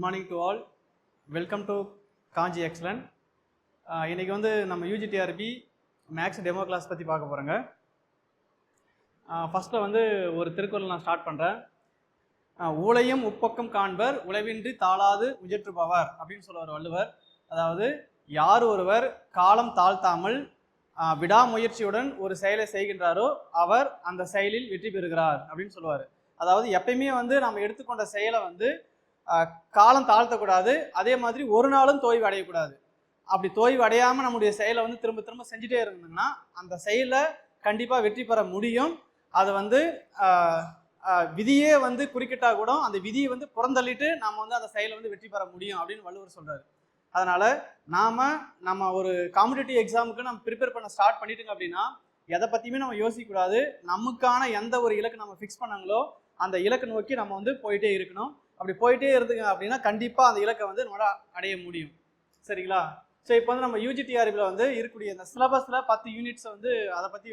Morning to all. Welcome to Kanchi excellent. இன்றைக்கி வந்து நம்ம யூஜிடிஆர்பி மேக்ஸ் டெமோ கிளாஸ் பற்றி பார்க்க போகிறோங்க. ஃபஸ்ட்டில் வந்து ஒரு திருக்குறள் நான் ஸ்டார்ட் பண்ணுறேன். ஊழையும் உப்பக்கம் காண்பர் உழைவின்றி தாழாது முயற்றுபவர் அப்படின்னு சொல்லுவார் வள்ளுவர். அதாவது யார் ஒருவர் காலம் தாழ்த்தாமல் விடாமுயற்சியுடன் ஒரு செயலை செய்கின்றாரோ அவர் அந்த செயலில் வெற்றி பெறுகிறார் அப்படின்னு சொல்லுவார். அதாவது எப்பயுமே வந்து நம்ம எடுத்துக்கொண்ட செயலை வந்து காலம் தாழ்த்தக்கூடாது, அதே மாதிரி ஒரு நாளும் தோய்வு அடையக்கூடாது. அப்படி தோய்வு அடையாமல் நம்முடைய செயலை வந்து திரும்ப திரும்ப செஞ்சுட்டே இருந்தோம்னா அந்த செயலை கண்டிப்பாக வெற்றி பெற முடியும். அது வந்து விதியே வந்து குறுக்கிட்டா கூட அந்த விதியை வந்து புறந்தள்ளிட்டு நம்ம வந்து அந்த செயலை வந்து வெற்றி பெற முடியும் அப்படின்னு வள்ளுவர் சொல்றாரு. அதனால நம்ம ஒரு காம்படிட்டிவ் எக்ஸாமுக்கு நம்ம ப்ரிப்பேர் பண்ண ஸ்டார்ட் பண்ணிட்டுங்க அப்படின்னா எதை பற்றியுமே நம்ம யோசிக்கக்கூடாது. நமக்கான எந்த ஒரு இலக்கு நம்ம ஃபிக்ஸ் பண்ணாங்களோ அந்த இலக்கை நோக்கி நம்ம வந்து போயிட்டே இருக்கணும். அப்படி போயிட்டே இருந்துங்க அப்படின்னா கண்டிப்பாக அந்த இலக்கை வந்து நம்மளால் அடைய முடியும். சரிங்களா? ஸோ இப்போ வந்து நம்ம யூஜிடிஆர்பியில் வந்து இருக்கக்கூடிய இந்த சிலபஸில் 10 யூனிட்ஸை வந்து அதை பற்றி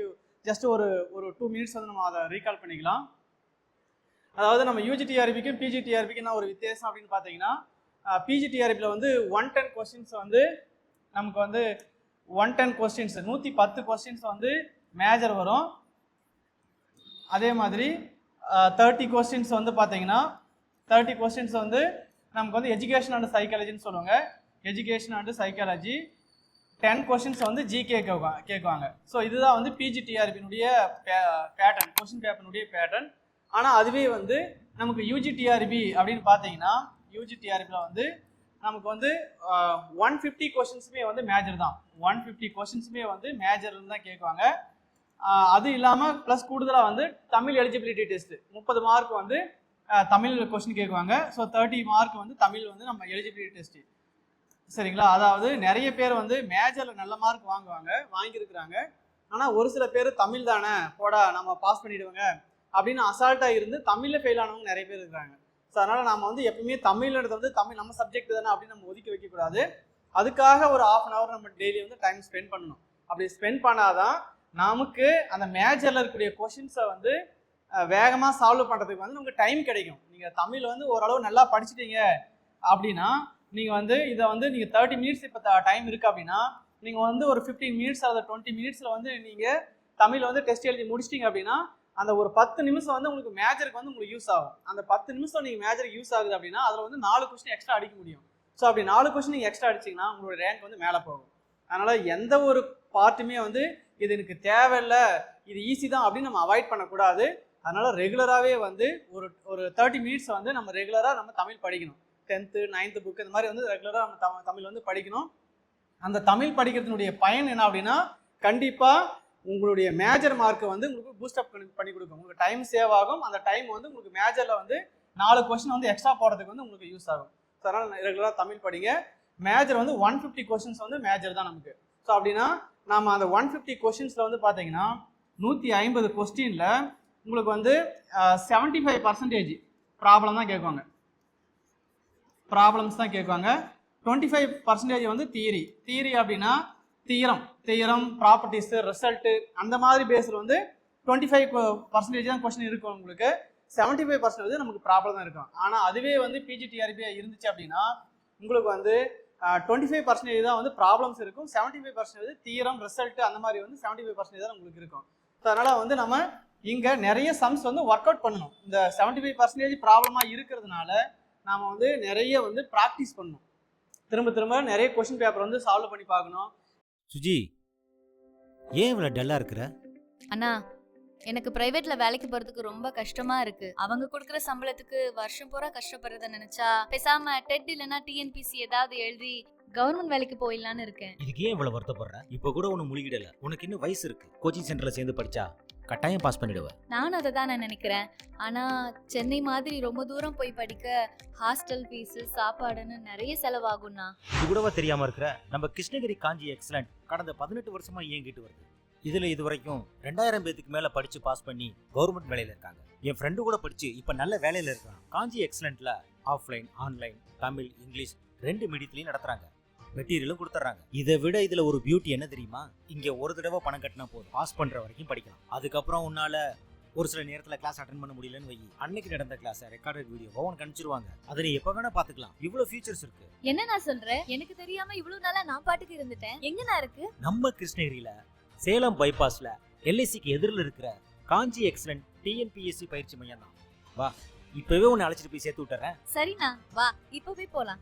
ஜஸ்ட் ஒரு 2 மினிட்ஸ் வந்து நம்ம அதை ரீகால் பண்ணிக்கலாம். அதாவது நம்ம யூஜிடிஆர்பிக்கும் பிஜிடிஆர்பிக்கும் என்ன ஒரு வித்தியாசம் அப்படின்னு பார்த்தீங்கன்னா, பிஜிடிஆர்பியில் வந்து 110 கொஸ்டின்ஸ் வந்து நமக்கு வந்து 110 கொஸ்டின்ஸ் 110 கொஸ்டின்ஸ் வந்து மேஜர் வரும். அதே மாதிரி 30 கொஸ்டின்ஸ் வந்து பார்த்தீங்கன்னா 30 கொஸ்டின்ஸ் வந்து நமக்கு வந்து எஜுகேஷன் அண்ட் சைக்காலஜின்னு சொல்லுவாங்க. எஜுகேஷன் அண்ட் சைக்காலஜி 10 கொஸ்டின்ஸ் வந்து ஜிகே கேட்குவாங்க. ஸோ இதுதான் வந்து பிஜிடிஆர்பியினுடைய பேட்டர்ன், கொஸ்டின் பேப்பர்னுடைய பேட்டர்ன். ஆனால் அதுவே வந்து நமக்கு யூஜிடிஆர்பி அப்படின்னு பார்த்தீங்கன்னா யூஜிடிஆர்பியில் வந்து நமக்கு வந்து 150 கொஸ்டின்ஸுமே வந்து மேஜர் தான். 150 கொஸ்டின்ஸுமே வந்து மேஜர்னு தான் கேட்குவாங்க. அது இல்லாமல் ப்ளஸ் கூடுதலாக வந்து தமிழ் எலிஜிபிலிட்டி டெஸ்ட் 30 மார்க் வந்து தமிழ் கொஸ்டின் கேட்குவாங்க. ஸோ 30 மார்க் வந்து தமிழ் வந்து நம்ம எலிஜிபிலிட்டி டெஸ்ட்டு. சரிங்களா? அதாவது நிறைய பேர் வந்து மேஜரில் நல்ல மார்க் வாங்கியிருக்கிறாங்க. ஆனால் ஒரு சில பேர் தமிழ் தானே போடா நம்ம பாஸ் பண்ணிவிடுவாங்க அப்படின்னு அசால்ட்டாக இருந்து தமிழில் ஃபெயில் ஆனவங்க நிறைய பேர் இருக்கிறாங்க. ஸோ அதனால் நம்ம வந்து எப்பவுமே தமிழ்ன்றது வந்து தமிழ் நம்ம சப்ஜெக்ட் தானே அப்படின்னு நம்ம ஒதுக்கி வைக்கக்கூடாது. அதுக்காக ஒரு 1/2 hour நம்ம டெய்லி வந்து டைம் ஸ்பெண்ட் பண்ணணும். அப்படி ஸ்பெண்ட் பண்ணாதான் நமக்கு அந்த மேஜரில் இருக்கக்கூடிய கொஷின்ஸை வந்து வேகமாக சால்வ் பண்ணுறதுக்கு வந்து நமக்கு டைம் கிடைக்கும். நீங்கள் தமிழ் வந்து ஓரளவு நல்லா படிச்சுட்டீங்க அப்படின்னா நீங்கள் வந்து இதை வந்து நீங்கள் 30 மினிட்ஸ் இப்போ டைம் இருக்குது அப்படின்னா நீங்கள் வந்து ஒரு 15 மினிட்ஸ் அல்லது 20 மினிட்ஸில் வந்து நீங்கள் தமிழ் வந்து டெஸ்ட் எழுதி முடிச்சிட்டிங்க அப்படின்னா அந்த ஒரு 10 நிமிஷம் வந்து உங்களுக்கு மேஜருக்கு வந்து உங்களுக்கு யூஸ் ஆகும். அந்த 10 நிமிஷம் நீங்கள் மேஜருக்கு யூஸ் ஆகுது அப்படின்னா அதில் வந்து 4 கொஸ்டின் எக்ஸ்ட்ரா அடிக்க முடியும். ஸோ அப்படி 4 கொஸ்டின் நீங்கள் எக்ஸ்ட்ரா அடிச்சிங்கன்னா உங்களோட ரேங்க் வந்து மேலே போகும். அதனால் எந்த ஒரு பார்ட்டுமே வந்து இது எனக்கு தேவையில்லை, இது ஈஸி தான் அப்படின்னு நம்ம அவாய்ட் பண்ணக்கூடாது. அதனால் ரெகுலராகவே வந்து ஒரு 30 மினிட்ஸ் வந்து நம்ம ரெகுலராக நம்ம தமிழ் படிக்கணும். 10th 9th புக் இந்த மாதிரி வந்து ரெகுலராக நம்ம தமிழ் வந்து படிக்கணும். அந்த தமிழ் படிக்கிறதுனுடைய பயன் என்ன அப்படின்னா கண்டிப்பாக உங்களுடைய மேஜர் மார்க்கை வந்து உங்களுக்கு பூஸ்டப் பண்ணி கொடுக்கும். உங்களுக்கு டைம் சேவ் ஆகும். அந்த டைம் வந்து உங்களுக்கு மேஜரில் வந்து 4 கொஸ்டின் வந்து எக்ஸ்ட்ரா போடுறதுக்கு வந்து உங்களுக்கு யூஸ் ஆகும். ஸோ அதனால் ரெகுலராக தமிழ் படிங்க. மேஜர் வந்து 150 கொஸ்டின்ஸ் வந்து மேஜர் தான் நமக்கு. ஸோ அப்படின்னா நம்ம அந்த 150 கொஸ்டின்ஸில் வந்து பார்த்தீங்கன்னா 150 கொஸ்டினில் உங்களுக்கு வந்து 75% ப்ராப்ளம் தான் கேட்குவாங்க. ப்ராப்ளம்ஸ் தான் கேட்குவாங்க. 25% வந்து தியரி அப்படின்னா தியரம் ப்ராப்பர்ட்டிஸு ரிசல்ட்டு அந்த மாதிரி பேஸில் வந்து 25% தான் கொஸ்டின் இருக்கும். உங்களுக்கு 75% வந்து நமக்கு ப்ராப்ளம் தான் இருக்கும். ஆனால் அதுவே வந்து பிஜிடிஆர்பியாக இருந்துச்சு அப்படின்னா உங்களுக்கு வந்து 25% தான் வந்து ப்ராப்ளம்ஸ் இருக்கும். 75% வந்து தியரம் ரிசல்ட்டு அந்த மாதிரி வந்து 75% தான் உங்களுக்கு இருக்கும். ஸோ அதனால் வந்து நம்ம இங்கே நிறைய சம்ஸ் வந்து ஒர்க் அவுட் பண்ணணும். இந்த 75% ப்ராப்ளமாக இருக்கிறதுனால நாம் வந்து நிறைய வந்து ப்ராக்டிஸ் பண்ணணும். திரும்ப நிறைய கொஸ்டின் பேப்பர் வந்து சால்வ் பண்ணி பார்க்கணும். சுஜி, ஏன் இவ்வளோ டல்லாக இருக்கிற? அண்ணா, எனக்கு பிரைவேட்ல வேலைக்கு போறதுக்கு ரொம்ப கஷ்டமா இருக்கு. அவங்க கொடுக்குற சம்பளத்துக்கு வருஷம் பூரா கஷ்டப்படுறத நினைச்சா பேசாம டெட் இல்லைன்னா டிஎன்பிசி ஏதாவது எழுதி கவர்மெண்ட் வேலைக்கு போயிடலான்னு இருக்கேன். இதுக்கு ஏன் இவ்வளவு வருத்தப்படுற? இப்போ கூட ஒன்று முழுகிடல. உனக்கு இன்னும் வயசு இருக்கு. கோச்சிங் சென்டர்ல சேர்ந்து படிச்சா கட்டாயம் பாஸ் பண்ணிடுவேன். நானும் அதை தான் நான் நினைக்கிறேன். ஆனா சென்னை மாதிரி ரொம்ப தூரம் போய் படிக்க ஹாஸ்டல் ஃபீஸ் சாப்பாடுன்னு நிறைய செலவாகும்னா. இது கூடவா தெரியாம இருக்கிற? நம்ம கிருஷ்ணகிரி காஞ்சி எக்ஸலன்ட் கடந்த 18 வருஷமா இயங்கிட்டு வருது. இதுல இது வரைக்கும் 2000 பேருக்கு மேல படிச்சு பாஸ் பண்ணி கவர்மெண்ட் வேலையில இருக்காங்க. என் ஃப்ரெண்டு கூட படிச்சு இப்ப நல்ல வேலையில இருக்கான். காஞ்சி எக்ஸலன்ட்ல ஆஃப்லைன் ஆன்லைன் தமிழ் இங்கிலீஷ் 2 மீடியத்திலையும் நடத்துறாங்க. மெட்டீரியலும் கொடுத்துட்றாங்க. இதை விட இதுல ஒரு பியூட்டி என்ன தெரியுமா? இங்க ஒரு தடவை பணம் கட்டினா போதும், பாஸ் பண்ற வரைக்கும் படிக்கலாம். அதுக்கப்புறம் உன்னால ஒரு சில நேரத்துல கிளாஸ் அட்டென்ட் பண்ண முடியலன்னு வை, அன்னைக்கு நடந்த கிளாஸ் ரெக்கார்டட் வீடியோவா உனக்கு அனுப்பிச்சிருவாங்க. அதை நீ எப்ப வேணா பாத்துக்கலாம். இவ்வளவு ஃபீச்சர்ஸ் இருக்கு. என்ன நான் சொல்றேன், எனக்கு தெரியாம இவ்வளவு நாளா நான் பாட்டுக்கு இருந்துட்டேன். எங்கண்ணா இருக்கு? நம்ம கிருஷ்ணகிரியில சேலம் பைபாஸ்ல எல்ஐசிக்கு எதிரில் இருக்கிற காஞ்சி எக்ஸலன்ட் டிஎன்பிஎஸ்சி பயிற்சி மையம் தான். வா, இப்பவே உன்னை அழைச்சிட்டு போய் சேர்த்து விட்டுறேன். சரிண்ணா, வா இப்பவே போலாம்.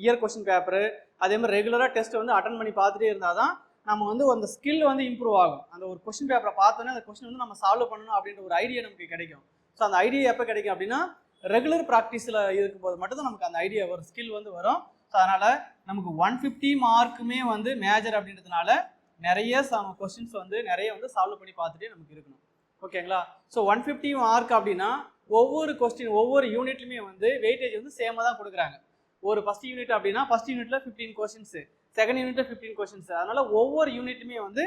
இயர் கொஸ்டின் பேப்பரு அதே மாதிரி ரெகுலராக டெஸ்ட் வந்து அட்டன் பண்ணி பார்த்துட்டே இருந்தால் தான் நம்ம வந்து அந்த ஸ்கில் வந்து இம்ப்ரூவ் ஆகும். அந்த ஒரு கொஸ்டின் பேப்பரை பார்த்தோன்னே அந்த கொஸ்டின் வந்து நம்ம சால்வ் பண்ணணும் அப்படின்ற ஒரு ஐடியா நமக்கு கிடைக்கும். ஸோ அந்த ஐடியா எப்போ கிடைக்கும் அப்படின்னா ரெகுலர் ப்ராக்டிஸில் இருக்கும்போது மட்டும்தான் நமக்கு அந்த ஐடியா ஒரு ஸ்கில் வந்து வரும். ஸோ அதனால் நமக்கு 150 மார்க்குமே வந்து மேஜர் அப்படின்றதுனால நிறைய கொஸ்டின்ஸ் வந்து நிறைய வந்து சால்வ் பண்ணி பார்த்துட்டே நமக்கு இருக்கணும். ஓகேங்களா? ஸோ 150 மார்க் அப்படின்னா ஒவ்வொரு கொஸ்டின் ஒவ்வொரு யூனிட்லையுமே வந்து வெயிட்டேஜ் வந்து சேமாக தான் கொடுக்குறாங்க. ஒரு ஃபர்ஸ்ட் யூனிட் அப்படின்னா ஃபர்ஸ்ட் யூனிட்ல 15 கொஸ்டின்ஸ், செகண்ட் யூனிட்ல 15 கொஸ்டின்ஸ். அதனால ஒவ்வொரு யூனிட்டுமே வந்து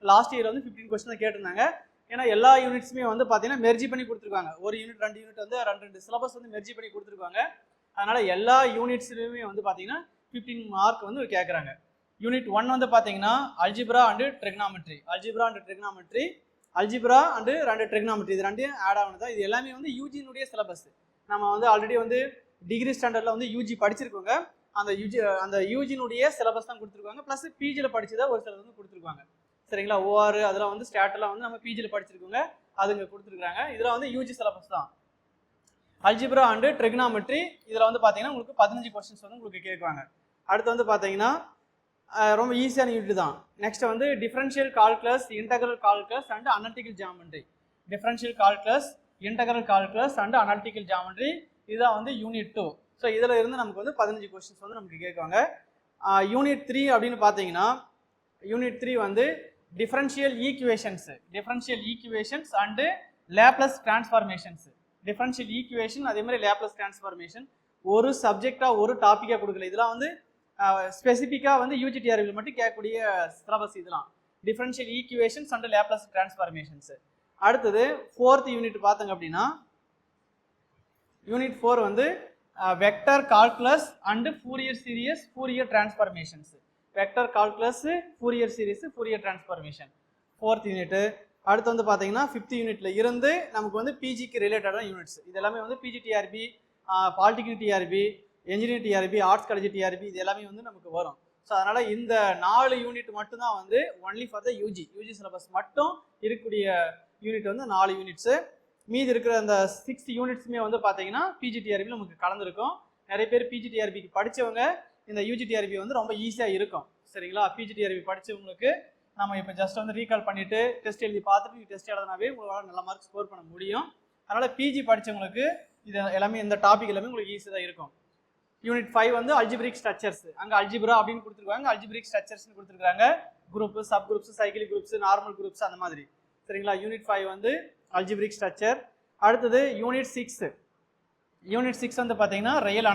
லாஸ்ட் இயர் வந்து 15 கொஸ்டின் தான் கேட்டிருந்தாங்க. ஏன்னா எல்லா யூனிட்ஸுமே வந்து பார்த்தீங்கன்னா மெர்ஜி பண்ணி கொடுத்துருக்காங்க. ஒரு யூனிட் 2 யூனிட் வந்து 2 சிலபஸ் வந்து மெர்ஜி பண்ணி கொடுத்துருக்காங்க. அதனால எல்லா யூனிட்ஸ்லையுமே வந்து பார்த்தீங்கன்னா 15 மார்க் வந்து கேட்குறாங்க. யூனிட் 1 வந்து பார்த்தீங்கன்னா algebra and trigonometry, algebra and trigonometry, algebra and 2 trigonometry, இது ரெண்டையும் ஆட் ஆனதா. இது எல்லாமே வந்து யூஜினுடைய சிலபஸ். நம்ம வந்து ஆல்ரெடி வந்து டிகிரி ஸ்டாண்டர்டில் வந்து யூஜி படிச்சிருக்கோங்க. அந்த யூஜினுடைய சிலபஸ் தான் கொடுத்துருக்காங்க. ப்ளஸ் பிஜியில் படிச்சதை ஒரு சிலர் வந்து கொடுத்துருக்காங்க. சரிங்களா? ஓஆர் அதெல்லாம் வந்து ஸ்டாட்டெல்லாம் வந்து நம்ம பிஜியில் படிச்சிருக்கோங்க, அதுங்க கொடுத்துருக்காங்க. இதில் வந்து யூஜி சிலபஸ் தான். அல்ஜிப்ரா அண்டு ட்ரிக்னாமெட்ரி இதில் வந்து பார்த்தீங்கன்னா உங்களுக்கு 15 கொஸ்டின்ஸ் வந்து உங்களுக்கு கேட்குவாங்க. அடுத்து வந்து பார்த்தீங்கன்னா ரொம்ப ஈஸியான யூனிட் தான். நெக்ஸ்ட் வந்து differential calculus, integral calculus and analytical geometry. Differential calculus, integral calculus and analytical geometry, இதுதான் வந்து யூனிட் 2. ஸோ இதில் இருந்து நமக்கு வந்து 15 கொஸ்டின்ஸ் வந்து நமக்கு கேட்குவாங்க. யூனிட் 3 அப்படின்னு பார்த்தீங்கன்னா யூனிட் 3 வந்து differential equations and Laplace transformations. Differential equation அதே மாதிரி லேப்லஸ் டிரான்ஸ்ஃபார்மேஷன் ஒரு சப்ஜெக்டாக ஒரு டாப்பிக்காக கொடுக்கல. இதெல்லாம் வந்து ஸ்பெசிஃபிக்காக வந்து யூஜிடிஆர்பியில் மட்டும் கேட்கக்கூடிய சிலபஸ். இதெல்லாம் differential equations and Laplace transformations. அடுத்தது 4th யூனிட் பார்த்தங்க அப்படின்னா யூனிட் 4 வந்து vector calculus and Fourier series, Fourier transformations. Vector calculus, Fourier series, Fourier transformation 4th unit. அடுத்து வந்து பார்த்தீங்கன்னா 5th யூனிட்ல இருந்து நமக்கு வந்து பிஜிக்கு ரிலேட்டடான யூனிட்ஸ். இது எல்லாமே வந்து PGTRB, polytechnic TRB, engineering TRB, arts college TRB, இது எல்லாமே வந்து நமக்கு வரும். ஸோ அதனால இந்த 4 யூனிட் மட்டும்தான் வந்து only for the UG syllabus மட்டும் இருக்கக்கூடிய யூனிட் வந்து 4 யூனிட்ஸு. மீதி இருக்கிற அந்த 6 யூனிட்ஸுமே வந்து பார்த்தீங்கன்னா பிஜிடிஆர்பியில் நமக்கு கலந்துருக்கும். நிறைய பேர் பிஜிடிஆர்பிக்கு படித்தவங்க இந்த யூஜிடிஆர்பி வந்து ரொம்ப ஈஸியாக இருக்கும். சரிங்களா? பிஜிடிஆர்பி படித்தவங்களுக்கு நம்ம இப்போ ஜஸ்ட் வந்து ரீகால் பண்ணிவிட்டு டெஸ்ட் எழுதி பார்த்துட்டு டெஸ்ட் எழுதினாவே உங்களால் நல்ல மார்க் ஸ்கோர் பண்ண முடியும். அதனால் பிஜி படித்தவங்களுக்கு இது எல்லாமே இந்த டாபிக் எல்லாமே உங்களுக்கு ஈஸியாக தான் இருக்கும். யூனிட் 5 வந்து அல்ஜிப்ரிக் ஸ்ட்ரக்சர்ஸ். அங்கே அல்ஜிப்ரா அப்படின்னு கொடுத்துருக்காங்க, அல்ஜிப்ரிக் ஸ்ட்ரக்சர்ஸ்னு கொடுத்துருக்காங்க. Group, sub groups, cyclic groups, normal groups அந்த மாதிரி. சரிங்களா? யூனிட் 5 வந்து அல்ஜிப்ரிக் ஸ்ட்ரக்சர். அடுத்தது யூனிட் 6. யூனிட் 6 வந்து பார்த்தீங்கன்னா ரயில்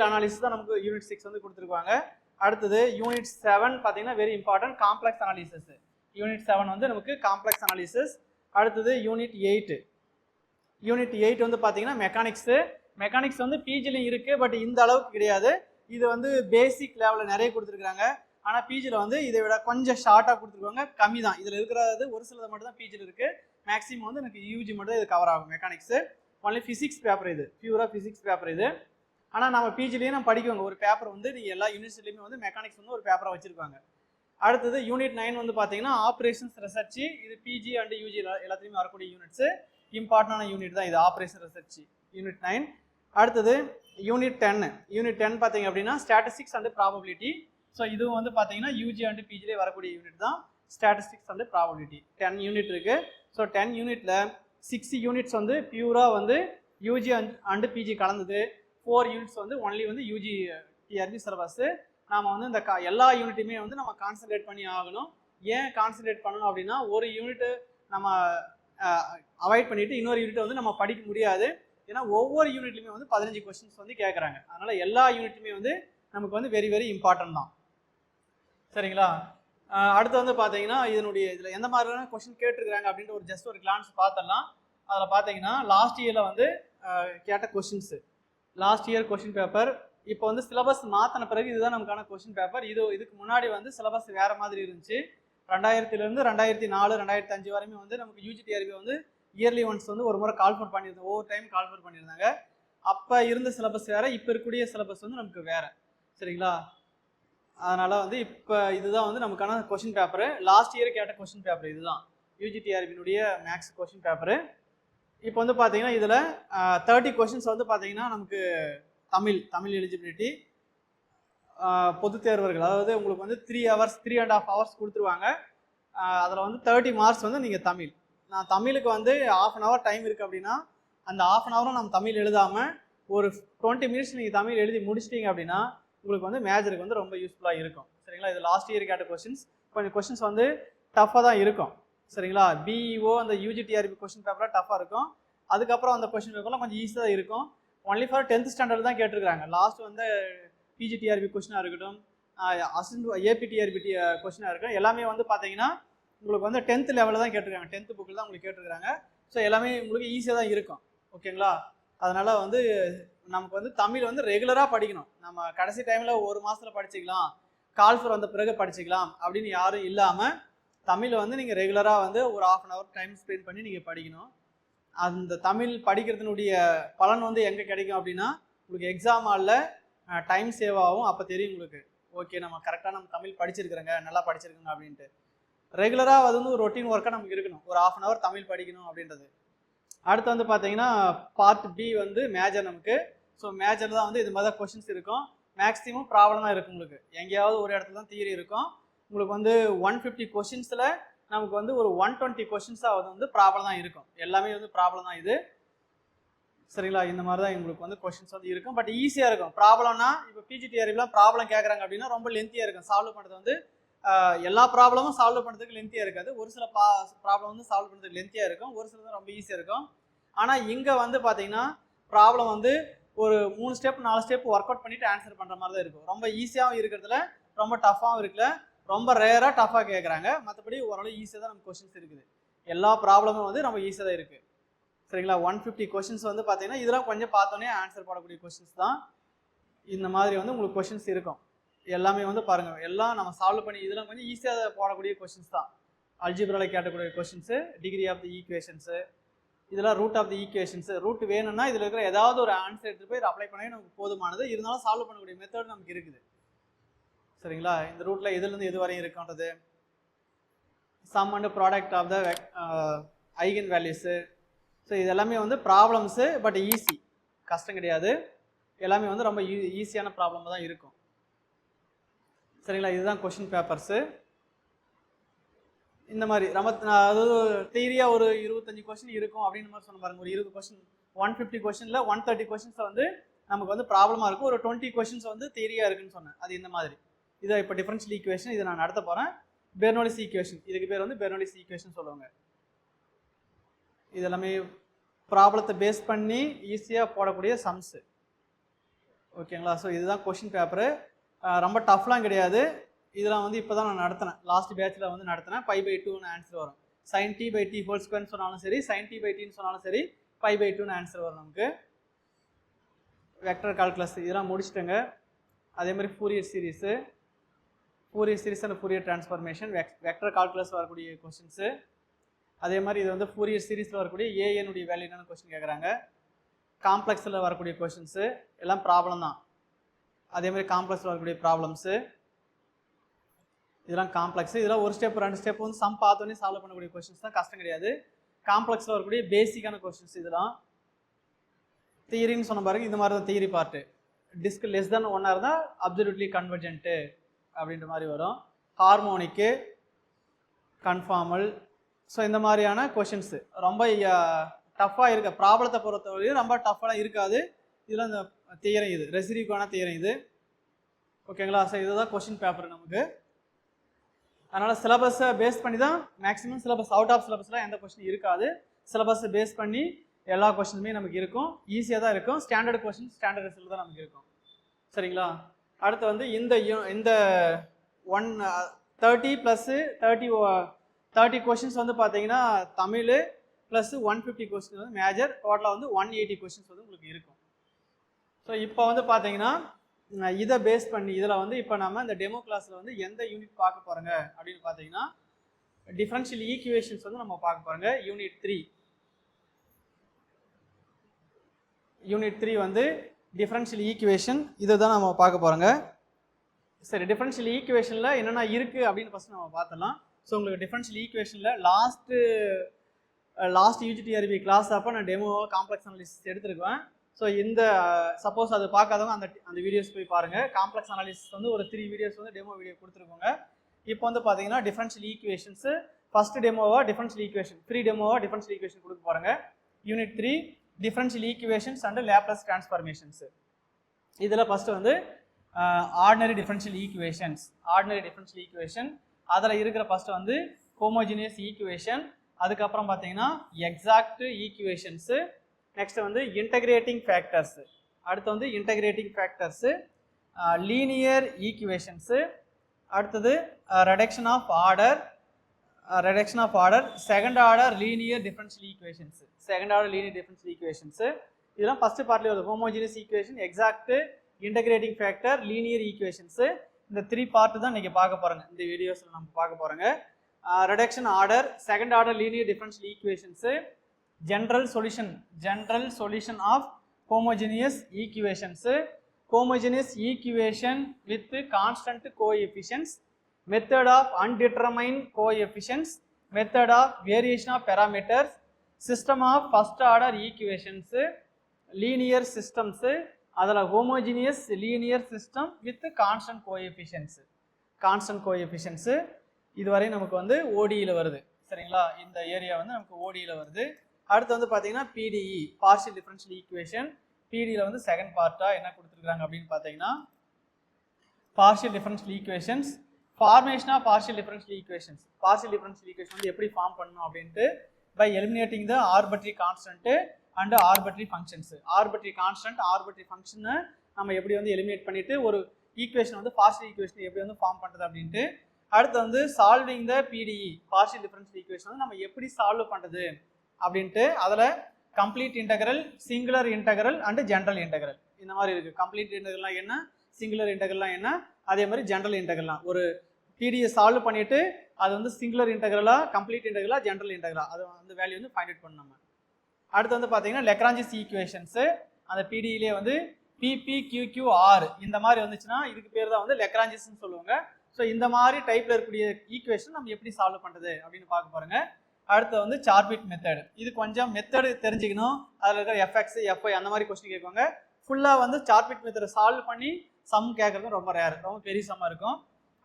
அனாலிசிஸ் தான் நமக்கு யூனிட் 6 வந்து கொடுத்துருக்காங்க. அடுத்தது யூனிட் 7 பார்த்தீங்கன்னா very important, complex analysis. Unit 7 வந்து நமக்கு காம்ப்ளெக்ஸ் அனாலிசிஸ். அடுத்தது யூனிட் 8 வந்து பார்த்தீங்கன்னா மெக்கானிக்ஸ் வந்து பிஜிலையும் இருக்குது, பட் இந்த அளவுக்கு கிடையாது. இது வந்து பேசிக் லெவலில் நிறைய கொடுத்துருக்காங்க. ஆனால் பிஜியில் வந்து இதை விட கொஞ்சம் ஷார்ட்டாக கொடுத்துருக்காங்க, கம்மி தான். இதில் இருக்கிறது ஒரு சிலது மட்டும் தான் பிஜியில் இருக்குது. மேக்ஸிமம் வந்து எனக்கு யூஜி மட்டும் இது கவர் ஆகும். மெக்கானிக்ஸு ஒன்லி ஃபிசிக்ஸ் பேப்பர், இது பியூராக ஃபிசிக்ஸ் பேப்பர் இது. ஆனால் நம்ம பிஜிலேயே நம்ம படிக்குவாங்க ஒரு பேப்பர் வந்து நீங்கள் எல்லா யூனிவர்சிட்டிலையுமே வந்து மெக்கானிக்ஸ் வந்து ஒரு பேப்பராக வச்சுருக்காங்க. அடுத்தது யூனிட் 9 வந்து பார்த்தீங்கன்னா ஆப்ரேஷன்ஸ் ரிசர்ச். இது பிஜி அண்ட் யூஜி எல்லாத்துலேயுமே வரக்கூடிய யூனிட்ஸு. இம்பார்ட்டண்டான யூனிட் தான் இது, ஆப்ரேஷன் ரிசர்ச் யூனிட் 9. அடுத்தது யூனிட் 10 பார்த்தீங்க அப்படின்னா ஸ்டாட்டிஸ்டிக்ஸ் அண்ட் ப்ராபபிலிட்டி. ஸோ இதுவும் வந்து பார்த்தீங்கன்னா யூஜி அண்ட் பிஜிலே வரக்கூடிய யூனிட் தான் ஸ்டாட்டிஸ்டிக்ஸ் அண்ட் ப்ராபபிலிட்டி. 10 யூனிட் இருக்குது. ஸோ 10 யூனிட்டில் 6 யூனிட்ஸ் வந்து பியூராக வந்து யூஜி அண்ட் பிஜி கலந்தது. 4 யூனிட்ஸ் வந்து ஒன்லி வந்து யூஜி டிஆர்பி சிலபஸ். நாம் வந்து இந்த எல்லா யூனிட்டுமே வந்து நம்ம கான்சன்ட்ரேட் பண்ணி ஆகணும். ஏன் கான்சன்ட்ரேட் பண்ணணும் அப்படின்னா ஒரு யூனிட்டு நம்ம அவாய்ட் பண்ணிவிட்டு இன்னொரு யூனிட்டை வந்து நம்ம படிக்க முடியாது. ஏன்னா ஒவ்வொரு யூனிட்லையுமே வந்து 15 கொஸ்டின்ஸ் வந்து கேட்குறாங்க. அதனால் எல்லா யூனிட்டுமே வந்து நமக்கு வந்து வெரி வெரி இம்பார்ட்டன்ட் தான். சரிங்களா? அடுத்து வந்து பார்த்தீங்கன்னா இதில் எந்த மாதிரியான கொஸ்டின் கேட்டிருக்கிறாங்க அப்படின்ற ஒரு ஜஸ்ட் ஒரு கிளான்ஸ் பார்த்துடலாம். அதில் பார்த்தீங்கன்னா லாஸ்ட் இயரில் வந்து கேட்ட questions, last year question paper இப்போ வந்து சிலபஸ் மாற்றின பிறகு இதுதான் நமக்கான கொஸ்டின் பேப்பர். இதுக்கு முன்னாடி வந்து சிலபஸ் வேறு மாதிரி இருந்துச்சு. 2000லேருந்து 2004 2005 வரையுமே வந்து நமக்கு யூஜிடிஆர்பி வந்து இயர்லி ஒன்ஸ் வந்து ஒரு முறை கால்ஃபர் பண்ணியிருந்தோம், ஒவ்வொரு டைம் கால்ஃபர் பண்ணியிருந்தாங்க. அப்போ இருந்த சிலபஸ் வேறு, இப்போ இருக்கக்கூடிய சிலபஸ் வந்து நமக்கு வேறு. சரிங்களா? அதனால் வந்து இப்போ இதுதான் வந்து நமக்கான கொஸ்டின் பேப்பரு. லாஸ்ட் இயர் கேட்ட கொஸ்டின் பேப்பர் இதுதான், யூஜிடிஆர்பியினுடைய மேக்ஸ் கொஸ்டின் பேப்பரு. இப்போ வந்து பார்த்தீங்கன்னா இதில் 30 கொஸ்டின்ஸ் வந்து பார்த்தீங்கன்னா நமக்கு தமிழ் எலிஜிபிலிட்டி பொது தேர்வர்கள், அதாவது உங்களுக்கு வந்து 3 hours 3.5 hours கொடுத்துருவாங்க. அதில் வந்து 30 மார்க்ஸ் வந்து நீங்கள் தமிழ். நான் தமிழுக்கு வந்து 1/2 hour டைம் இருக்குது அப்படின்னா அந்த 1/2 hour நம்ம தமிழ் எழுதாமல் ஒரு 20 minutes நீங்கள் தமிழ் எழுதி முடிச்சிட்டிங்க அப்படின்னா உங்களுக்கு வந்து மேஜருக்கு வந்து ரொம்ப யூஸ்ஃபுல்லாக இருக்கும். சரிங்களா? இது லாஸ்ட் இயர் கேட்ட கொஸ்டின்ஸ். கொஞ்சம் கொஸ்டின்ஸ் வந்து டஃப்பாக தான் இருக்கும். சரிங்களா? பிஇஓ அந்த யூஜிடிஆர்பி கொஸ்டின் பேப்பராக டஃப்பாக இருக்கும். அதுக்கப்புறம் அந்த கொஸ்டின் பேப்பர்லாம் கொஞ்சம் ஈஸியாக தான் இருக்கும். ஒன்லி ஃபார் 10th ஸ்டாண்டர்ட் தான் கேட்டிருக்காங்க. லாஸ்ட் வந்து பிஜிடிஆர்பி கொஸ்டினாக இருக்கட்டும், ஏபிடிஆர்பி கொஸ்டினாக இருக்கட்டும், எல்லாமே வந்து பார்த்தீங்கன்னா உங்களுக்கு வந்து 10th லெவலில் தான் கேட்டிருக்காங்க. 10th புக்கில் தான் உங்களுக்கு கேட்டிருக்காங்க. ஸோ எல்லாமே உங்களுக்கு ஈஸியாக தான் இருக்கும். ஓகேங்களா? அதனால் வந்து நமக்கு வந்து தமிழ் வந்து ரெகுலராக படிக்கணும். நம்ம கடைசி டைமில் ஒரு மாதத்தில் படிச்சுக்கலாம், கால்ஃபர் வந்த பிறகு படிச்சுக்கலாம் அப்படின்னு யாரும் இல்லாமல் தமிழ் வந்து நீங்கள் ரெகுலராக வந்து ஒரு 1/2 hour டைம் ஸ்பெண்ட் பண்ணி நீங்கள் படிக்கணும். அந்த தமிழ் படிக்கிறதுனுடைய பலன் வந்து எங்கே கிடைக்கும் அப்படின்னா உங்களுக்கு எக்ஸாம் ஹாலில் டைம் சேவ் ஆகும். அப்போ தெரியும் உங்களுக்கு, ஓகே நம்ம கரெக்டாக நம்ம தமிழ் படிச்சிருக்கிறோங்க, நல்லா படிச்சிருக்கோங்க அப்படின்ட்டு. ரெகுலராக அது வந்து ஒரு ரொட்டீன் ஒர்க்காக நமக்கு இருக்கணும், ஒரு 1/2 hour தமிழ் படிக்கணும் அப்படின்றது. அடுத்து வந்து பார்த்தீங்கன்னா பார்ட் பி வந்து மேஜர் நமக்கு. ஸோ மேஜர் தான் வந்து இது மாதிரி தான் கொஷின்ஸ் இருக்கும். மேக்ஸிமம் ப்ராப்ளம் தான் இருக்கும். உங்களுக்கு எங்கேயாவது ஒரு இடத்துல தான் தியரி இருக்கும். உங்களுக்கு வந்து 150 கொஷின்ஸில் நமக்கு வந்து ஒரு 120 கொஷின்ஸாக வந்து ப்ராப்ளம் தான் இருக்கும். எல்லாமே வந்து ப்ராப்ளம் தான் இது. சரிங்களா? இந்த மாதிரி தான் உங்களுக்கு வந்து கொஷின்ஸ் வந்து இருக்கும். பட் ஈஸியாக இருக்கும். ப்ராப்ளம்னா இப்போ பிஜிடிஆர்பிலாம் ப்ராப்ளம் கேட்குறாங்க அப்படின்னா ரொம்ப லென்த்தியாக இருக்கும். சால்வ் பண்ணுறது வந்து எல்லா ப்ராப்ளமும் சால்வ் பண்ணுறதுக்கு லென்த்தியாக இருக்காது. ஒரு சில ப்ராப்ளம் வந்து சால்வ் பண்ணுறதுக்கு லென்த்தியாக இருக்கும், ஒரு சில ரொம்ப ஈஸியாக இருக்கும். ஆனால் இங்கே வந்து பார்த்தீங்கன்னா ப்ராப்ளம் வந்து ஒரு 3 ஸ்டெப் 4 ஸ்டெப் ஒர்க் அவுட் பண்ணிவிட்டு ஆன்சர் பண்ணுற மாதிரி தான் இருக்கும். ரொம்ப ஈஸியாகவும் இருக்கிறதுல ரொம்ப டஃப்பாகவும் இருக்குல்ல, ரொம்ப ரேராக டஃப்பாக கேட்குறாங்க. மற்றபடி ஓரளவு ஈஸியாக தான் நம்ம கொஷின்ஸ் இருக்குது. எல்லா ப்ராப்ளமும் வந்து ரொம்ப ஈஸியாக தான் இருக்குது. சரிங்களா? 150 கொஷின்ஸ் வந்து பார்த்தீங்கன்னா இதெல்லாம் கொஞ்சம் பார்த்தோன்னே ஆன்சர் போடக்கூடிய கொஷின்ஸ் தான். இந்த மாதிரி வந்து உங்களுக்கு கொஷின்ஸ் இருக்கும். எல்லாமே வந்து பாருங்கள், எல்லாம் நம்ம சால்வ் பண்ணி இதெல்லாம் கொஞ்சம் ஈஸியாக போடக்கூடிய கொஷின்ஸ் தான். அல்ஜிப்ராவில் கேட்டக்கூடிய questions, degree of the equations, இதெல்லாம் root of the equations. Root வேணும்னா இதில் இருக்கிற ஏதாவது ஒரு ஆன்சர் எடுத்துகிட்டு போய் அப்ளை பண்ணவே நமக்கு போதுமானது. இருந்தாலும் சால்வ் பண்ணக்கூடிய மெத்தட் நமக்கு இருக்குது. சரிங்களா? இந்த ரூட்டில் எதுலேருந்து எது வரையும் இருக்குன்றது, sum and product of the eigen values. So இது எல்லாமே வந்து ப்ராப்ளம்ஸு, பட் ஈஸி, கஷ்டம் கிடையாது. எல்லாமே வந்து ரொம்ப ஈஸியான ப்ராப்ளமாக தான் இருக்கும். சரிங்களா? இதுதான் கொஷின் பேப்பர்ஸு. இந்த மாதிரி ரொம்ப அதாவது தியரியாக ஒரு 25 கொஷின் இருக்கும் அப்படின்னு மாதிரி சொன்ன பாருங்க. ஒரு 20 கொஷின் 150 கொஷினில் 130 கொஷின்ஸை வந்து நமக்கு வந்து ப்ராப்ளமாக இருக்கும். ஒரு 20 கொஷின்ஸ் வந்து தியரியாக இருக்குன்னு சொன்னேன். அது இந்த மாதிரி. இதை இப்போ டிஃபரன்ஷியல் ஈக்குவேஷன் இதை நான் நடத்த போகிறேன். பெர்னோலிஸ் ஈக்குவேஷன், இதுக்கு பேர் வந்து பெர்னோலிஸ் ஈக்குவேஷன் சொல்லுவாங்க. இதெல்லாமே ப்ராப்ளத்தை பேஸ் பண்ணி ஈஸியாக போடக்கூடிய சம்ஸு. ஓகேங்களா? ஸோ இதுதான் கொஷின் பேப்பரு. ரொம்ப டஃப்லாம் கிடையாது. இதெல்லாம் வந்து இப்போ தான் நான் நடத்தினேன், லாஸ்ட் பேட்சில் வந்து நடத்தினேன். π/2ன்னு ஆன்சர் வரும். sin t/t ஹோல் ஸ்கொயர்னு சொன்னாலும் சரி, sin t/tன்னு சொன்னாலும் சரி, π/2ன்னு ஆன்சர் வரும் நமக்கு. வெக்டர் கால்குலஸ் இதெல்லாம் முடிச்சுட்டேங்க. அதே மாதிரி Fourier series, Fourier series and Fourier transformation, vector calculus வரக்கூடிய கொஸ்டின்ஸு. அதே மாதிரி இது வந்து ஃபூரியர் சீரீஸில் வரக்கூடிய ஏஎனுடைய வேல்யூ என்னென்னு கொஸ்டின் கேட்குறாங்க. காம்ப்ளெக்ஸில் வரக்கூடிய கொஸ்டின்ஸு எல்லாம் ப்ராப்ளம் தான். அதே மாதிரி காம்ப்ளெக்ஸில் வரக்கூடிய ப்ராப்ளம்ஸு இதெல்லாம் காம்ப்ளெக்ஸு. இதெல்லாம் ஒரு ஸ்டெப் 2 ஸ்டெப் வந்து சம் பார்த்தோன்னே சால்வ் பண்ணக்கூடிய கொஸ்டின்ஸ் தான், கஷ்டம் கிடையாது. காம்ப்ளெக்ஸில் வரக்கூடிய பேசிக்கான கொஸ்டின்ஸ் இதெல்லாம். தியரின்னு சொன்ன பாருங்க, இந்த மாதிரி தான் theory part. Disk less than 1 இருந்தால் அப்சல்யூட்லி கன்வர்ஜென்ட்டு அப்படின்ற மாதிரி வரும். ஹார்மோனிக்கு, கன்ஃபார்மல். ஸோ இந்த மாதிரியான கொஷின்ஸு ரொம்ப டஃப்பாக இருக்க ப்ராப்ளத்தை பொறுத்தவரையும் ரொம்ப டஃப்பாக இருக்காது. இதில் இந்த தியரம் இது ரெசிடியூக்கான தியரம் இது. ஓகேங்களா? ஸோ இதுதான் கொஷின் பேப்பர் நமக்கு. அதனால் சிலபஸை பேஸ் பண்ணி தான் மேக்ஸிமம் சிலபஸ், அவுட் ஆஃப் சிலபஸ்லாம் எந்த கொஷின் இருக்காது. சிலபஸை பேஸ் பண்ணி எல்லா கொஷினுமே நமக்கு இருக்கும். ஈஸியாக தான் இருக்கும். ஸ்டாண்டர்ட் கொஷின் ஸ்டாண்டர்ட் ரிசல்ட் தான் நமக்கு இருக்கும். சரிங்களா? அடுத்து வந்து இந்த 130 + 30 கொஷின்ஸ் வந்து பார்த்தீங்கன்னா தமிழ் ப்ளஸ் 150 கொஸ்டின் வந்து மேஜர், டோட்டலாக வந்து 180 கொஸ்டின்ஸ் வந்து உங்களுக்கு இருக்கும். ஸோ இப்போ வந்து பார்த்தீங்கன்னா இதை பேஸ் பண்ணி இதில் வந்து இப்போ நம்ம இந்த டெமோ கிளாஸில் வந்து எந்த யூனிட் பார்க்க போகிறோங்க அப்படின்னு பார்த்தீங்கன்னா டிஃபரன்ஷியல் ஈக்குவேஷன்ஸ் வந்து நம்ம பார்க்க போகிறோங்க. யூனிட் 3 வந்து டிஃபரன்ஷியல் ஈக்குவேஷன் இதை தான் நம்ம பார்க்க போகிறோங்க. சரி, டிஃபரன்ஷியல் ஈக்குவேஷனில் என்னென்ன இருக்குது அப்படின்னு ஃபஸ்ட் நம்ம பார்த்துடலாம். ஸோ உங்களுக்கு டிஃபரன்ஷியல் ஈக்குவேஷனில் லாஸ்ட் யூஜிடிஆர்பி கிளாஸ் அப்போ நான் டெமோ காம்ப்ளெக்ஸ் அனாலிசிஸ் எடுத்துருக்குவேன். ஸோ இந்த சப்போஸ் அது பார்க்காதவங்க அந்த வீடியோஸ் போய் பாருங்கள். காம்ப்ளெக்ஸ் அனாலிசிஸ் வந்து ஒரு 3 வீடியோஸ் வந்து டெமோ வீடியோ கொடுத்துருக்கோங்க. இப்போ வந்து பார்த்தீங்கன்னா டிஃபரன்ஷியல் ஈக்குவேஷன்ஸு ஃபஸ்ட்டு டெமோவாக டிஃபரன்ஷியல் ஈக்குவேஷன் ஃப்ரீ டெமோவாக டிஃபரன்ஷியல் ஈக்குவேஷன் கொடுக்க போகிறாங்க. Unit 3 differential equations and Laplace transformations. இதில் ஃபஸ்ட்டு வந்து ஆர்டினரி டிஃபரன்ஷியல் ஈக்குவேஷன் அதில் இருக்கிற ஃபஸ்ட்டு வந்து ஹோமோஜினியஸ் ஈக்குவேஷன், அதுக்கப்புறம் பார்த்தீங்கன்னா எக்ஸாக்ட் ஈக்குவேஷன்ஸு, நெக்ஸ்ட் வந்து இன்டகிரேட்டிங் ஃபேக்டர்ஸு, அடுத்து வந்து இன்டகிரேட்டிங் ஃபேக்டர்ஸு, லீனியர் ஈக்குவேஷன்ஸு, அடுத்தது reduction of order, second order linear differential equations. இதெல்லாம் ஃபஸ்ட்டு பார்ட்லேயே வருது. Homogeneous equation, exact, integrating factor, linear equations. இந்த 3 பார்ட்டு தான் நீங்கள் பார்க்க போகிறோங்க. இந்த வீடியோஸில் நம்ம பார்க்க போகிறோங்க. Reduction order, second order linear differential equations, general solution of homogeneous equations, homogeneous equation with constant coefficients, method of undetermined coefficients, method of variation of parameters, system of first order equations, linear systems, அதில் homogeneous linear system with constant coefficients. இதுவரை நமக்கு வந்து ஓடியில் வருது. சரிங்களா, இந்த area வந்து நமக்கு ஓடியில் வருது. அடுத்து வந்து பார்த்தீங்கன்னா பிடிஇ பார்ஷியல் டிஃபரன்ஷியல் ஈக்குவேஷன். பிடியில் வந்து செகண்ட் பார்ட்டாக என்ன கொடுத்துருக்காங்க அப்படின்னு பார்த்தீங்கன்னா partial differential equations, formation of partial differential equations. Partial differential equation வந்து எப்படி ஃபார்ம் பண்ணணும் அப்படின்ட்டு by eliminating the arbitrary constant and arbitrary functions. Arbitrary constant arbitrary ஃபங்க்ஷனை நம்ம எப்படி வந்து எலிமினேட் பண்ணிட்டு ஒரு ஈக்குவேஷன் வந்து பார்ஷியல் ஈக்குவேஷன் எப்படி வந்து ஃபார்ம் பண்ணுறது அப்படின்ட்டு. அடுத்து வந்து சால்விங் த பிடிஇ பார்ஷியல் டிஃபரன்ஷியல் ஈக்குவேஷன் வந்து நம்ம எப்படி சால்வ் பண்ணுறது அப்படின்ட்டு அதில் complete integral, singular integral and general integral இந்த மாதிரி இருக்குது. கம்ப்ளீட் இன்டகரல்லாம் என்ன, சிங்குலர் இன்டகரல்லாம் என்ன, அதே மாதிரி ஜென்ரல் இன்டகரல்லாம். ஒரு பிடியை சால்வ் பண்ணிவிட்டு அது வந்து சிங்குலர் இன்டகரலாக, கம்ப்ளீட் இன்டகரலாக, ஜென்ரல் இன்டகரலாக அது வந்து வேல்யூ வந்து ஃபைண்ட் அவுட் பண்ணணும். அடுத்து வந்து பார்த்தீங்கன்னா லெக்ரான்ஜிஸ் ஈக்குவேஷன்ஸு. அந்த பிடியிலே வந்து PPQQR இந்த மாதிரி வந்துச்சுன்னா இதுக்கு பேர் தான் வந்து லெக்ரான்ஜிஸ்ன்னு சொல்லுவாங்க. ஸோ இந்த மாதிரி டைப்பில் இருக்கக்கூடிய ஈக்குவேஷன் நம்ம எப்படி சால்வ் பண்ணுறது அப்படின்னு பார்க்க போகிறோங்க. அடுத்து வந்து சார்பிட் மெத்தட். இது கொஞ்சம் மெத்தடு தெரிஞ்சுக்கணும். அதில் இருக்கிற எஃப்எக்ஸ், எஃப்ஐ அந்த மாதிரி கொஸ்டின் கேட்குவாங்க. ஃபுல்லாக வந்து சார்பிட் மெத்தடை சால்வ் பண்ணி சம் கேட்குறது ரொம்ப ரேர், ரொம்ப பெரிய சம்மாக இருக்கும்.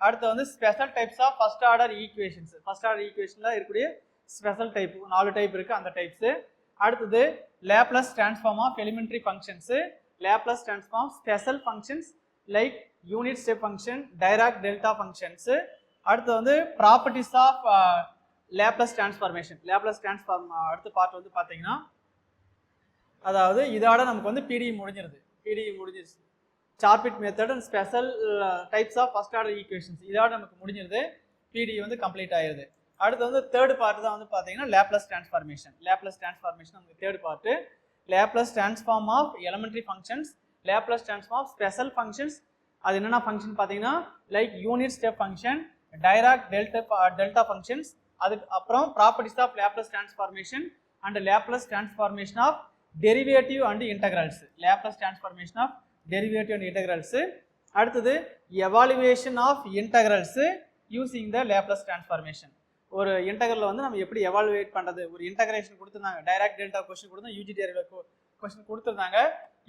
அடுத்து வந்து special types of first order equations. First order ஈக்குவேஷனில் இருக்கக்கூடிய ஸ்பெஷல் டைப் 4 டைப் இருக்குது, அந்த டைப்ஸு. அடுத்தது Laplace transform of elementary functions, Laplace transform special functions like unit step function, Dirac delta functions. அடுத்து வந்து properties of Laplace transformation. Laplace transform அடுத்த part வந்து பார்த்தீங்கன்னா அதாவது இதோட நமக்கு வந்து பிடிஇ முடிஞ்சிருச்சு. Charpit method and special types of first order equations இதோட நமக்கு முடிஞ்சிருது. பிடிஇ வந்து கம்ப்ளீட் ஆயிடுது. அடுத்து வந்து தேர்ட் பார்ட் தான் வந்து பார்த்தீங்கன்னா லேப்லஸ் டிரான்ஸ்ஃபார்மேஷன். நமக்கு third part Laplace transform of elementary functions, Laplace transform of special functions. அது என்னென்ன ஃபங்க்ஷன் பார்த்தீங்கன்னா like unit step function, Dirac delta functions. அதுக்கு அப்புறம் properties of Laplace transformation and Laplace transformation of derivative and integrals. Laplace transformation of derivative and integrals. அடுத்தது evaluation of integrals using the Laplace transformation. ஒரு integral வந்து நம்ம எப்படி evaluate பண்ணுறது. ஒரு integration கொடுத்துருந்தாங்க, டைராக் டெல்டா கொஸ்டின் கொடுத்தா யூஜிடிஆர் கொஸ்டின் கொடுத்துருந்தாங்க,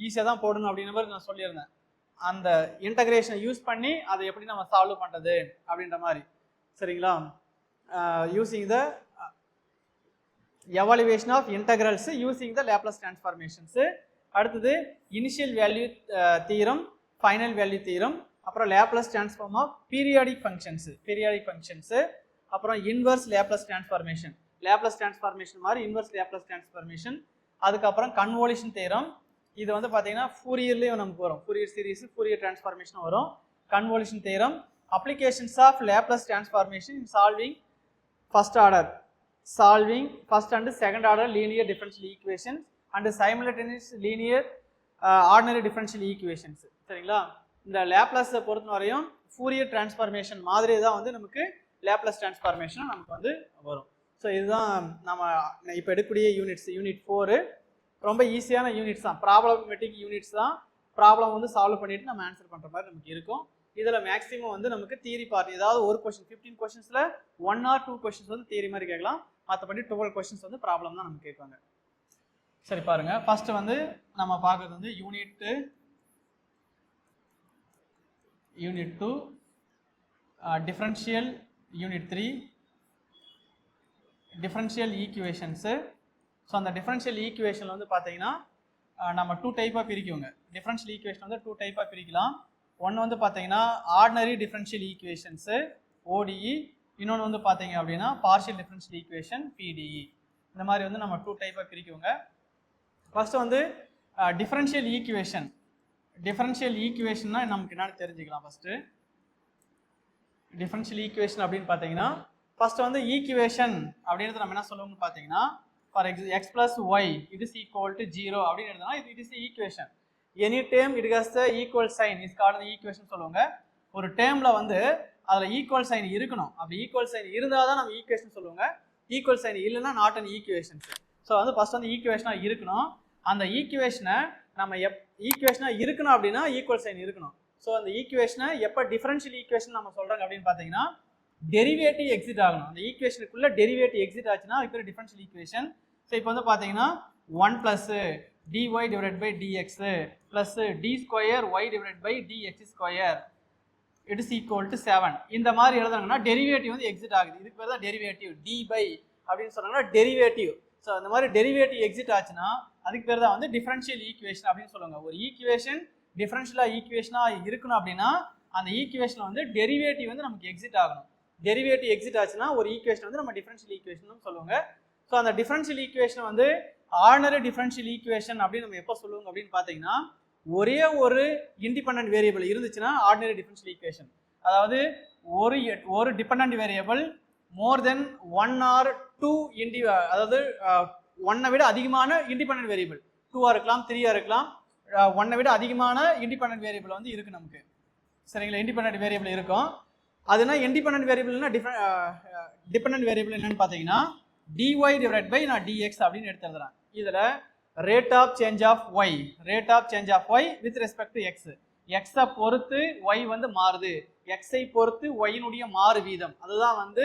ஈஸியாக தான் போடணும் அப்படின்ற மாதிரி நான் சொல்லியிருந்தேன். அந்த இன்டெகிரேஷனை யூஸ் பண்ணி அதை எப்படி நம்ம சால்வ் பண்ணுறது அப்படின்ற மாதிரி. சரிங்களா, using the evaluation of integrals using the Laplace transformations. அடுத்தது initial value theorem, final value theorem. அப்புறம் Laplace transform of periodic functions. அப்புறம் இன்வர்ஸ் லேப்லஸ் டிரான்ஸ்ஃபார்மேஷன் மாதிரி இன்வர்ஸ் லேப்லஸ் டிரான்ஸ்ஃபார்மேஷன். அதுக்கப்புறம் கன்வோல்யூஷன் தியரம். இது வந்து பார்த்தீங்கன்னா ஃபூரியர்லேயும் நமக்கு வரும், ஃபூரியர் சீரிஸ், ஃபூரியர் டிரான்ஸ்ஃபார்மேஷன் வரும். Convolution theorem, applications of Laplace transformation in solving first and second order linear differential equation and simultaneous linear ordinary differential equations. சரிங்களா, இந்த லேப்லஸை பொறுத்த வரையும் ஃபூரியர் டிரான்ஸ்ஃபார்மேஷன் மாதிரி தான் வந்து நமக்கு லேப்லஸ் டிரான்ஸ்ஃபார்மேஷன் நமக்கு வந்து வரும். ஸோ இதுதான் நம்ம இப்போ எடுக்கக்கூடிய யூனிட்ஸ். யூனிட் 4 ரொம்ப ஈஸியான யூனிட்ஸ் தான், ப்ராப்ளமேட்டிக் யூனிட்ஸ் தான். ப்ராப்ளம் வந்து சால்வ் பண்ணிட்டு நம்ம ஆன்சர் பண்ணுற மாதிரி நமக்கு இருக்கும். இதில் மேக்ஸிமம் வந்து நமக்கு தியரி பார்ட், ஏதாவது ஒரு கொஸ்டின் 15 கொஸ்டின்ஸில் 1 or 2 கொஸ்டின்ஸ் வந்து தியரி மாதிரி கேட்கலாம். மற்றபடி 12 கொஸ்டின்ஸ் வந்து ப்ராப்ளம் தான் நமக்கு கேட்பாங்க. சரி பாருங்க, ஃபர்ஸ்ட் வந்து நம்ம பார்க்கறது வந்து unit 2, differential, unit 3 differential equations. So அந்த டிஃபரன்ஷியல் ஈக்குவேஷன் வந்து பார்த்தீங்கன்னா நம்ம 2 டைப்பாக பிரிக்குவோங்க. டிஃபரன்ஷியல் ஈக்குவேஷன் வந்து 2 டைப்பாக பிரிக்கலாம். ஒன்று வந்து பார்த்தீங்கன்னா ஆர்டினரி டிஃபரன்ஷியல் ஈக்குவேஷன்ஸு ODE, இன்னொன்று வந்து பார்த்தீங்க அப்படின்னா பார்ஷியல் டிஃபரன்ஷியல் ஈக்குவேஷன் PDE. இந்த மாதிரி வந்து நம்ம 2 டைப்பாக பிரிக்குவோங்க. ஃபர்ஸ்ட் வந்து டிஃபரன்ஷியல் ஈக்குவேஷன். டிஃபரன்ஷியல் ஈக்குவேஷன்னா நமக்கு என்னன்னு தெரிஞ்சுக்கலாம். ஃபர்ஸ்ட் டிஃபரன்ஷியல் ஈக்குவேஷன் அப்படின்னு பார்த்தீங்கன்னா ஃபர்ஸ்ட் வந்து ஈக்குவேஷன் அப்படின்றது நம்ம என்ன சொல்லுவோம்னு பார்த்தீங்கன்னா, for x plus y it is equal to 0 அப்படின்னு எழுதுனா it is equation. Any term it has the equal sign is called the equation சொல்லுவாங்க. ஒரு டேர்ம்ல வந்து அதில் ஈக்குவல் சைன் இருக்கணும். அப்படி ஈக்குவல் சைன் இருந்தால் தான் நம்ம ஈக்குவேஷன் சொல்லுவாங்க. ஈக்குவல் சைன் இல்லைன்னா நாட் அன் ஈக்குவேஷன்ஸ். ஸோ வந்து ஃபர்ஸ்ட் வந்து ஈக்குவேஷனாக இருக்கணும். அந்த ஈக்குவேஷனை நம்ம ஈக்குவேஷனாக இருக்கணும் அப்படின்னா ஈக்குவல் சைன் இருக்கணும். ஸோ அந்த ஈக்குவேஷனை எப்போ டிஃபரன்ஷியல் ஈக்குவேஷன் நம்ம சொல்கிறாங்க அப்படின்னு பார்த்தீங்கன்னா டெரிவேட்டிவ் எக்ஸிட் ஆகணும். அந்த ஈக்குவேஷனுக்குள்ள டெரிவேட்டிவ் எக்ஸிட் ஆச்சுன்னா இப்போ டிஃபரன்ஷியல் ஈக்குவேஷன். ஸோ இப்போ வந்து பார்த்தீங்கன்னா 1 + dy / dx + d square y / dx square it is equal to 7. இந்த மாதிரி எழுதுறாங்கன்னா டெரிவேட்டிவ் வந்து எக்ஸிட் ஆகுது. இதுக்கு பேர் தான் டெரிவேட்டிவ். dy அப்படின்னு சொன்னாங்கன்னா டெரிவேட்டிவ். ஸோ அந்த மாதிரி டெரிவேட்டிவ் எக்ஸிட் ஆச்சுன்னா அதுக்கு பேர் தான் வந்து டிஃபரன்ஷியல் ஈக்குவேஷன் அப்படின்னு சொல்லுவாங்க. ஒரு ஈக்குவேஷன் டிஃபரன்ஷியலாக ஈக்குவேஷனாக இருக்கணும் அப்படின்னா அந்த ஈக்குவேஷன் வந்து டெரிவேட்டிவ் வந்து நமக்கு எக்ஸிட் ஆகணும். டெரிவேட்டிவ் எக்ஸிட் ஆச்சுன்னா ஒரு ஈக்குவேஷன் வந்து நம்ம டிஃபரன்ஷியல் ஈக்குவேஷன் சொல்லுவாங்க. ஸோ அந்த டிஃபரன்ஷியல் ஈக்குவேஷன் வந்து ஆர்டினரி டிஃபரன்ஷியல் ஈக்குவேஷன் அப்படின்னு நம்ம எப்போ சொல்லுவோம் அப்படின்னு பார்த்தீங்கன்னா ஒரே ஒரு இண்டிபெண்டன்ட் வேரியபிள் இருந்துச்சுன்னா ஆர்டினரி டிஃபரன்ஷியல் ஈக்குவேஷன். அதாவது ஒரு dependent variable more then 1 or 2 அதாவது 1 விட அதிகமான இண்டிபெண்டன்ட் வேரியபிள் 2 இருக்கலாம் 3 இருக்கலாம் 1 விட அதிகமான இண்டிபெண்டன்ட் வேரியபிள் வந்து இருக்கு நமக்கு. சரிங்களா, இண்டிபெண்டன்ட் வேரியபிள் இருக்கும். அதுனா இண்டிபெண்டன்ட் வேரியபிள்னா டிபெண்டன்ட் வேரியபிள் என்னன்னு பார்த்தீங்கன்னா dy / நான் dx அப்படின்னு எடுத்து எழுதுறேன். இதில் rate of change of y with respect to x. எக்ஸை பொறுத்து ஒய் வந்து மாறுது. எக்ஸை பொறுத்து ஒய்னுடைய மாறு வீதம் அதுதான் வந்து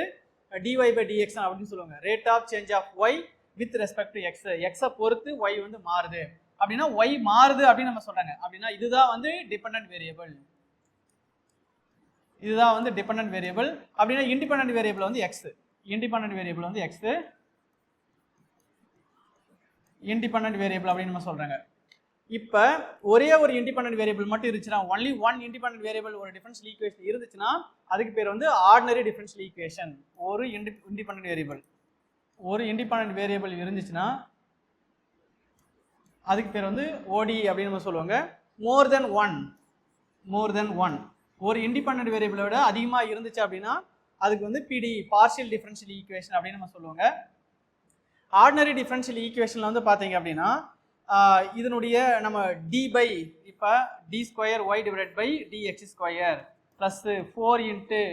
dy / dx அப்படின்னு சொல்லுவாங்க. Rate of change of y with respect to x. எக்ஸை பொறுத்து ஒய் வந்து மாறுது அப்படின்னா ஒய் மாறுது அப்படின்னு நம்ம சொல்றாங்க. அப்படின்னா இதுதான் வந்து டிபெண்டன்ட் வேரியபிள். இதுதான் வந்து டிபெண்டன்ட் வேரியபிள். அப்படின்னா இண்டிபெண்டன்ட் வேரியபிள் வந்து எக்ஸ். இண்டிபெண்டன்ட் வேரியபிள் வந்து எக்ஸ். இண்டிபெண்டன்ட் வேரியபிள் அப்படின்னு நம்ம சொல்றாங்க. இப்போ ஒரே ஒரு இண்டிபெண்டன்ட் வேரியபிள் மட்டும் இருந்துச்சுன்னா ஒன்லி ஒன் இண்டிபெண்டன்ட் வேரியபிள் ஒரு டிஃபரன்ஷியல் ஈக்குவேஷன் இருந்துச்சுன்னா அதுக்கு பேர் வந்து ஆர்டினரி டிஃபரன்ஷியல் ஈக்குவேஷன். ஒரு இண்டிபெண்டன்ட் வேரியபிள் இருந்துச்சுன்னா அதுக்கு பேர் வந்து ODE அப்படின்னு நம்ம சொல்லுவாங்க. மோர் தென் ஒன் ஒரு இண்டிபெண்டன்ட் வேரியபிளை விட அதிகமாக இருந்துச்சு அப்படின்னா அதுக்கு வந்து PDE பார்ஷியல் டிஃபரன்ஷியல் ஈக்குவேஷன் அப்படின்னு நம்ம சொல்லுவாங்க. ஆர்டினரி டிஃபரன்ஷியல் ஈக்குவேஷனில் வந்து பார்த்தீங்க அப்படின்னா இதனுடைய நம்ம இப்போ d square y / dx square plus 4 ×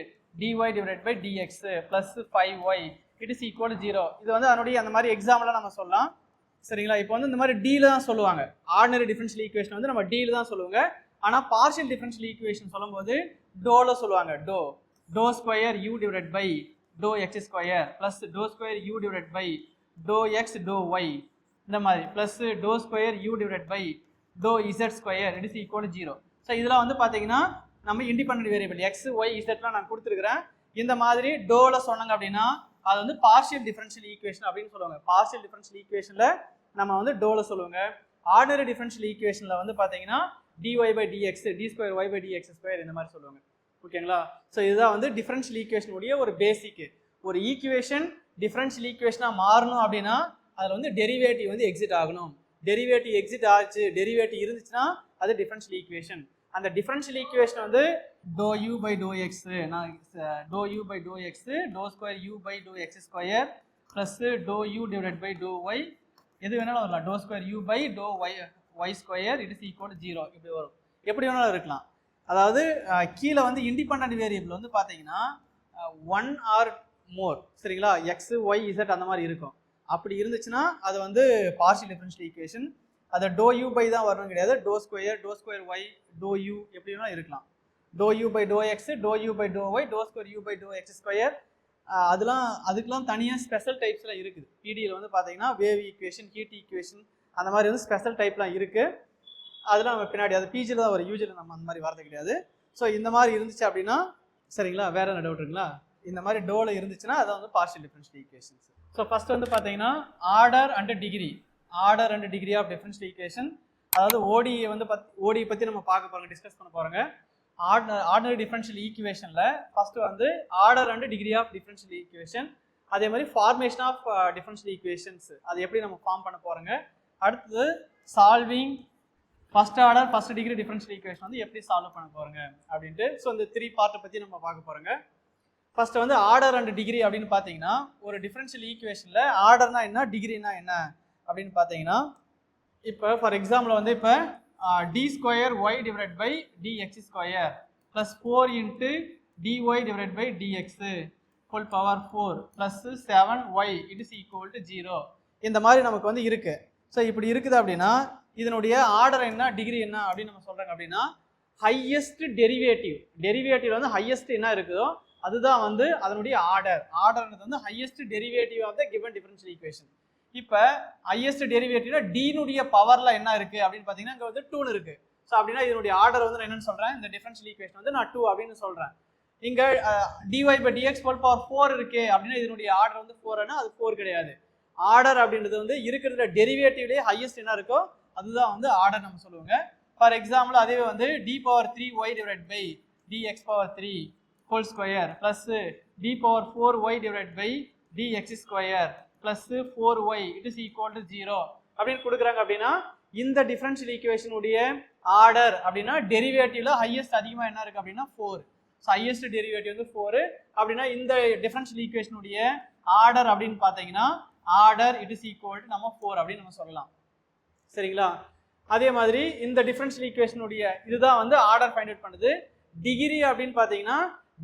dy / dx plus 5y it is equal to 0. இது வந்து அதனுடைய அந்த மாதிரி எக்ஸாம்பிளாக நம்ம சொல்லலாம். சரிங்களா, இப்போ வந்து இந்த மாதிரி டீல தான் சொல்லுவாங்க. ஆர்டினரி டிஃபரன்ஷியல் ஈக்குவேஷன் வந்து நம்ம டீல தான் சொல்லுவாங்க. ஆனால் பார்ஷியல் டிஃபரன்ஷியல் ஈக்குவேஷன் சொல்லும்போது டோல சொல்லுவாங்க. To square u / dou x square plus dou square u / dou x dou y இந்த மாதிரி plus dou square u / dou z square it is equal to 0. So இதெல்லாம் வந்து பார்த்தீங்கன்னா நம்ம இண்டிபெண்டன்ட் வேரியபிள் x y zலாம் நான் கொடுத்துருக்கிறேன். இந்த மாதிரி டோல சொன்னாங்க அப்படின்னா அது வந்து பார்ஷியல் டிஃபரன்ஷியல் ஈக்குவேஷன் அப்படின்னு சொல்லுவாங்க. பார்ஷியல் டிஃபரன்ஷியல் ஈக்குவேஷனில் நம்ம வந்து டோல சொல்லுவாங்க. ஆர்டினரி டிஃபரன்ஷியல் ஈக்குவேஷனில் வந்து பார்த்தீங்கன்னா dy / dx d square y / dx square இந்த மாதிரி சொல்லுவாங்க. ஓகேங்களா, ஸோ இதுதான் வந்து டிஃபரன்ஷியல் ஈக்குவேஷனுடைய ஒரு பேசிக். ஒரு ஈக்குவேஷன் டிஃபரன்ஷியல் ஈக்குவேஷனாக மாறணும் அப்படின்னா அதில் வந்து டெரிவேட்டிவ் வந்து எக்ஸிட் ஆகணும். டெரிவேட்டிவ் எக்ஸிட் ஆச்சு, டெரிவேட்டிவ் இருந்துச்சுன்னா அது டிஃபரன்ஷியல் ஈக்குவேஷன். அந்த டிஃபரன்ஷியல் ஈக்குவேஷன் வந்து dou u / dou x dou u / dou x dou square u / dou x square plus dou u / dou y எது வேணாலும் வரலாம். dou square u / dou y square it is equal to 0 இப்படி வரும். எப்படி வேணாலும் இருக்கலாம். அதாவது கீழே வந்து இண்டிபெண்டன்ட் வேரியபிள் வந்து பார்த்தீங்கன்னா 1 ஆர் மோர், சரிங்களா, எக்ஸ் ஒய் இசட் அந்த மாதிரி இருக்கும். அப்படி இருந்துச்சுன்னா அது வந்து பார்ஷியல் டிஃபரன்ஷியல் ஈக்குவேஷன். அதை டோ யூ பை தான் வரணும் கிடையாது, do square y, do u எப்படி வேணால் இருக்கலாம். Do u by do x, do u by do y, do square u by do x square. அதுக்கெலாம் தனியாக ஸ்பெஷல் டைப்ஸ்லாம் இருக்குது. பிடியில் வந்து பார்த்தீங்கன்னா வேவ் ஈக்குவேஷன், ஹீட் ஈக்குவேஷன் அந்த மாதிரி வந்து ஸ்பெஷல் டைப்லாம் இருக்குது. அதெல்லாம் நம்ம பின்னாடி அது பிஜியில் தான் வரும், யூஜியில் நம்ம அந்த மாதிரி வரது கிடையாது. ஸோ இந்த மாதிரி இருந்துச்சு அப்படின்னா சரிங்களா. வேற என்ன டவுட்டுங்களா? இந்த மாதிரி டோவில் இருந்துச்சுன்னா அதை வந்து partial differential equations. So first வந்து பார்த்தீங்கன்னா order and degree of differential equation. அதாவது ஓடியை வந்து ஓடியை பற்றி நம்ம பார்க்க போகிறோங்க, டிஸ்கஸ் பண்ண போகிறோங்க. ஆர்டினரி டிஃபரன்ஷியல் ஈக்குவேஷனில் ஃபர்ஸ்ட் வந்து order and degree of differential equation, அதே மாதிரி ஃபார்மேஷன் ஆஃப் டிஃபரன்ஷியல் ஈக்குவேஷன்ஸ் அது எப்படி நம்ம ஃபார்ம் பண்ண போகிறோங்க. அடுத்தது solving first order first degree differential equation வந்து எப்படி சால்வ் பண்ண போகிறோங்க அப்படின்ட்டு. ஸோ இந்த 3 பார்ட்டை பற்றி நம்ம பார்க்க போகிறோங்க. ஃபர்ஸ்ட் வந்து ஆர்டர் அண்ட் டிகிரி அப்படின்னு பார்த்தீங்கன்னா ஒரு டிஃபரன்ஷியல் ஈக்குவேஷனில் ஆர்டர்னா என்ன, டிகிரினா என்ன அப்படின்னு பார்த்தீங்கன்னா இப்போ ஃபார் எக்ஸாம்பிள் வந்து இப்போ d square y divide by dx square plus 4 into dy divide by dx whole power 4 plus 7y it is equal to 0 இந்த மாதிரி நமக்கு வந்து இருக்கு. ஸோ இப்படி இருக்குது அப்படின்னா இதனுடைய ஆர்டர் என்ன, டிகிரி என்ன அப்படின்னு நம்ம சொல்றாங்க அப்படின்னா ஹையஸ்ட் டெரிவேட்டிவ் வந்து ஹையஸ்ட் என்ன இருக்குதோ அதுதான் வந்து அதனுடைய ஆர்டர்ன்றது வந்து highest derivative of the given differential equation. இப்போ ஹையஸ்ட் டெரிவேட்டிவ்னா டினுடைய பவர்ல என்ன இருக்கு அப்படின்னு பார்த்தீங்கன்னா இங்கே வந்து 2 இருக்கு. ஸோ அப்படின்னா இதனுடைய ஆர்டர் வந்து நான் என்னன்னு சொல்றேன், இந்த டிஃபரன்ஷியல் ஈக்குவேஷன் வந்து நான் 2 அப்படின்னு சொல்றேன். இங்க dy by dx whole power 4 இருக்கு அப்படின்னா இதனுடைய ஆர்டர் வந்து 4னா அது 4 கிடையாது. ஆர்டர் அப்படின்றது வந்து இருக்கிறதுல டெரிவேட்டிவ்லேயே ஹையஸ்ட் என்ன இருக்கோ அதுதான் வந்து ஆர்டர் நம்ம சொல்லுவாங்க. ஃபார் எக்ஸாம்பிள் அதே வந்து d power 3y divided by dx power 3 whole square plus d power 4y divided by dx square plus 4y it is equal to 0 அப்படின்னு கொடுக்குறாங்க. அப்படின்னா இந்த டிஃபரன்ஷியல் ஈக்குவேஷன் உடைய ஆர்டர் அப்படின்னா டெரிவேட்டிவ்ல ஹையஸ்ட் அதிகமா என்ன இருக்கு அப்படின்னா 4. ஸோ ஹையஸ்ட் டெரிவேட்டிவ் வந்து 4 அப்படின்னா இந்த டிஃபரன்ஷியல் ஈக்குவேஷனுடைய ஆர்டர் அப்படின்னு பார்த்தீங்கன்னா order it is equal to நம்ம 4 அப்படின்னு நம்ம சொல்லலாம். சரிங்களா. அதே மாதிரி இந்த டிஃபரன்ஷியல் ஈக்குவேஷனுடைய இதுதான் வந்து ஆர்டர் ஃபைண்ட் அவுட் பண்ணுது. டிகிரி அப்படின்னு பார்த்தீங்கன்னா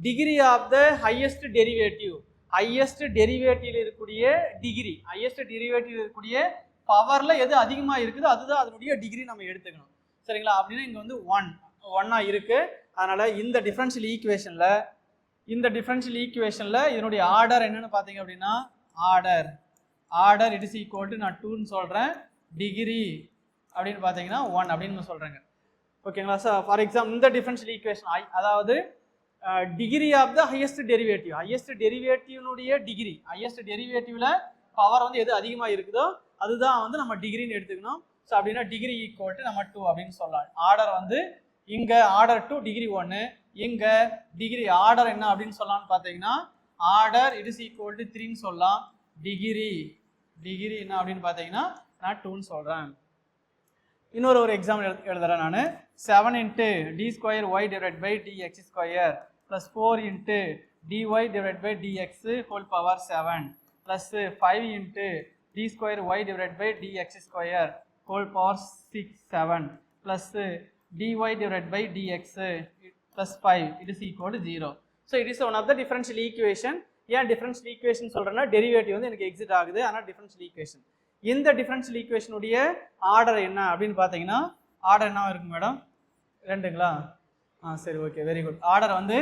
டிகிரி ஆஃப் த ஹையஸ்ட் டெரிவேட்டிவ்ல இருக்கக்கூடிய டிகிரி, ஹையஸ்ட் டெரிவேட்டிவ் இருக்கக்கூடிய பவர்ல எது அதிகமாக இருக்குதோ அதுதான் அதனுடைய டிகிரி நம்ம எடுத்துக்கணும். சரிங்களா. அப்படின்னா இங்கே வந்து 1 இருக்கு. அதனால இந்த டிஃபரன்ஷியல் ஈக்குவேஷன்ல இதனுடைய ஆர்டர் என்னன்னு பார்த்தீங்க அப்படின்னா order it is equal to நான் 2ன்னு சொல்றேன், டிகிரி அப்படின்னு பார்த்தீங்கன்னா 1 அப்படின்னு நம்ம சொல்றேங்க. ஓகேங்களா. ஸோ ஃபார் எக்ஸாம்பிள் இந்த டிஃபரன்ஷியல் ஈக்குவேஷன் அதாவது டிகிரி ஆஃப் த ஹையஸ்ட் டெரிவேட்டிவ்னுடைய டிகிரி, ஹையஸ்ட் டெரிவேட்டிவ்ல பவர் வந்து எது அதிகமாக இருக்குதோ அதுதான் வந்து நம்ம டிகிரின்னு எடுத்துக்கணும். ஸோ அப்படின்னா டிகிரி ஈக்குவல் டு நம்ம 2 அப்படின்னு சொல்லலாம். ஆர்டர் வந்து இங்க ஆர்டர் 2 டிகிரி 1, இங்க டிகிரி ஆர்டர் என்ன அப்படின்னு சொல்லலாம்னு பார்த்தீங்கன்னா order it is equal to 3ன்னு சொல்லலாம். டிகிரி என்ன அப்படின்னு பார்த்தீங்கன்னா நான் 2ன்னு சொல்றேன். இன்னொரு எக்ஸாம்பிள் எழுதுறேன் நான். 7 into d square y divide by dx square plus 4 into dy divide by dx whole power 7 plus 5 into d square y divide by dx square whole power 7 plus dy divided by dx plus 5 it is equal to 0. So it is one of the differential equation. ஏன் differential equation சொல்றேன்னா derivative வந்து எனக்கு exit ஆகுது, ஆனால் differential equation. இந்த differential equation உடைய order என்ன அப்படின்னு பார்த்தீங்கன்னா ஆர்டர் என்ன இருக்கு மேடம்? 2ங்களா? சரி, ஓகே, வெரி குட். ஆர்டர் வந்து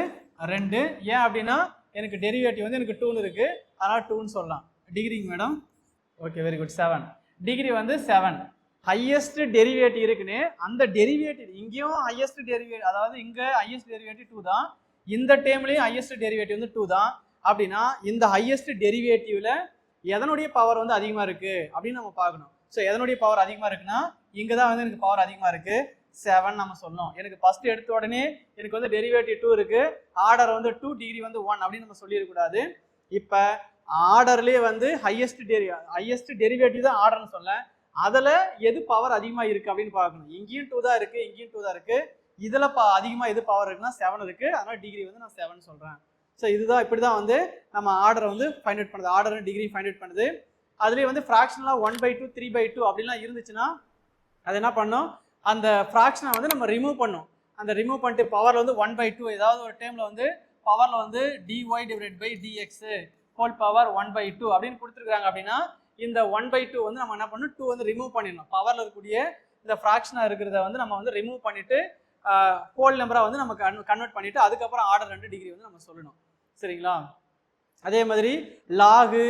2. ஏன் அப்படின்னா எனக்கு டெரிவேட்டிவ் வந்து எனக்கு 2ன்னு இருக்கு, அதனால் 2ன்னு சொல்லலாம். டிகிரிங்க madam? Okay, very good. 7 degree வந்து 7. ஹையஸ்ட் டெரிவேட்டிவ் இருக்குன்னு அந்த டெரிவேட்டிவ் இங்கேயும் ஹையஸ்ட் டெரிவேட்டிவ், அதாவது இங்க ஹையஸ்ட் டெரிவேட்டிவ் 2 தான், இந்த டேர்ம்லயும் ஹையஸ்ட் டெரிவேட்டிவ் வந்து 2 தான். அப்படின்னா இந்த ஹையஸ்ட் டெரிவேட்டிவ்ல எதனுடைய பவர் வந்து அதிகமா இருக்கு அப்படின்னு நம்ம பார்க்கணும். ஸோ எதனுடைய பவர் அதிகமா இருக்குன்னா இங்க தான் வந்து எனக்கு பவர் அதிகமா இருக்கு, 7 நம்ம சொல்லணும். எனக்கு ஃபர்ஸ்ட் எடுத்த உடனே எனக்கு வந்து டெரிவேட்டிவ் 2 இருக்கு, ஆர்டர் வந்து 2 டிகிரி வந்து 1 அப்படின்னு நம்ம சொல்லிடக்கூடாது. இப்ப ஆர்டர்லயே வந்து ஹையஸ்ட் டெரிவேட்டிவ் தான் ஆர்டர்னு சொல்ல, அதுல எது பவர் அதிகமா இருக்கு அப்படின்னு பார்க்கணும். இங்கேயும் 2 தான் இருக்கு, இங்கேயும் 2 தான் இருக்கு, இதுல அதிகமா எது பவர் இருக்குன்னா 7 இருக்கு, அதனால டிகிரி வந்து நான் 7 சொல்றேன். ஸோ இதுதான் இப்படிதான் வந்து நம்ம ஆர்டர் வந்து ஃபைண்ட் அவுட் பண்ணுது, ஆர்டர் டிகிரி ஃபைண்ட் அவுட் பண்ணுது. அதுலேயே வந்து ஃப்ராக்ஷன்லாம் 1/2 3/2 அப்படிலாம் இருந்துச்சுன்னா அது என்ன பண்ணும், அந்த ஃப்ராக்ஷனை வந்து நம்ம ரிமூவ் பண்ணும். அந்த ரிமூவ் பண்ணிட்டு பவரில் வந்து 1/2 ஏதாவது ஒரு டேர்மில் வந்து பவரில் வந்து dy divide by dx whole power 1/2 அப்படின்னு கொடுத்துருக்காங்க அப்படின்னா இந்த 1/2 வந்து நம்ம என்ன பண்ணணும் 2 வந்து ரிமூவ் பண்ணிடணும். பவரில் இருக்கக்கூடிய இந்த ஃப்ராக்ஷனாக இருக்கிறத வந்து நம்ம வந்து ரிமூவ் பண்ணிட்டு ஹோல் நம்பராக வந்து நம்ம கன்வெர்ட் பண்ணிட்டு அதுக்கப்புறம் ஆர்டர் 2 டிகிரி வந்து நம்ம சொல்லணும். சரிங்களா? அதே மாதிரி லாகு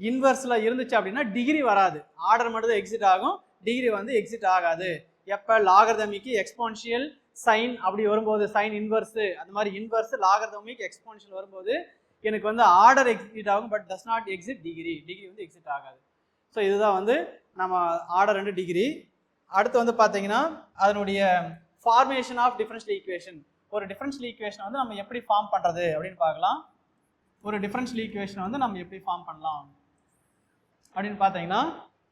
இன்வெர்ஸில் இருந்துச்சு அப்படின்னா டிகிரி வராது, ஆர்டர் மட்டும் தான் எக்ஸிட் ஆகும், டிகிரி வந்து எக்ஸிட் ஆகாது. எப்போ லாகர்தமிக்கு எக்ஸ்போன்ஷியல் சைன் அப்படி வரும்போது சைன் இன்வெர்ஸு அந்த மாதிரி இன்வெர்ஸ் லாகர்தமிக் எக்ஸ்போன்ஷியல் வரும்போது எனக்கு வந்து ஆர்டர் எக்ஸிட் ஆகும், but does not exit degree, degree வந்து எக்ஸிட் ஆகாது. ஸோ இதுதான் வந்து நம்ம ஆர்டர் 2 டிகிரி. அடுத்து வந்து பார்த்தீங்கன்னா அதனுடைய ஃபார்மேஷன் ஆஃப் டிஃபரன்ஷியல் ஈக்குவேஷன். ஒரு டிஃபரன்ஷியல் ஈக்குவேஷன் வந்து நம்ம எப்படி ஃபார்ம் பண்ணுறது அப்படின்னு பார்க்கலாம். ஒரு டிஃபரன்ஷியல் ஈக்குவேஷன் வந்து நம்ம எப்படி ஃபார்ம் பண்ணலாம் அப்படின்னு பார்த்தீங்கன்னா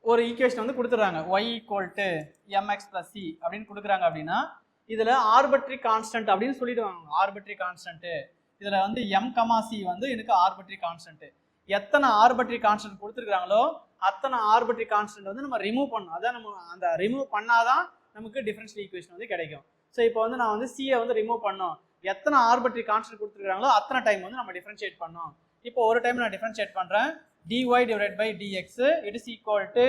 ஒரு ஈக்குவேஷன் வந்து கொடுத்துட்றாங்க y = mx + c அப்படின்னு கொடுக்குறாங்க. அப்படின்னா இதில் ஆர்பிட்ரரி கான்ஸ்டன்ட் அப்படின்னு சொல்லிடுவாங்க. ஆர்பிட்ரரி கான்ஸ்டன்ட்டு இதில் வந்து m, c வந்து எனக்கு ஆர்பிட்ரரி கான்ஸ்டன்ட்டு. எத்தனை ஆர்பிட்ரரி கான்ஸ்டன்ட் கொடுத்துருக்காங்களோ அத்தனை ஆர்பிட்ரரி கான்ஸ்டன்ட் வந்து நம்ம ரிமூவ் பண்ணணும். அதான் நம்ம அந்த ரிமூவ் பண்ணாதான் நமக்கு டிஃபரன்ஷியல் ஈக்குவேஷன் வந்து கிடைக்கும். ஸோ இப்போ வந்து நான் வந்து சியை வந்து ரிமூவ் பண்ணோம், எத்தனை ஆர்பிட்ரரி கான்ஸ்டன்ட் கொடுத்துருக்காங்களோ அத்தனை டைம் வந்து நம்ம டிஃபரன்ஷியேட் பண்ணோம். இப்போ ஒரு டைம் நான் டிஃபரன்ஷியேட் பண்ணுறேன், dy divide by dx it is equal to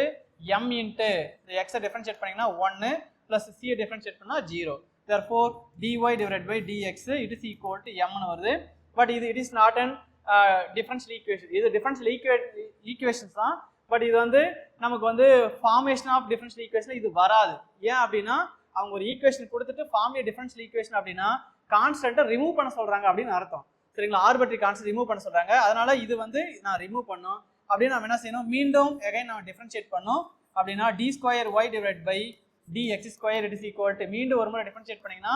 m into இந்த எக்ஸை டிஃபரன்ஷியேட் பண்ணிங்கன்னா 1 ப்ளஸ் சியை டிஃபரன்ஷியேட் பண்ணால் 0. therefore dy divide by dx it is equal to mனு வருது. பட் இது it is not an differential equation. இது டிஃபரன்ஷியல் ஈக்குவேஷன்ஸ் தான், but இது வந்து நமக்கு வந்து ஃபார்மேஷன் ஆஃப் டிஃபரன்ஷியல் ஈக்குவேஷன் இது வராது. ஏன் அப்படின்னா அவங்க ஒரு ஈக்குவேஷன் கொடுத்துட்டு ஃபார்ம் டிஃபரன்ஷியல் ஈக்குவேஷன் அப்படின்னா கான்ஸ்டன்ட்டை ரிமூவ் பண்ண சொல்றாங்க அப்படின்னு அர்த்தம். சரிங்களா? ஆர்பிட்ரரி கான்ஸ்டன்ட் ரிமூவ் பண்ண சொல்றாங்க. அதனால இது வந்து நான் ரிமூவ் பண்ணோம் அப்படின்னு நம்ம என்ன செய்யணும், மீண்டும் எகைன் நம்ம டிஃபரன்ஷியேட் பண்ணோம். அப்படின்னா d2y divide by dx2 it is equal to மீண்டும் ஒரு முறை டிஃபரன்ஷியேட் பண்ணீங்கன்னா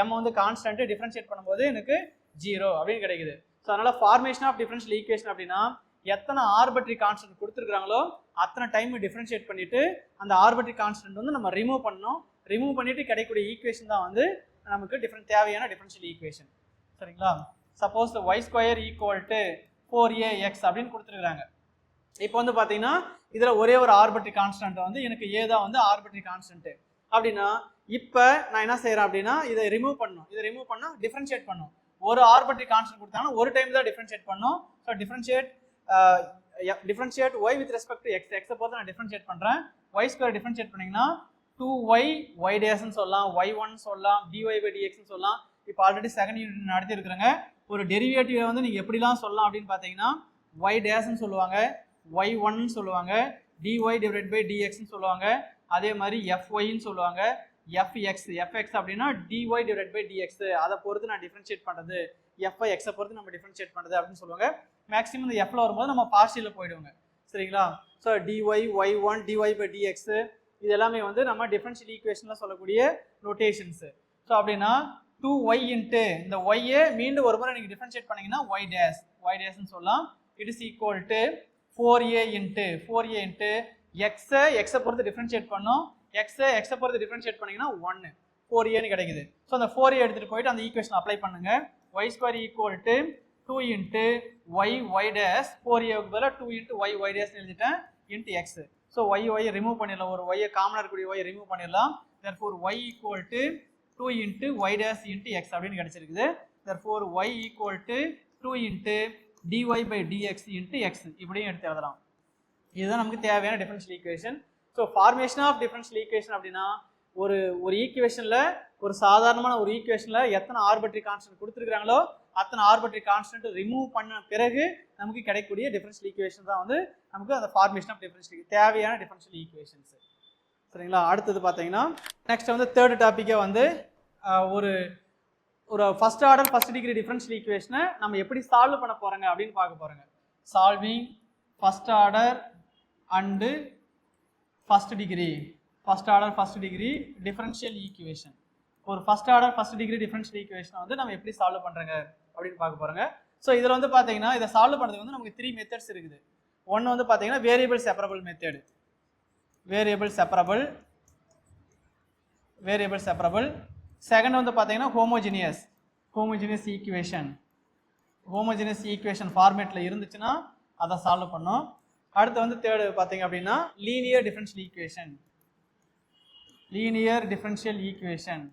m வந்து கான்ஸ்டன்ட் டிஃபரன்ஷியேட் பண்ணும்போது எனக்கு 0 அப்படின்னு கிடைக்குது. ஸோ அதனால ஃபார்மேஷன் ஆஃப் டிஃபரன்ஷியல் ஈக்குவேஷன் அப்படின்னா எத்தனை ஆர்பிட்ரரி கான்ஸ்டன்ட் கொடுத்துருக்காங்களோ அத்தனை டைம் டிஃபரன்ஷியேட் பண்ணிட்டு அந்த ஆர்பிட்ரரி கான்ஸ்டன்ட் வந்து நம்ம ரிமூவ் பண்ணணும். ரிமூவ் பண்ணிட்டு கிடைக்கக்கூடிய ஈக்குவேஷன் தான் வந்து நமக்கு தேவையான டிஃபரன்ஷியல் ஈக்குவேஷன். சரிங்களா? Suppose y2 equal to 4ax அப்படின்னு கொடுத்துருக்காங்க. இப்போ வந்து பார்த்தீங்கன்னா இதில் ஒரே ஒரு ஆர்பிட்ரரி கான்ஸ்டன்ட் வந்து எனக்கு a தான் வந்து ஆர்பிட்ரரி கான்ஸ்டன்ட். அப்படின்னா இப்போ நான் என்ன செய்கிறேன் அப்படின்னா இதை ரிமூவ் பண்ணணும். இதை ரிமூவ் பண்ணால் டிஃபரன்ஷியேட் பண்ணணும். ஒரு ஆர்பிட்ரரி கான்ஸ்டன்ட் கொடுத்தாங்கன்னா ஒரு டைம் தான் டிஃபரன்ஷியேட் பண்ணணும். So differentiate y with respect to எக்ஸை பொறுத்து நான் டிஃபரன்ஷியேட் பண்ணுறேன். y2 டிஃபரன்ஷியேட் பண்ணிங்கன்னா 2y y டேஸ்ன்னு சொல்லலாம், y1 சொல்லலாம், dy by dxன்னு சொல்லலாம். இப்போ ஆல்ரெடி செகண்ட் யூனிட் நடத்தி இருக்கிறாங்க. ஒரு டெரிவேட்டிவை வந்து நீங்கள் எப்படிலாம் சொல்லலாம் அப்படின்னு பார்த்தீங்கன்னா y டேஸ்ன்னு சொல்லுவாங்க, y1 சொல்லுவாங்க, dy டிவைட் பை dxன்னு சொல்லுவாங்க, அதே மாதிரி fyன்னு சொல்லுவாங்க, fx அப்படின்னா dy டிவைட் பை dx அதை பொறுத்து நான் டிஃபரன்ஷியேட் பண்ணுறது, fy xை பொறுத்து நம்ம டிஃபரன்ஷியேட் பண்ணுறது அப்படின்னு சொல்லுவாங்க. மேக்ஸிமம் இந்த fல வரும்போது நம்ம பார்ஷியலில் போயிடுவாங்க. சரிங்களா? So dy y1 dy by dx இது எல்லாமே வந்து நம்ம டிஃபரன்ஷியல் ஈக்குவேஷனில் சொல்லக்கூடிய நோட்டேஷன்ஸு. ஸோ அப்படின்னா 2y இன்ட்டு இந்த ஒய்யை மீண்டும் ஒரு முறை நீங்கள் டிஃபரன்ஷியேட் பண்ணிங்கன்னா y டேஸ்ன்னு சொல்லலாம். It is equal to 4a into எக்ஸை பொறுத்து டிஃபரன்ஷியேட் பண்ணோம், எக்ஸை பொறுத்து டிஃபரன்ஷியேட் பண்ணிங்கன்னா 1 4aன்னு கிடைக்குது. ஸோ அந்த 4a எடுத்துகிட்டு போயிட்டு அந்த ஈக்குவேஷன் அப்ளை பண்ணுங்க. y2 equal to 2 into y dash 4aவுக்கு பதிலாக 2 இன்ட்டு y டேஸ்ன்னு எழுதிட்டேன் into x. So y remove பண்ணிடலாம், ஒரு ஒய்யை காமனாக இருக்கக்கூடிய ஒய்யை ரிமூவ் பண்ணிடலாம். therefore y equal to 2 into y dash into x அப்படின்னு கிடைச்சிருக்குது. therefore y equal to 2 into dy by dx into x இப்படியும் எடுத்து எழுதலாம். இதுதான் நமக்கு தேவையான differential equation. So formation of differential equation அப்படின்னா ஒரு ஈக்குவேஷனில் ஒரு சாதாரணமான ஒரு ஈக்குவேஷனில் எத்தனை ஆர்பிட்ரரி கான்ஸ்டன்ட் கொடுத்துருக்காங்களோ அத்தனை ஆர்பிட்ரரி கான்ஸ்டன்ட் ரிமூவ் பண்ண பிறகு நமக்கு கிடைக்கக்கூடிய டிஃபரன்ஷியல் ஈக்குவேஷன் தான் வந்து நமக்கு அந்த ஃபார்மேஷன் ஆஃப் டிஃபரன்ஷியல் தேவையான டிஃபரன்ஷியல் ஈக்குவேஷன்ஸ். சரிங்களா? அடுத்தது பார்த்தீங்கன்னா நெக்ஸ்ட் வந்து தேர்ட் டாப்பிக்கே வந்து ஒரு first order first degree differential ஈக்குவேஷனை நம்ம எப்படி சால்வ் பண்ண போகிறாங்க அப்படின்னு பார்க்க போகிறாங்க. Solving first order and first order first degree differential equation. ஒரு first order first degree differential ஈக்குவேஷனை வந்து நம்ம எப்படி சால்வ் பண்ணுறாங்க அப்படின்னு பார்க்க போகிறாங்க. ஸோ இதில் வந்து பார்த்தீங்கன்னா இதை சால்வ் பண்ணுறதுக்கு வந்து நமக்கு 3 மெத்தட்ஸ் இருக்குது. ஒன்று வந்து பார்த்தீங்கன்னா variable separable method, variable separable. Second வந்து பார்த்தீங்கன்னா ஹோமோஜினியஸ் ஈக்குவேஷன் ஃபார்மேட்டில் இருந்துச்சுன்னா அதை சால்வ் பண்ணோம். அடுத்து வந்து தேர்டு பார்த்தீங்க அப்படின்னா லீனியர் டிஃபரன்ஷியல் ஈக்குவேஷன்.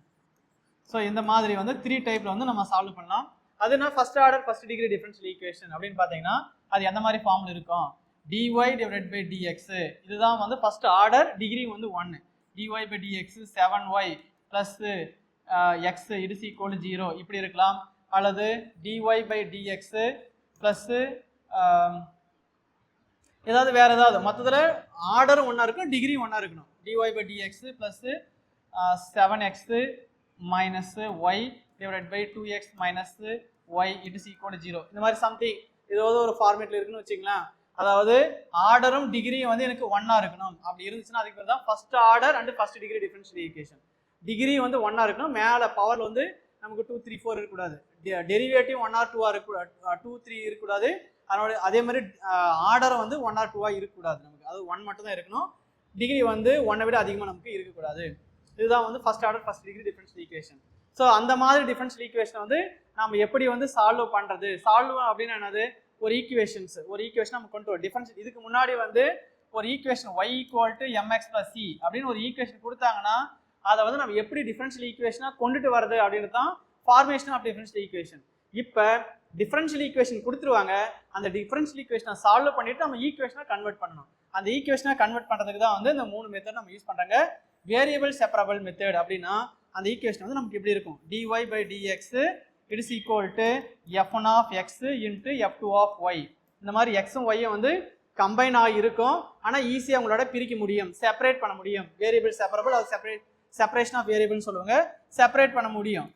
ஸோ இந்த மாதிரி வந்து 3 டைப்ல வந்து நம்ம சால்வ் பண்ணலாம். அதுனா first order first degree differential equation அப்படின்னு பார்த்தீங்கன்னா அது எந்த மாதிரி ஃபார்ம்ல இருக்கும்? dy divided by dx. இதுதான் வந்து ஃபர்ஸ்ட் ஆர்டர், டிகிரி வந்து 1. dy by dx 7y plus x it is equal to 0 இப்படி இருக்கலாம். அல்லது dy by dx plus ஏதாவது வேற ஏதாவது மொத்தத்தில் ஆர்டர் ஒன்றா இருக்கும், டிகிரி ஒன்றா இருக்கணும். dy by dx plus 7x minus y divided by 2x minus y it is equal to 0. இந்த மாதிரி சம்திங் ஏதாவது ஒரு ஃபார்மேட்ல இருக்குன்னு வச்சுங்களேன். அதாவது ஆர்டரும் டிகிரியும் வந்து எனக்கு ஒன்னா இருக்கணும். அப்படி இருந்துச்சுன்னா அதுக்கு பேர் தான் first order and first degree differential equation. Degree வந்து ஒன்னா இருக்கணும், மேலே பவர் வந்து நமக்கு 2 3 4 இருக்கக்கூடாது, டெரிவேட்டிவ் 1 or 2 இருக்கக்கூடாது, 2 3 இருக்கக்கூடாது. அதனோட அதே மாதிரி ஆர்டர் வந்து 1 or 2 இருக்கக்கூடாது, நமக்கு அது 1 மட்டும் தான் இருக்கணும். டிகிரி வந்து 1 விட அதிகமாக நமக்கு இருக்கக்கூடாது. இதுதான் வந்து first order first degree differential equation. So அந்த மாதிரி டிஃபரன்ஷியல் ஈக்குவேஷன் வந்து நம்ம எப்படி வந்து சால்வ் பண்ணுறது? சால்வ் அப்படின்னு என்னது? ஒரு ஈக்குவேஷன் நம்ம கொண்டு வரோம். டிஃபரன்ஸ் இதுக்கு முன்னாடி வந்து ஒரு equation y equal to mx plus c அப்படின்னு ஒரு ஈக்குவேஷன் கொடுத்தாங்கன்னா அதை வந்து நம்ம எப்படி டிஃபரன்ஷியல் ஈக்குவேஷனாக கொண்டுட்டு வருது அப்படின்னு தான் ஃபார்மேஷன் ஆஃப் டிஃபரன்ஷியல் ஈக்குவேஷன். இப்போ டிஃபரன்ஷியல் ஈக்குவேஷன் கொடுத்துருவாங்க, அந்த டிஃபரன்ஷியல் ஈக்குவேஷனை சால்வ் பண்ணிட்டு நம்ம ஈக்குவேஷனை கன்வெர்ட் பண்ணணும். அந்த ஈக்குவேஷனை கன்வெர்ட் பண்ணுறதுக்கு தான் வந்து இந்த 3 மெத்தட் நம்ம யூஸ் பண்ணுறாங்க. வேரியபிள் செப்பரபிள் மெத்தட் அப்படின்னா அந்த ஈக்குவேஷன் வந்து நமக்கு எப்படி இருக்கும்? dy by dx it is equal to f1 of x into f2 of y. இந்த மாதிரி xம் yம் வந்து கம்பைன் ஆகி இருக்கும், ஆனால் ஈஸியாக உங்களோட பிரிக்க முடியும், செப்பரேட் பண்ண முடியும். வேரியபிள் செப்பரபிள், அது செப்பரேஷன் ஆஃப் வேரியபிள்னு சொல்லுவாங்க, செப்பரேட் பண்ண முடியும்.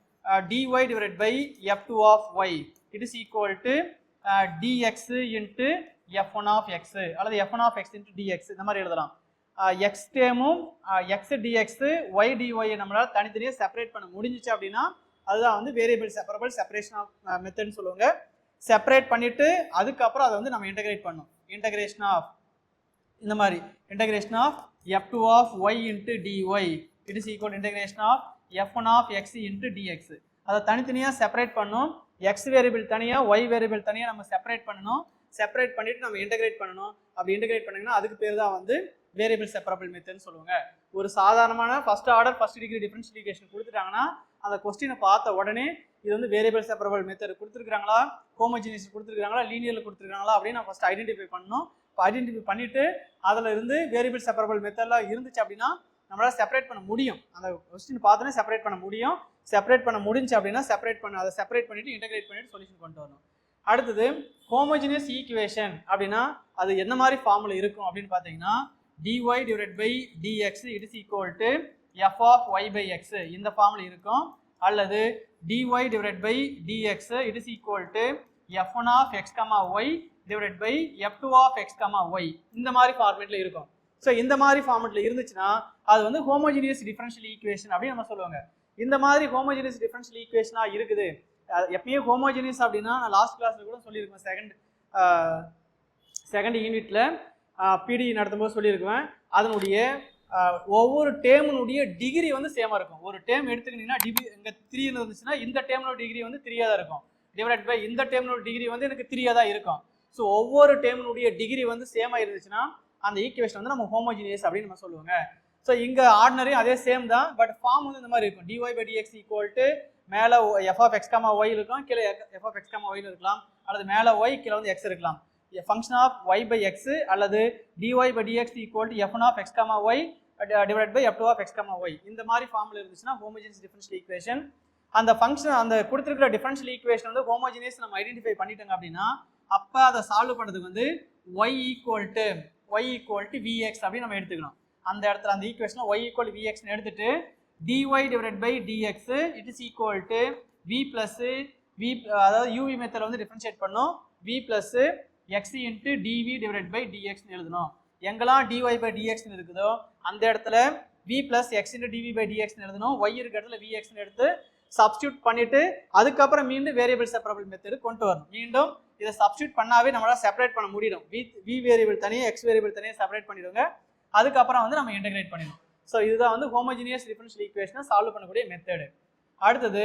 dy divided by f2 of y it is equal to dx into f1 of x அல்லது f1 of x into dx இந்த மாதிரி எழுதலாம். x டேமும் x dx y dy நம்மளால தனித்தனியாக செப்பரேட் பண்ண முடிஞ்சிச்சு அப்படின்னா அதுதான் வந்து வேரியபிள் செப்பரபிள் செப்பரேஷன் ஆஃப் மெத்தட்னு சொல்லுவாங்க. செப்பரேட் பண்ணிட்டு அதுக்கப்புறம் அதை வந்து நம்ம இன்டகிரேட் பண்ணணும். இன்டகிரேஷன் ஆஃப் இந்த மாதிரி integration of f2 of y into dy it is equal to integration of f1 of x into dx. அதை தனித்தனியாக செப்பரேட் பண்ணணும். x வேரியபிள் தனியாக y வேரியபிள் தனியாக நம்ம செப்பரேட் பண்ணணும். செப்பரேட் பண்ணிட்டு நம்ம இன்டகிரேட் பண்ணணும். அப்படி இன்டகிரேட் பண்ணிங்கன்னா அதுக்கு பேர் தான் வந்து வேரியபிள் செப்பரபிள் மெத்தட்னு சொல்லுவாங்க. ஒரு சாதாரணமான first order first degree differential equation கொடுத்துட்டாங்கன்னா அந்த கொஸ்டினை பார்த்த உடனே இது வந்து வேரியபிள் செப்பரபிள் மெத்தட் கொடுத்துருக்காங்களா, ஹோமோஜினியஸ் கொடுத்துருக்காங்களா, லீனியரில் கொடுத்துருக்காங்களா அப்படின்னு நான் ஃபர்ஸ்ட் ஐடென்டிஃபை பண்ணணும். இப்போ ஐடென்டிஃபை பண்ணிட்டு அதில் இருந்து வேரியபிள் செப்பரபிள் மெத்தட்லாம் இருந்துச்சு அப்படின்னா நம்மளால் செப்பரேட் பண்ண முடியும். அந்த கொஸ்டின் பார்த்தோன்னே செப்பரேட் பண்ண முடியும். செப்பரேட் பண்ண முடிஞ்சு அப்படின்னா அதை செப்பரேட் பண்ணிட்டு இன்டகிரேட் பண்ணிட்டு சொல்யூஷன் கொண்டு வரணும். அடுத்தது ஹோமோஜினியஸ் ஈக்குவேஷன் அப்படின்னா அது என்ன மாதிரி ஃபார்முலா இருக்கும் அப்படின்னு பார்த்தீங்கன்னா dy divided by dx it is equal to f of y by x இந்த ஃபார்முலா இருக்கும். அல்லது dy divided by dx it is equal to f1 of x, y divided by f2 of x, y இந்த மாதிரி ஃபார்மேட்ல இருக்கும். So இந்த மாதிரி ஃபார்மேட்ல இருந்துச்சுன்னா அது வந்து ஹோமோஜினியஸ் டிஃபரன்ஷியல் ஈக்குவேஷன் அப்படின்னு நம்ம சொல்லுவாங்க. இந்த மாதிரி ஹோமோஜினியஸ் டிஃபரன்ஷியல் ஈக்குவேஷனா இருக்குது. எப்பயுமே ஹோமோஜினியஸ் அப்படின்னா நான் லாஸ்ட் கிளாஸ்ல கூட சொல்லியிருக்கேன், செகண்ட் யூனிட்ல பிடி நடத்தும்போது சொல்லியிருக்குவேன். அதனுடைய ஒவ்வொரு டேமுடைய டிகிரி வந்து சேமாக இருக்கும். ஒரு டேம் எடுத்துக்கிட்டீங்கன்னா இங்கே 3 இருந்துச்சுன்னா இந்த டேமோட டிகிரி வந்து 3 தான் இருக்கும். டிவைட் பை இந்த டேமோட டிகிரி வந்து எனக்கு 3 தான் இருக்கும். ஸோ ஒவ்வொரு டேமுடைய டிகிரி வந்து சேமாக இருந்துச்சுன்னா அந்த ஈக்குவேஷன் வந்து நம்ம ஹோமோஜினியஸ் அப்படின்னு நம்ம சொல்லுவாங்க. ஸோ இங்கே ஆர்டினரி அதே சேம் தான், பட் ஃபார்ம் வந்து இந்த மாதிரி இருக்கும். dy by dx equal to மேலே f of x, y இருக்கும், கீழே f of x, y இருக்கலாம், அல்லது மேலே y கீழே வந்து x இருக்கலாம். Function of y by x அல்லது dy by dx equal to f1 of x, y divided by f2 of x, y இந்த மாதிரி ஃபார்முலா இருந்துச்சுன்னா ஹோமோஜினியஸ் டிஃபரன்ஷியல் ஈக்குவேஷன். அந்த ஃபங்க்ஷன் அந்த கொடுத்துருக்கிற டிஃபரன்ஷியல் ஈக்குவேஷன் வந்து ஹோமோஜினியஸ் நம்ம ஐடென்டிஃபை பண்ணிட்டோங்க அப்படின்னா அப்போ அதை சால்வ் பண்ணுறதுக்கு வந்து y equal to vx அப்படின்னு நம்ம எடுத்துக்கணும். அந்த இடத்துல அந்த ஈக்குவேஷனில் y equal to vx எடுத்துட்டு dy divided by dx it is equal to v plus v, அதாவது uv மெத்தடில் வந்து டிஃபரன்ஷியேட் பண்ணோம், v plus x into dv divided by dx எழுதணும். எங்கெல்லாம் dy by dx இருக்குதோ அந்த இடத்துல v plus x into dv by dx எழுதணும். y இருக்க இடத்துல vx எடுத்து சப்ஸ்டியூட் பண்ணிட்டு அதுக்கப்புறம் மீண்டும் வேரியபிள் செப்பரபிள் மெத்தட் கொண்டு வரணும். மீண்டும் இதை சப்ஸ்டியூட் பண்ணாவே நம்மளால செப்பரேட் பண்ண முடியும். v வேரியபிள் தனியாக x வேரியபிள் தனியாக செப்பரேட் பண்ணிடுங்க. அதுக்கப்புறம் வந்து நம்ம இன்டகிரேட் பண்ணிடணும். ஸோ இதுதான் வந்து ஹோமோஜினியஸ் டிஃபரன்ஷியல் ஈக்குவேஷனை சால்வ் பண்ணக்கூடிய மெத்தடு. அடுத்தது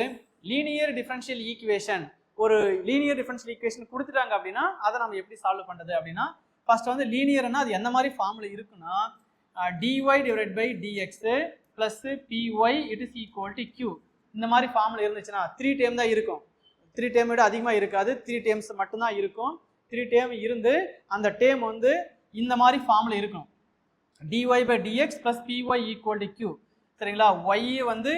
லீனியர் டிஃபரன்ஷியல் ஈக்குவேஷன். ஒரு லீனியர் டிஃபரன்ஷியல் ஈக்குவேஷன் கொடுத்துட்டாங்க அப்படின்னா அதை நம்ம எப்படி சால்வ் பண்ணுறது அப்படின்னா ஃபர்ஸ்ட் வந்து லீனியர்னா அது என்ன மாதிரி ஃபார்முலா இருக்குன்னா dy divided by dx plus py it is equal to q. இந்த மாதிரி ஃபார்மில் இருந்துச்சுன்னா 3 டேர்ம் தான் இருக்கும், 3 டேர்ம் விட அதிகமாக இருக்காது, 3 டேர்ம்ஸ் மட்டும்தான் இருக்கும். 3 டேர்ம் இருந்து அந்த டேர்ம் வந்து இந்த மாதிரி ஃபார்மில் இருக்கும். dy by dx plus py equal to q. சரிங்களா? y வந்து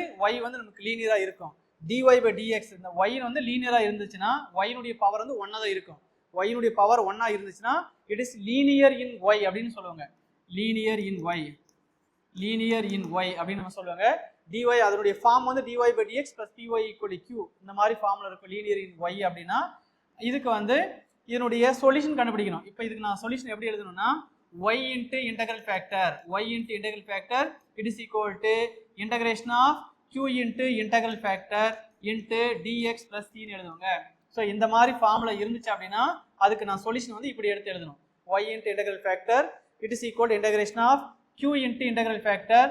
நமக்கு லீனியராக இருக்கும். dy by dx இந்த y வந்து லீனியராக இருந்துச்சுன்னா y-னுடைய பவர் வந்து 1 தான் இருக்கும். y-னுடைய பவர் 1 இருந்துச்சுன்னா it is linear in y அப்படின்னு சொல்லுவாங்க. லீனியர் இன் y அப்படின்னு நம்ம சொல்லுவாங்க. dy அதனுடைய ஃபார்ம் வந்து dy by dx plus py equal to q இந்த மாதிரி ஃபார்ம்ல இருக்கும் லீனியர் இன் y அப்படின்னா இதுக்கு வந்து இதனுடைய சொல்யூஷன் கண்டுபிடிக்கணும். இப்போ இதுக்கு நான் சொல்யூஷன் எப்படி எழுதணும்னா y into integral factor it is equal to integration of q into integral factor into dx plus c ன்னு எழுதுவாங்க. ஸோ இந்த மாதிரி ஃபார்முலா இருந்துச்சு அப்படின்னா அதுக்கு நான் சொல்யூஷன் வந்து இப்படி எடுத்து எழுதணும். y into integral factor it is equal to integration of q into integral factor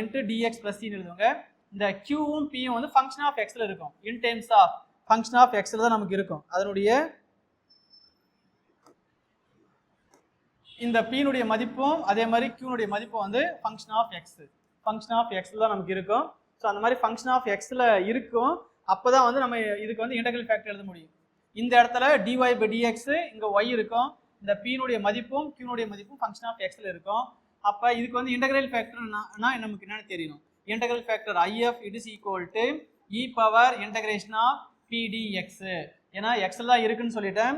into dx plus c ன்னு எழுதுவாங்க. இந்த qவும் pயும் வந்து ஃபங்க்ஷன் ஆஃப் xல இருக்கும். in terms of function of xல தான் நமக்கு இருக்கும். அதனுடைய இந்த p-னுடைய மதிப்பும் அதே மாதிரி q-னுடைய மதிப்பும் வந்து ஃபங்க்ஷன் ஆஃப் x தான் நமக்கு இருக்கும். ஸோ அந்த மாதிரி ஃபங்க்ஷன் ஆஃப் xல இருக்கும். அப்போதான் வந்து நம்ம இதுக்கு வந்து இன்டெகிரல் ஃபேக்டர் எழுத முடியும். இந்த இடத்துல dy by dx இங்கே y இருக்கும், இந்த p-னுடைய மதிப்பும் q-னுடைய மதிப்பும் ஃபங்க்ஷன் ஆஃப் xல இருக்கும். அப்போ இதுக்கு வந்து இன்டெகிரல் ஃபேக்டர்னா நமக்கு என்னன்னு தெரியணும். Integral factor if it is equal to e power integration of p dx. ஏன்னா xல தான் இருக்குன்னு சொல்லிட்டேன்.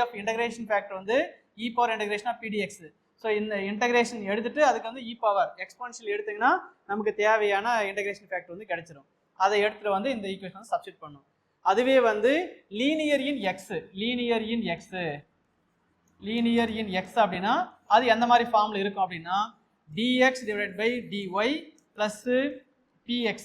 if இன்டெகிரேஷன் ஃபேக்டர் வந்து e power integration of p dx. So இந்த இன்டெகிரேஷன் எடுத்துட்டு அதுக்கு வந்து e power எக்ஸ்பொனன்ஷியல் எடுத்தீங்கன்னா நமக்கு தேவையான இன்டெகிரேஷன் ஃபேக்டர் வந்து கிடைச்சிடும். அதை எடுத்துட்டு வந்து இந்த ஈக்குவேஷன் வந்து சப்ஸ்டிட் பண்ணும். அதுவே வந்து லீனியர் இன் எக்ஸ் அப்படின்னா அது எந்த மாதிரி ஃபார்ம்ல இருக்கும் அப்படின்னா dx divided by dy plus px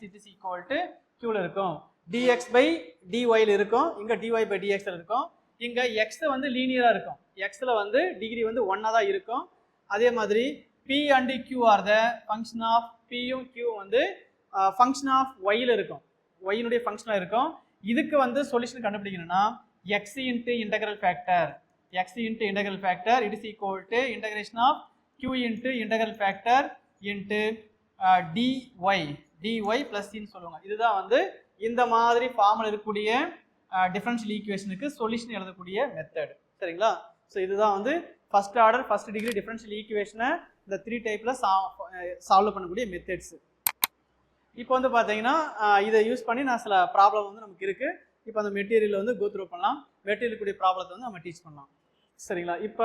it is equal to q ல இருக்கும். dx by dy ல இருக்கும், இங்க dy by dx ல இருக்கும். இங்க x வந்து லீனியரா இருக்கும், xல வந்து டிகிரி வந்து 1 தான் இருக்கும். அதே மாதிரி p and q are the function of p-யும் q வந்து function of y ல இருக்கும், y-னுடைய ஃபங்க்ஷனா இருக்கும். இதுக்கு வந்து சொல்யூஷன் கண்டுபிடிக்கணும்னா x into integral factor it is equal to integration of q into integral factor into dy plus c ன்னு சொல்லுவாங்க. இதுதான் வந்து இந்த மாதிரி ஃபார்முலா இருக்கக்கூடிய டிஃபரன்ஷியல் ஈக்குவேஷனுக்கு சொல்யூஷன் எழுதக்கூடிய மெத்தட். சரிங்களா? ஸோ இதுதான் வந்து first order first degree differential ஈக்குவேஷனை இந்த 3 டைப்ல சால்வ் பண்ணக்கூடிய மெத்தட்ஸ். இப்போ வந்து பார்த்தீங்கன்னா இதை யூஸ் பண்ணி நான் சில ப்ராப்ளம் வந்து நமக்கு இருக்கு. இப்போ அந்த மெட்டீரியல் வந்து கோ த்ரூ பண்ணலாம், மெட்டீரியல் கூடிய ப்ராப்ளத்தை வந்து நம்ம டீச் பண்ணலாம். சரிங்களா? இப்போ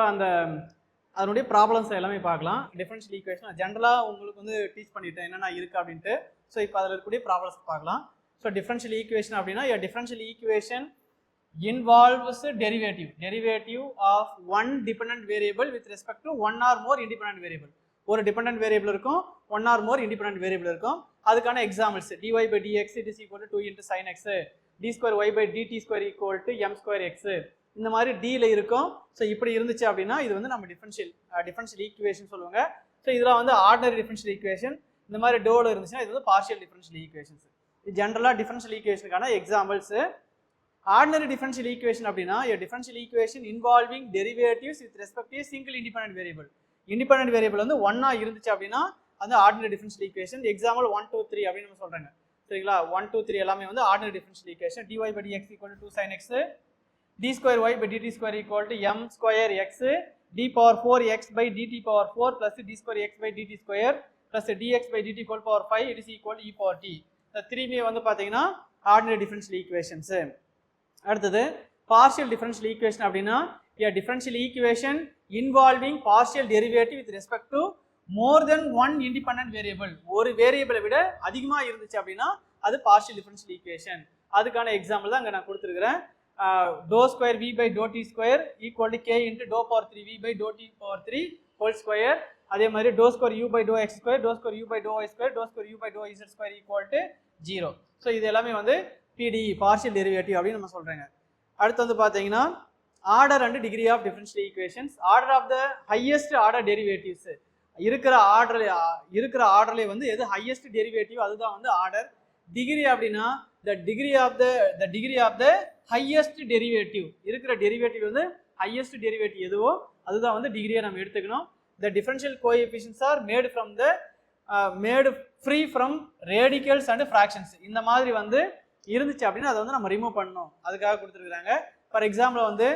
அதனுடைய ப்ராப்ளம்ஸ் எல்லாமே பார்க்கலாம். டிஃபரன்ஷியல் ஈக்குவேஷன் ஜென்ரலாக உங்களுக்கு வந்து டீச் பண்ணிட்டேன் என்னென்ன இருக்கு அப்படின்ட்டு. ஸோ இப்போ அதில் இருக்கக்கூடிய ப்ராப்ளம்ஸ் பார்க்கலாம். ஸோ டிஃபரன்ஷியல் ஈக்குவேஷன் அப்படின்னா differential equation involves derivative of one dependent variable with respect to one or more independent variable. ஒரு dependent variable இருக்கும், one or more independent variable இருக்கும். அதுக்கான examples dy by dx it is equal to 2 into sin x, d square y by dt square equal to m square x. இந்த மாதிரி d ல இருக்கும். So இப்படி இருந்துச்சு அப்படின்னா இது வந்து நம்ம டிஃபரன்ஷியல் ஈக்குவேஷன் சொல்லுவாங்க. ஸோ இதெல்லாம் வந்து ஆர்டினரி டிஃபரன்ஷியல் ஈக்குவேஷன். இந்த மாதிரி டோல இருந்துச்சுன்னா இது வந்து பார்ஷியல் டிஃபரன்ஷியல் ஈக்குவேஷன்ஸ். இது ஜென்ரலாக டிஃபரன்ஷியல் ஈக்குவேஷனுக்கான எக்ஸாம்பிள்ஸ். ஆர்டினரி டிஃபரன்ஷியல் ஈக்குவேஷன் அப்படின்னா differential equation involving derivatives with respect to single independent variable. Independent variable வந்து ஒன்னா இருந்துச்சு அப்படின்னா அந்த ஆர்டினரி டிஃபரன்ஷியல் ஈக்குவேஷன். எக்ஸாம்பிள் 1 2 3 அப்படின்னு நம்ம சொல்றாங்க. சரிங்களா? 1 2 3 எல்லாமே வந்து ordinary differential equation. dy by dx equal to 2 sin x, d square y by dt square equal to m square x, d power 4x by dt power 4 plus d square x by dt square plus dx by dt equal power 5 it is equal to e power t. இந்த 3 வந்து பாத்தீங்கன்னா ordinary differential equations. அடுத்தது partial differential equation அப்படின்னா differential equation involving partial derivative with respect to more than one independent variable. ஒரு வேரியபிளை விட அதிகமாக இருந்துச்சு அப்படின்னா அது பார்ஷியல் டிஃபரன்ஷியல் ஈக்குவேஷன். அதுக்கான எக்ஸாம்பிள் தான் அங்கே நான் கொடுத்துருக்கிறேன். Doe square v by doe t square equal to k into doe power 3 v by doe t power 3 whole square. அதே மாதிரி doe square u by do x square, do square u by do y square, do square u by do z square equal to 0. So இது எல்லாமே வந்து PDE partial derivative அப்படின்னு நம்ம சொல்றேங்க. அடுத்து வந்து பாத்தீங்கன்னா order and degree of differential equations. Order of the highest order derivatives. இருக்கிற ஆர்டர்ல வந்து எது ஹையஸ்ட் டெரிவேட்டிவ் அதுதான் வந்து ஆர்டர். டிகிரி அப்படின்னா the degree of the highest derivative. இருக்கிற டெரிவேட்டிவ் வந்து ஹையஸ்ட் டெரிவேட்டிவ் எதுவோ அதுதான் வந்து டிகிரியை நம்ம எடுத்துக்கணும். The differential coefficients are made from the made free from radicals and fractions இந்த மாதிரி வந்து இருந்துச்சு அப்படின்னா அதை வந்து நம்ம ரிமூவ் பண்ணணும், அதுக்காக கொடுத்துருக்காங்க. ஃபார் எக்ஸாம்பிள் வந்து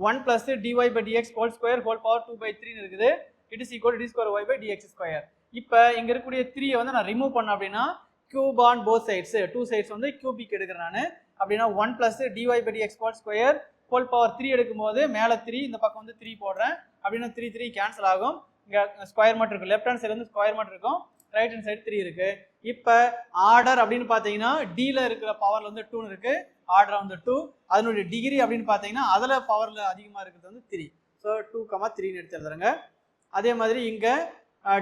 1 + dy/dx whole square whole power 2/3 இருக்குது. It is equal d²y by dx square. இப்போ இங்க இருக்கக்கூடிய 3 வந்து நான் ரிமூவ் பண்ண அப்படின்னா cube on both sides, 2 sides வந்து கியூபிக் எடுக்கிறேன் நான். அப்படின்னா 1 + dy/dx whole square whole power 3 எடுக்கும்போது மேலே 3, இந்த பக்கம் வந்து 3 போடுறேன். அப்படின்னா 3 3 கேன்சல் ஆகும். இங்கே ஸ்கொயர் மட்டும் இருக்கும், லெஃப்ட் ஹேண்ட் சைடு வந்து ஸ்கொயர் மட்டும் இருக்கும், ரைட் ஹேண்ட் சைடு 3 இருக்கு. இப்போ ஆர்டர் அப்படின்னு பார்த்தீங்கன்னா டில இருக்கிற பவர்ல வந்து 2 இருக்கு, ஆர்டர் வந்து 2. அதனுடைய டிகிரி அப்படின்னு பார்த்தீங்கன்னா அதில் பவர்ல அதிகமாக இருக்கிறது வந்து 3. ஸோ 2,3ன்னு எடுத்து எழுதுறேங்க. அதே மாதிரி இங்கே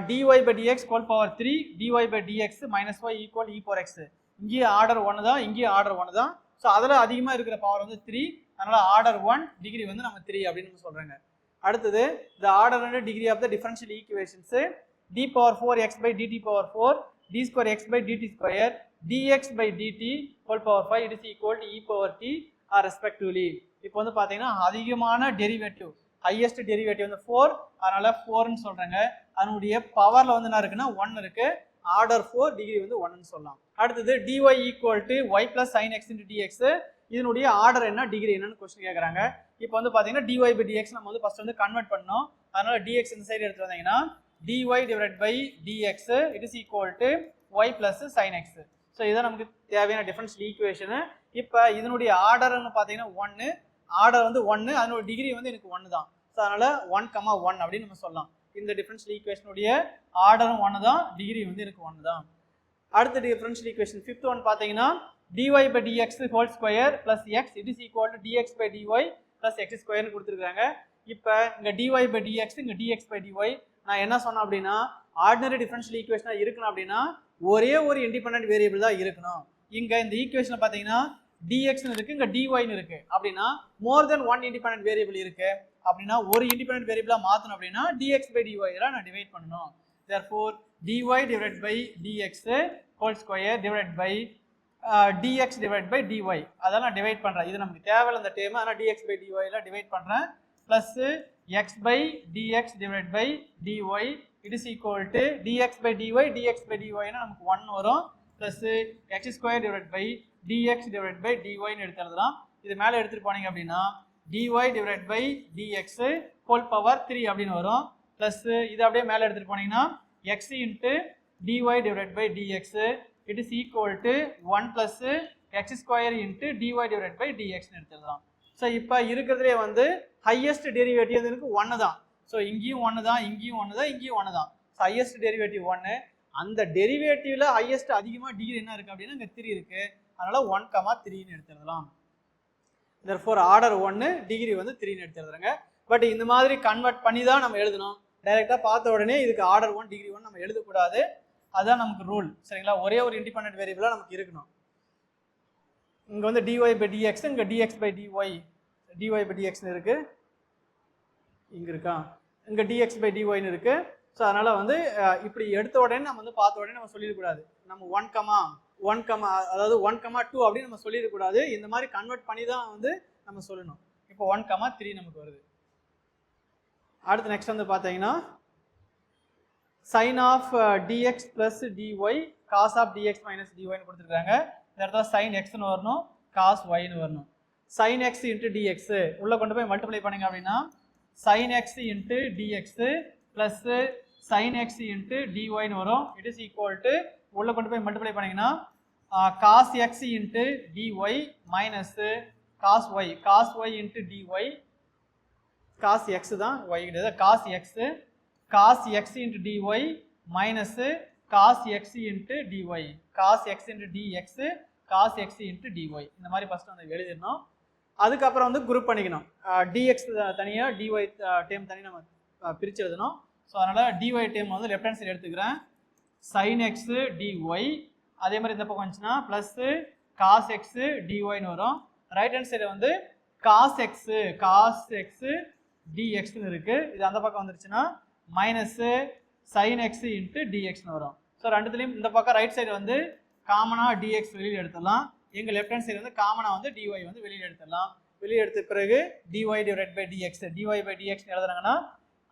dy/dx whole power 3 dy/dx - y equal e⁴x. இங்கேயும் ஆர்டர் 1 தான், இங்கேயும் ஆர்டர் 1 தான். ஸோ அதில் அதிகமாக இருக்கிற பவர் வந்து 3, அதனால ஆர்டர் 1 டிகிரி வந்து நம்ம 3 அப்படின்னு சொல்றாங்க. அடுத்தது the order and degree of the differential equations d⁴x/dt⁴ d²x/dt² dx/dt whole power 5 it is equal to e⁴t are respectively. இப்போ வந்து பாத்தீங்கன்னா அதிகமான டெரிவேட்டிவ், ஹையஸ்ட் டெரிவேட்டிவ் வந்து 4, அதனால 4ன்னு சொல்றாங்க. அதனுடைய பவர்ல வந்து என்ன இருக்குன்னா 1 இருக்கு, ஆர்டர் 4 டிகிரி வந்து 1ன்னு சொல்லலாம். அடுத்தது dy = y + sin x dx. இதனுடைய ஆர்டர் என்ன, டிகிரி என்னன்னு क्वेश्चन கேக்குறாங்க. இப்போ வந்து பாத்தீங்கன்னா dy/dx நம்ம வந்து ஃபர்ஸ்ட் வந்து கன்வெர்ட் பண்ணோம். அதனால dx இந்த சைடு எடுத்து வந்தீங்கன்னா dy/dx it is equal to y plus sin x. So இதான் நமக்கு தேவையான டிஃபரன்ஷியல் ஈக்குவேஷன். இப்போ இதனுடைய ஆர்டர்னு பார்த்தீங்கன்னா 1, ஆர்டர் வந்து 1, அதனுடைய டிகிரி வந்து எனக்கு 1 தான். ஸோ அதனால 1,1 அப்படின்னு நம்ம சொல்லலாம். இந்த டிஃபரன்ஷியல் ஈக்குவேஷனுடைய ஆர்டரும் 1 தான், டிகிரி வந்து எனக்கு 1 தான். அடுத்த டிஃபரன்ஷியல் ஈக்குவேஷன் 5th ஒன் பார்த்தீங்கன்னா dy/dx whole square + x it is equal to dx/dy + x ஸ்கொயர்னு கொடுத்துருக்காங்க. இப்போ இங்கே dy/dx இங்கே dx/dy நான் என்ன சொன்னேன் அப்படின்னா ஆர்டினரி டிஃபரன்ஷியல் ஈக்குவேஷனாக இருக்கணும் அப்படின்னா ஒரே ஒரு இண்டிபெண்டன்ட் வேரியபிள் தான் இருக்கணும். இங்கே இந்த ஈக்குவேஷனில் பார்த்தீங்கன்னா dxன்னு இருக்கு, இங்கே dyன்னு இருக்கு. அப்படின்னா மோர் தென் 1 இண்டிபெண்டன்ட் வேரியபிள் இருக்கு. அப்படின்னா ஒரு இண்டிபெண்டன்ட் வேரியபிளாக மாற்றணும் அப்படின்னா dx/dy நான் டிவைட் பண்ணணும். therefore dy/dx whole square dx/dy அதெல்லாம் டிவைட் பண்றேன். இது நமக்கு தேவையில்லை இந்த டேர்ம், அதனால dx/dy எல்லாம் டிவைட் பண்றேன். Plus x/dx/dy it is equal to dx/dy னா நமக்கு 1 வரும். பிளஸ் x²/dx/dy ன்னு எடுத்து எழுதலாம். இது மேலே எடுத்துட்டு போனீங்க அப்படின்னா dy/dx ஹோல் பவர் 3 அப்படின்னு வரும். பிளஸ் இது அப்படியே மேலே எடுத்துட்டு போனீங்கன்னா x dy/dx it is equal to 1 plus x² dy/dx ன்னு எடுத்துடலாம். ஸோ இப்போ இருக்கிறதுலே வந்து ஹையஸ்ட் டெரிவேட்டிவ் எனக்கு 1 தான். ஸோ இங்கேயும் 1 தான், இங்கேயும் 1 தான், இங்கேயும் 1 தான். So highest derivative 1. அந்த டெரிவேட்டிவ்ல ஹையஸ்ட் அதிகமாக டிகிரி என்ன இருக்கு அப்படின்னா இங்கே 3 இருக்கு. அதனால 1,3ன்னு எடுத்துடலாம். therefore ஆர்டர் 1 டிகிரி வந்து 3ன்னு எடுத்துடுறாங்க. பட் இந்த மாதிரி கன்வெர்ட் பண்ணி தான் நம்ம எழுதணும். டைரெக்டாக பார்த்த உடனே இதுக்கு ஆர்டர் 1 டிகிரி 1 நம்ம எழுதக்கூடாது. அதுதான் நமக்கு ரூல், சரிங்களா? ஒரே ஒரு இண்டிபெண்டன்ட் வேரியபிளா நமக்கு இருக்கணும். இங்க வந்து dy/dx இங்க dx/dy dy/dx இருக்கு, இங்க இருக்கா, இங்க dx/dy இருக்கு. ஸோ அதனால வந்து இப்படி எடுத்த உடனே நம்ம வந்து பார்த்த உடனே நம்ம சொல்லிடக்கூடாது. நம்ம 1, அதாவது 1,2 அப்படின்னு நம்ம சொல்லிடக்கூடாது. இந்த மாதிரி கன்வெர்ட் பண்ணி தான் வந்து நம்ம சொல்லணும். இப்போ 1,3 நமக்கு வருது. அடுத்து நெக்ஸ்ட் வந்து பார்த்தீங்கன்னா sin of dx plus dy cos of dx minus dy ன்னு கொடுத்துருக்காங்க. இந்த இடத்துல sin xன்னு வரணும், cos yன்னு வரணும். sin x into dx உள்ள கொண்டு போய் மல்டிப்ளை பண்ணீங்க அப்படின்னா sin x into dx plus sin x into dy ன்னு வரும். இட் இஸ் ஈக்குவல் டு உள்ள கொண்டு போய் மல்டிப்ளை பண்ணீங்கன்னா cos x into dy minus cos y into dy, cos x தான், y கிடையாது, cos x into dy minus cos x into dy, cos x into dx cos x into dy. இந்த மாதிரி first வந்து எழுதிடணும். அதுக்கப்புறம் வந்து group பண்ணிக்கணும். dx தனியாக dy dam தனியாக நம்ம பிரித்து எழுதணும். ஸோ அதனால் dy டேம் வந்து லெஃப்ட் ஹேண்ட் சைடு எடுத்துக்கிறேன். sin x dy, அதே மாதிரி இந்த பக்கம் வந்துச்சுன்னா ப்ளஸ் cos x dyன்னு வரும். ரைட் ஹேண்ட் சைடு வந்து cos x dxன்னு இருக்கு. இது அந்த பக்கம் வந்துருச்சுன்னா மைனஸ் sin x into dxன்னு வரும். ஸோ ரெண்டுத்துலேயும் இந்த பக்கம் ரைட் சைடு வந்து காமனாக dx வெளியில் எடுத்துடலாம். எங்கள் லெஃப்ட் ஹேண்ட் சைடு வந்து காமனாக வந்து dy வந்து வெளியில் எடுத்துடலாம். வெளியே எடுத்த பிறகு dy/dx dy/dx எழுதுறாங்கன்னா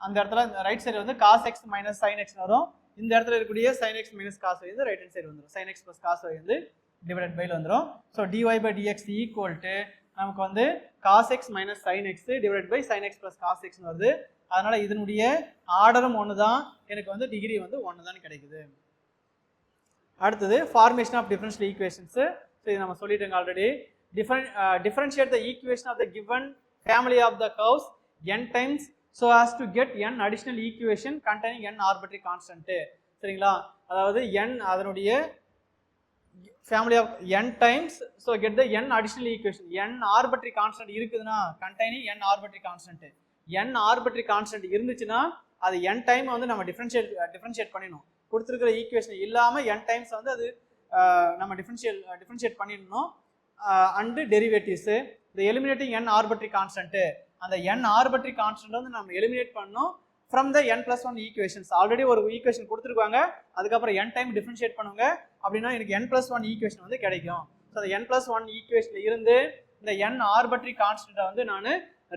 அந்த இடத்துல ரைட் சைடு வந்து cos x minus sin x வரும். இந்த இடத்துல இருக்கக்கூடிய sin x minus cos y வந்து ரைட் ஹேண்ட் சைடு வந்துடும். sin x plus cos y வந்து டிவைடட் பைல வந்துடும். ஸோ dy by dx equal to நமக்கு வந்து cos x minus sin x divided by sin x plus cos x வருது. அதனால இதனுடைய ஆர்டரும் ஒன்று தான், எனக்கு வந்து டிகிரி வந்து ஒன்று தான் கிடைக்குது. அடுத்தது formation of differential equations. So இது நம்ம சொல்லிட்டோங்க already. differentiate the equation of the given family of the curves n times so as to get n additional equation containing n arbitrary constant. சரிங்களா, அதாவது n அதனுடைய family of n times so get the n additional equation. n arbitrary constant இருக்குதுன்னா containing n arbitrary constant, n arbitrary constant இருந்துச்சுன்னா அது n time வந்து நம்ம differentiate பண்ணிடணும். கொடுத்துருக்கிற ஈக்குவேஷன் இல்லாமல் n டைம்ஸ் வந்து அது நம்ம டிஃபரன்ஷியேட் பண்ணிடணும். அண்டு டெரிவேட்டிவ்ஸு இந்த எலிமினேட்டிங் n ஆர்பிட்ரி கான்ஸ்டன்ட்டு, அந்த n ஆர்பிட்ரி கான்ஸ்டன்ட் வந்து நம்ம எலிமினேட் பண்ணணும் from the n+1 equations. Already ஒரு ஈக்குவேஷன் கொடுத்துருக்காங்க, அதுக்கப்புறம் n டைம் டிஃபரன்ஷியேட் பண்ணுங்க அப்படின்னா எனக்கு n+1 ஈக்குவேஷன் வந்து கிடைக்கும். ஸோ அந்த n+1 ஈக்குவேஷனில் இருந்து இந்த n ஆர்பிட்ரி கான்ஸ்டன்ட்டை வந்து நான்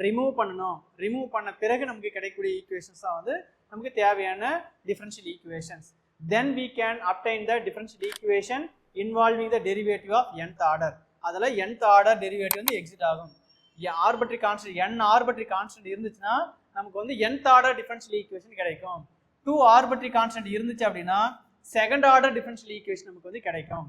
ரிமூவ் பண்ணணும். ரிமூவ் பண்ண பிறகு நமக்கு கிடைக்கக்கூடிய ஈக்குவேஷன்ஸ் தான் வந்து நமக்கு தேவையான differential equations. Then we can obtain the differential equation involving the derivative of nth order. அதில் nth ஆர்டர் டெரிவேட்டிவ் வந்து எக்ஸிட் ஆகும். ஆர்பிட்ரி கான்ஸ்டன்ட் n ஆர்பிட்ரி கான்ஸ்டன்ட் இருந்துச்சுன்னா நமக்கு வந்து nth ஆர்டர் டிஃபரன்ஷியல் ஈக்குவேஷன் கிடைக்கும். 2 ஆர்பிட்ரி கான்ஸ்டன்ட் இருந்துச்சு அப்படின்னா செகண்ட் ஆர்டர் டிஃபரன்ஷியல் ஈக்குவேஷன் நமக்கு வந்து கிடைக்கும்.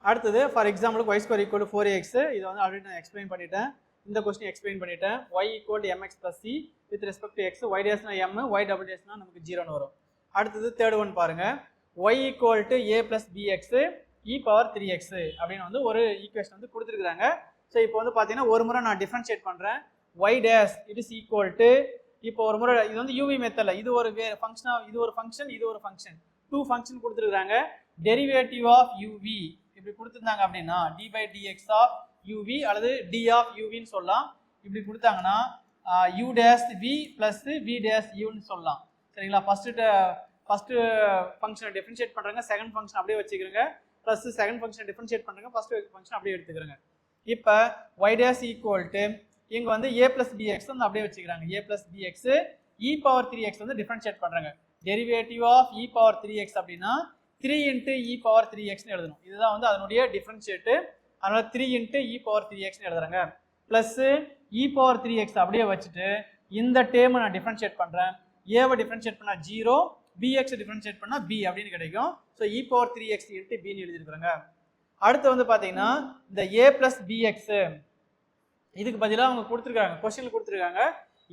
அடுத்தது ஃபார் எக்ஸாம்பிளுக்கு y square equal to 4ax, இதை வந்து ஆல்ரெடி நான் எக்ஸ்பிளைன் பண்ணிட்டேன். இந்த கொஸ்டின் எக்ஸ்பிளைன் பண்ணிட்டேன். y equal to mx plus c with respect to x, y டேஸ்னா m, y டபுள் டேஸ்னா நமக்கு 0ன்னு வரும். அடுத்தது தேர்ட் ஒன் பாருங்க, y equal to a plus bx e power 3x அப்படின்னு வந்து ஒரு ஈக்குவேஷன் வந்து கொடுத்துருக்காங்க. ஸோ இப்போ வந்து பார்த்தீங்கன்னா ஒரு முறை நான் டிஃபரன்ஷியேட் பண்ணுறேன். y days it is equal to, இப்போ ஒரு முறை இது வந்து யூவி மெத்தடில் இது ஒரு ஃபங்க்ஷனாக, இது ஒரு ஃபங்க்ஷன், இது ஒரு ஃபங்க்ஷன், 2 ஃபங்க்ஷன் கொடுத்துருக்காங்க. டெரிவேட்டிவ் ஆஃப் யூவி இப்படி கொடுத்துருந்தாங்க அப்படின்னா d by dx of uv அல்லது டி ஆஃப் யூவின்னு சொல்லலாம். இப்படி கொடுத்தாங்கன்னா u dash v plus v dash யூன்னு சொல்லலாம். சரிங்களா, ஃபஸ்ட்டு ஃபங்க்ஷனை டிஃபரன்ஷியேட் பண்ணுறாங்க, செகண்ட் ஃபங்க்ஷன் அப்படியே வச்சுக்கிறோங்க, ப்ளஸ் செகண்ட் ஃபங்க்ஷனை டிஃபரன்ஷியேட் பண்ணுறாங்க, ஃபஸ்ட்டு ஃபங்க்ஷன் அப்படியே எடுத்துக்கிறோங்க. இப்போ y டேஸ் ஈக்குவல் டு இங்கே வந்து a ப்ளஸ் பிஎக்ஸ் வந்து அப்படியே வச்சுக்கிறாங்க. a plus bx e power 3x வந்து டிஃபரன்ஷியேட் பண்ணுறாங்க. Derivative of e power 3x அப்படின்னா 3 இன்ட்டு e பவர் 3xன்னு எழுதணும். இதுதான் வந்து அதனுடைய டிஃபரன்ஷியேட்டு. அதனால் 3 இன்ட்டு e பவர் 3xன்னு எழுதுறாங்க. ப்ளஸ்ஸு e பவர் 3x அப்படியே வச்சுட்டு இந்த டேர்மை நான் டிஃபரன்ஷியேட் பண்ணுறேன். ஏவை டிஃபரன்ஷியேட் பண்ணால் 0, bx டிஃபரன்ஷியேட் பண்ணால் b அப்படின்னு கிடைக்கும். So e power 3x into பின்னு எழுதியிருக்கிறாங்க. அடுத்து வந்து பார்த்தீங்கன்னா இந்த a ப்ளஸ் பிஎக்ஸு இதுக்கு பதிலாக அவங்க கொடுத்துருக்காங்க, கொஸ்டினில் கொடுத்துருக்காங்க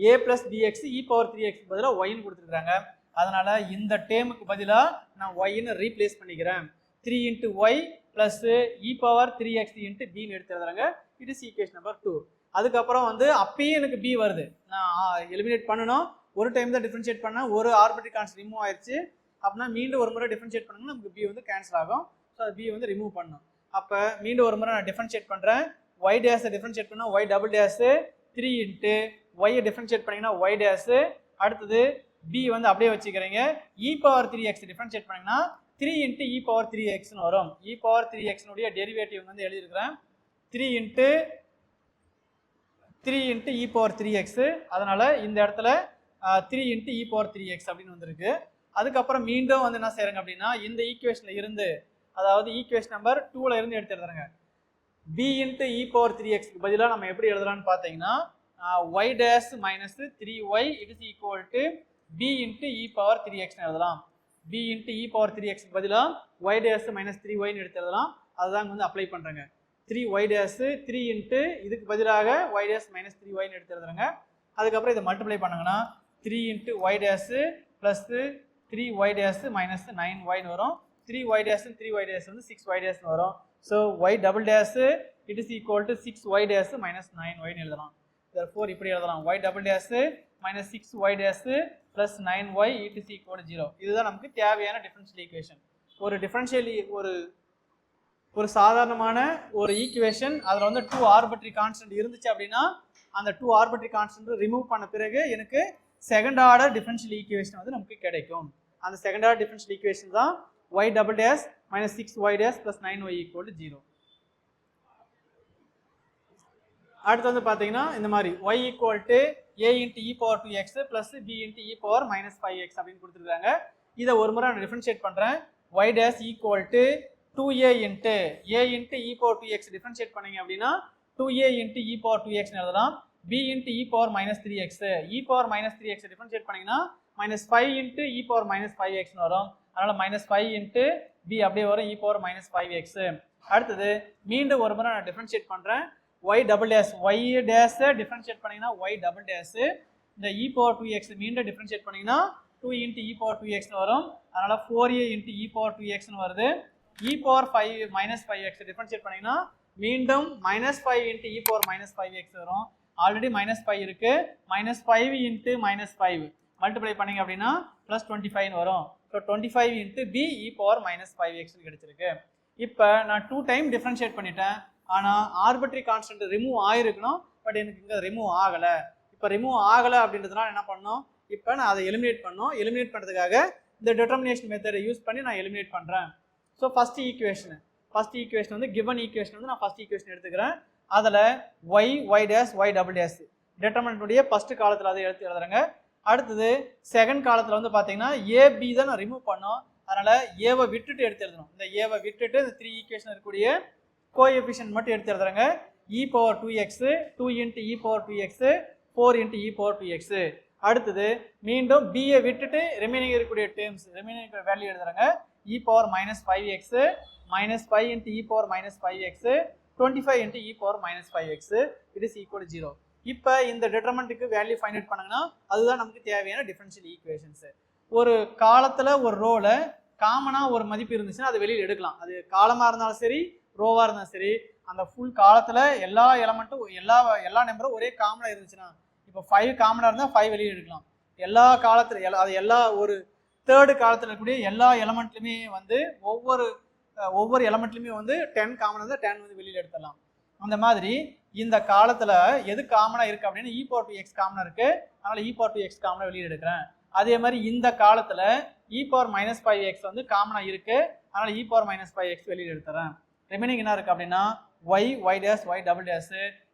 a plus bx e power 3x பதிலாக ஒய்ன்னு கொடுத்துருக்காங்க. அதனால் இந்த டேமுக்கு பதிலாக நான் ஒய்ன்னு ரீப்ளேஸ் பண்ணிக்கிறேன். 3 into y plus e power 3x into பின்னு எடுத்துருந்தாங்க. It is equation number 2. அதுக்கப்புறம் வந்து அப்பயே எனக்கு b வருது, நான் எலிமினேட் பண்ணணும். ஒரு டைம் தான் டிஃபரன்ஷியேட் பண்ணேன், ஒரு ஆர்பிட்ரி கான்ஸ்டன்ட் ரிமூவ் ஆயிடுச்சு. அப்படின்னா மீண்டும் ஒரு முறை டிஃபரன்ஷியேட் பண்ணணும்னா நமக்கு b வந்து கேன்சல் ஆகும். ஸோ அது b வந்து ரிமூவ் பண்ணணும். அப்போ மீண்டும் ஒரு முறை நான் டிஃபரன்ஷியேட் பண்ணுறேன். y டேஸை டிஃபரன்ஷியேட் பண்ணால் y டபுள் டேஸு 3 இன்ட்டு ஒய்யை டிஃபரன்ஷியேட் பண்ணிங்கன்னா y டேஸு. அடுத்தது b வந்து அப்படியே வச்சுக்கிறீங்க. e பவர் 3x டிஃபரன்ஷியேட் பண்ணிங்கன்னா 3 இன்ட்டு e பவர் 3xன்னு வரும். e பவர் 3xனுடைய டெரிவேட்டிவ் வந்து எழுதியிருக்கிறேன் 3 இன்ட்டு e பவர் 3x. அதனால் இந்த இடத்துல 3 இன்ட்டு e பவர் 3x அப்படின்னு வந்திருக்கு. அதுக்கப்புறம் மீண்டும் வந்து என்ன செய்கிறாங்க அப்படின்னா இந்த ஈக்குவேஷனில் இருந்து, அதாவது ஈக்குவேஷன் நம்பர் 2ல் இருந்து எடுத்து எழுதுறாங்க. b இன்ட்டு e பவர் 3xக்கு பதிலாக நம்ம எப்படி எழுதலாம்னு பார்த்தீங்கன்னா y dash minus 3y it is equal to b into e power 3xன்னு எழுதலாம். b இன்ட்டு e பவர் 3xக்கு பதிலாக y டேஸ் மைனஸ் 3yன்னு எடுத்து எழுதலாம். அதுதான் வந்து அப்ளை பண்ணுறாங்க. 3y டேஸ் 3 இன்ட்டு இதுக்கு பதிலாக y டேஸ் மைனஸ் 3yன்னு எடுத்து எழுதுறாங்க. அதுக்கப்புறம் இதை மல்டிப்ளை பண்ணாங்கன்னா 3 into y dash plus 3y dash minus 9yன்னு வரும். 3y டேஸ் 3y டேஸ் வந்து 6y டேஸ்ன்னு வரும். So y double dash it is equal to 6y dash minus 9yன்னு எழுதலாம். therefore இப்படி எழுதலாம் y double dash minus 6y dash plus 9y it is equal to 0. இதுதான் நமக்கு தேவையான டிஃபரன்ஷியல் ஈக்குவேஷன். ஒரு டிஃபரன்ஷியல் ஒரு சாதாரணமான ஒரு ஈக்குவேஷன், அதில் வந்து 2 ஆர்பிட்ரி கான்ஸ்டன்ட் இருந்துச்சு அப்படின்னா அந்த 2 ஆர்பிட்ரி கான்ஸ்டன்ட் ரிமூவ் பண்ண பிறகு எனக்கு செகண்ட் ஆர்டர் டிஃபரன்ஷியல் ஈக்குவேஷன் வந்து நமக்கு கிடைக்கும். அந்த செகண்ட் ஆர்டர் டிஃபரன்ஷியல் ஈக்குவேஷன் தான் y double dash minus 6y dash plus 9y equal to 0. அடுத்து வந்து பார்த்தீங்கன்னா இந்த மாதிரி y equal to a into e power 2x plus b into e power minus 5x அப்படின்னு கொடுத்துருக்காங்க. இதை ஒரு முறை நான் டிஃபரன்ஷியேட் பண்ணுறேன். y dash equal to 2a into a into e power 2x differentiate பண்ணீங்க அப்படின்னா 2a into e power 2x எழுதலாம். b into e power minus 3x இ பவர் மைனஸ் 3x டிஃபரன்ஷியேட் பண்ணீங்கன்னா minus 5 into e power minus 5xன்னு வரும். அதனால minus 5 into b அப்படியே வரும் இ power minus 5x. அடுத்தது மீண்டும் ஒரு முறை நான் டிஃபரன்ஷியேட் பண்ணுறேன். y double dash y dash differentiate பண்ணீங்கன்னா y டபுள் டேஷ் இந்த இ பவர் 2x மீண்டும் டிஃபரன்ஷியேட் பண்ணீங்கன்னா 2 இன்ட்டு இ பவர் 2xன்னு வரும். அதனால 4a இன்ட்டு இ பவர் 2xன்னு வருது. E power 5 minus 5x differentiate பண்ணீங்கன்னா மீண்டும் minus 5 into e power minus 5x வரும். ஆல்ரெடி மைனஸ் 5 இருக்கு. மைனஸ் 5 இன்ட்டு மைனஸ் 5 மல்டிப்ளை பண்ணீங்க அப்படின்னா ப்ளஸ் 25 வரும். So 25 into B E power minus 5xன்னு கிடைச்சிருக்கு. இப்போ நான் 2 டைம் டிஃபரன்ஷியேட் பண்ணிட்டேன். ஆனால் ஆர்பிட்ரி கான்ஸ்டன்ட் ரிமூவ் ஆகிருக்கணும். பட் எனக்கு இங்கே ரிமூவ் ஆகலை. இப்போ ரிமூவ் ஆகலை அப்படின்றதுனால என்ன பண்ணணும், இப்போ நான் அதை எலிமினேட் பண்ணணும். எலிமினேட் பண்ணுறதுக்காக இந்த டிட்டர்மினேஷன் மெத்தடை யூஸ் பண்ணி நான் எலிமினேட் பண்ணுறேன். ஸோ ஃபர்ஸ்ட் ஈக்குவேஷன் வந்து கிவன் ஈக்குவேஷன் வந்து நான் ஃபர்ஸ்ட் ஈக்குவேஷன் எடுத்துக்கிறேன். அதில் y dash y double dash டிட்டர்மினன்ட்டுடைய ஃபர்ஸ்ட் காலத்தில் அதை எடுத்து எழுதுறேங்க. அடுத்தது செகண்ட் காலத்தில் வந்து பார்த்தீங்கன்னா ஏபி தான் நான் ரிமூவ் பண்ணோம். அதனால் ஏவை விட்டுட்டு எடுத்து எழுதணும். இந்த ஏவை விட்டுட்டு இந்த 3 ஈக்குவேஷன் இருக்கக்கூடிய கோஎஃபிஷியன்ட் மட்டும் எடுத்து எழுதுறேங்க. இ power 2x 2 into e power 2x 4 into e power 2x. அடுத்தது மீண்டும் பியை விட்டுட்டு ரிமைனிங் இருக்கக்கூடிய டேர்ம்ஸ் ரிமைனிங் வேல்யூ எழுதுறாங்க. E power minus 5x minus 5 into e power minus 5x 25 into e power minus 5x it is equal 0. இப்போ இந்த டிட்டர்மினன்ட்டுக்கு value find out பண்ணாங்கன்னா அதுதான் நமக்கு தேவையான டிஃபரன்ஷியல் ஈக்குவேஷன்ஸ். ஒரு காலத்தில் ஒரு ரோல காமனாக ஒரு மதிப்பு இருந்துச்சுன்னா அது வெளியில் எடுக்கலாம். அது காலமாக இருந்தாலும் சரி ரோவாக இருந்தாலும் சரி அந்த ஃபுல் காலத்தில் எல்லா எலமெண்ட்டும் எல்லா நம்பரும் ஒரே காமனாக இருந்துச்சுன்னா இப்போ 5 காமனாக இருந்தால் 5 வெளியே எடுக்கலாம். எல்லா காலத்தில் அது எல்லா ஒரு தேர்டு காலத்தில் இருக்கக்கூடிய எல்லா எலமெண்ட்லையுமே வந்து ஒவ்வொரு எலமெண்ட்லையுமே வந்து 10 காமனாக இருந்தால் 10 வந்து வெளியில் எடுத்துடலாம். அந்த மாதிரி இந்த காலத்தில் எது காமனாக இருக்குது அப்படின்னா இ பவர் 2x காமனாக இருக்குது. அதனால் இ பவர் 2x காமனாக வெளியே எடுக்கிறேன். அதே மாதிரி இந்த காலத்தில் இ பவர் மைனஸ் 5x வந்து காமனாக இருக்குது. அதனால் இ பவர் மைனஸ் 5x வெளியில் எடுத்துறேன். ரிமைனிங் என்ன இருக்குது அப்படின்னா y dash y double dash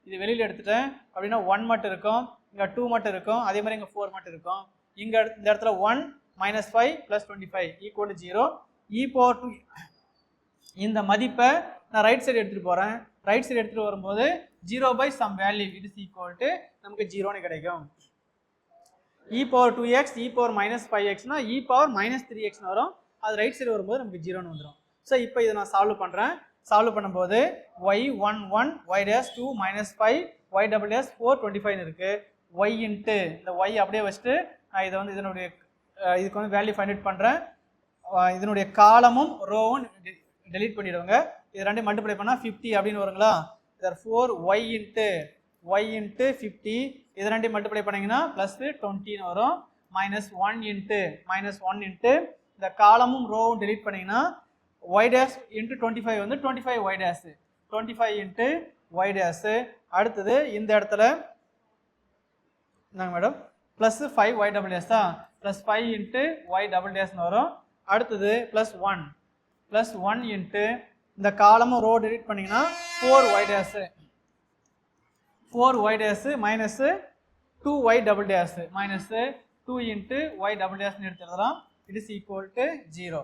இது வெளியில் எடுத்துட்டேன் அப்படின்னா 1 மட்டும் இருக்கும், இங்கே 2 மட்டும் இருக்கும், அதே மாதிரி இங்கே 4 மட்டும் இருக்கும். இங்கே இந்த இடத்துல 1 minus 5 plus 25 equal to 0. E power 2 இந்த மதிப்பை நான் ரைட் சைடு எடுத்துகிட்டு போகிறேன். ரைட் சைடு எடுத்துகிட்டு வரும்போது 0 by some value it is equal to நமக்கு 0ன்னு கிடைக்கும். E power 2x e power minus 5xனா இ பவர் மைனஸ் 3xன்னு வரும். அது ரைட் சைடு வரும்போது நமக்கு 0ன்னு வந்துடும். ஸோ இப்போ இதை நான் சால்வ் பண்ணுறேன். சால்வ் பண்ணும்போது y11 y dash 2 minus 5 y double dash 4 25 இருக்குது. y இன்ட்டு இந்த y அப்படியே வச்சுட்டு நான் இதை வந்து இதுக்கு வந்து வேல்யூ ஃபைண்ட் அவுட் பண்ணுறேன். இதனுடைய காலமும் ரோவும் டெலீட் பண்ணிடுவாங்க. இது ரெண்டையும் மல்டிப்ளை பண்ணால் 50 அப்படின்னு வருங்களா. therefore y இன்ட்டு 50 இது ரெண்டையும் மல்டிப்ளை பண்ணிங்கன்னா ப்ளஸ் 20ன்னு வரும். மைனஸ் 1 இன்ட்டு இந்த காலமும் ரோவும் டெலீட் பண்ணிங்கன்னா y டேஷ் இன்ட்டு 25 வந்து 25 y dash 25 into y dash. அடுத்தது இந்த இடத்துல என்னங்க madam plus 5 y double dash தான் ப்ளஸ் 5 இன்ட்டு y டபுள் டேஷ்னு வரும். அடுத்தது ப்ளஸ் 1 இன்ட்டு இந்த காலமும் ரோ டெலீட் பண்ணிங்கன்னா 4y dash minus 2y double dash minus 2 into y double டேஷ்னு எடுத்து எழுதலாம். It is equal to 0.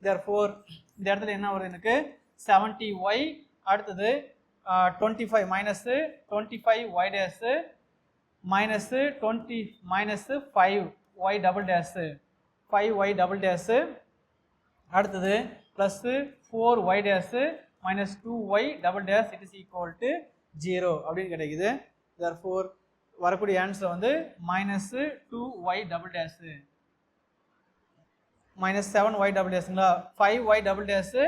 therefore இந்த இடத்துல என்ன வருது எனக்கு 70y அடுத்தது 25 minus 25y dash minus 20 minus 5y double dash அடுத்தது plus 4y dash minus 2y double dash it is equal to 0 அப்படின்னு கிடைக்குது. therefore வரக்கூடிய ஆன்சர் வந்து minus 2y double dash minus 7y double டேஷுங்களா 5y டபுள் டேஷு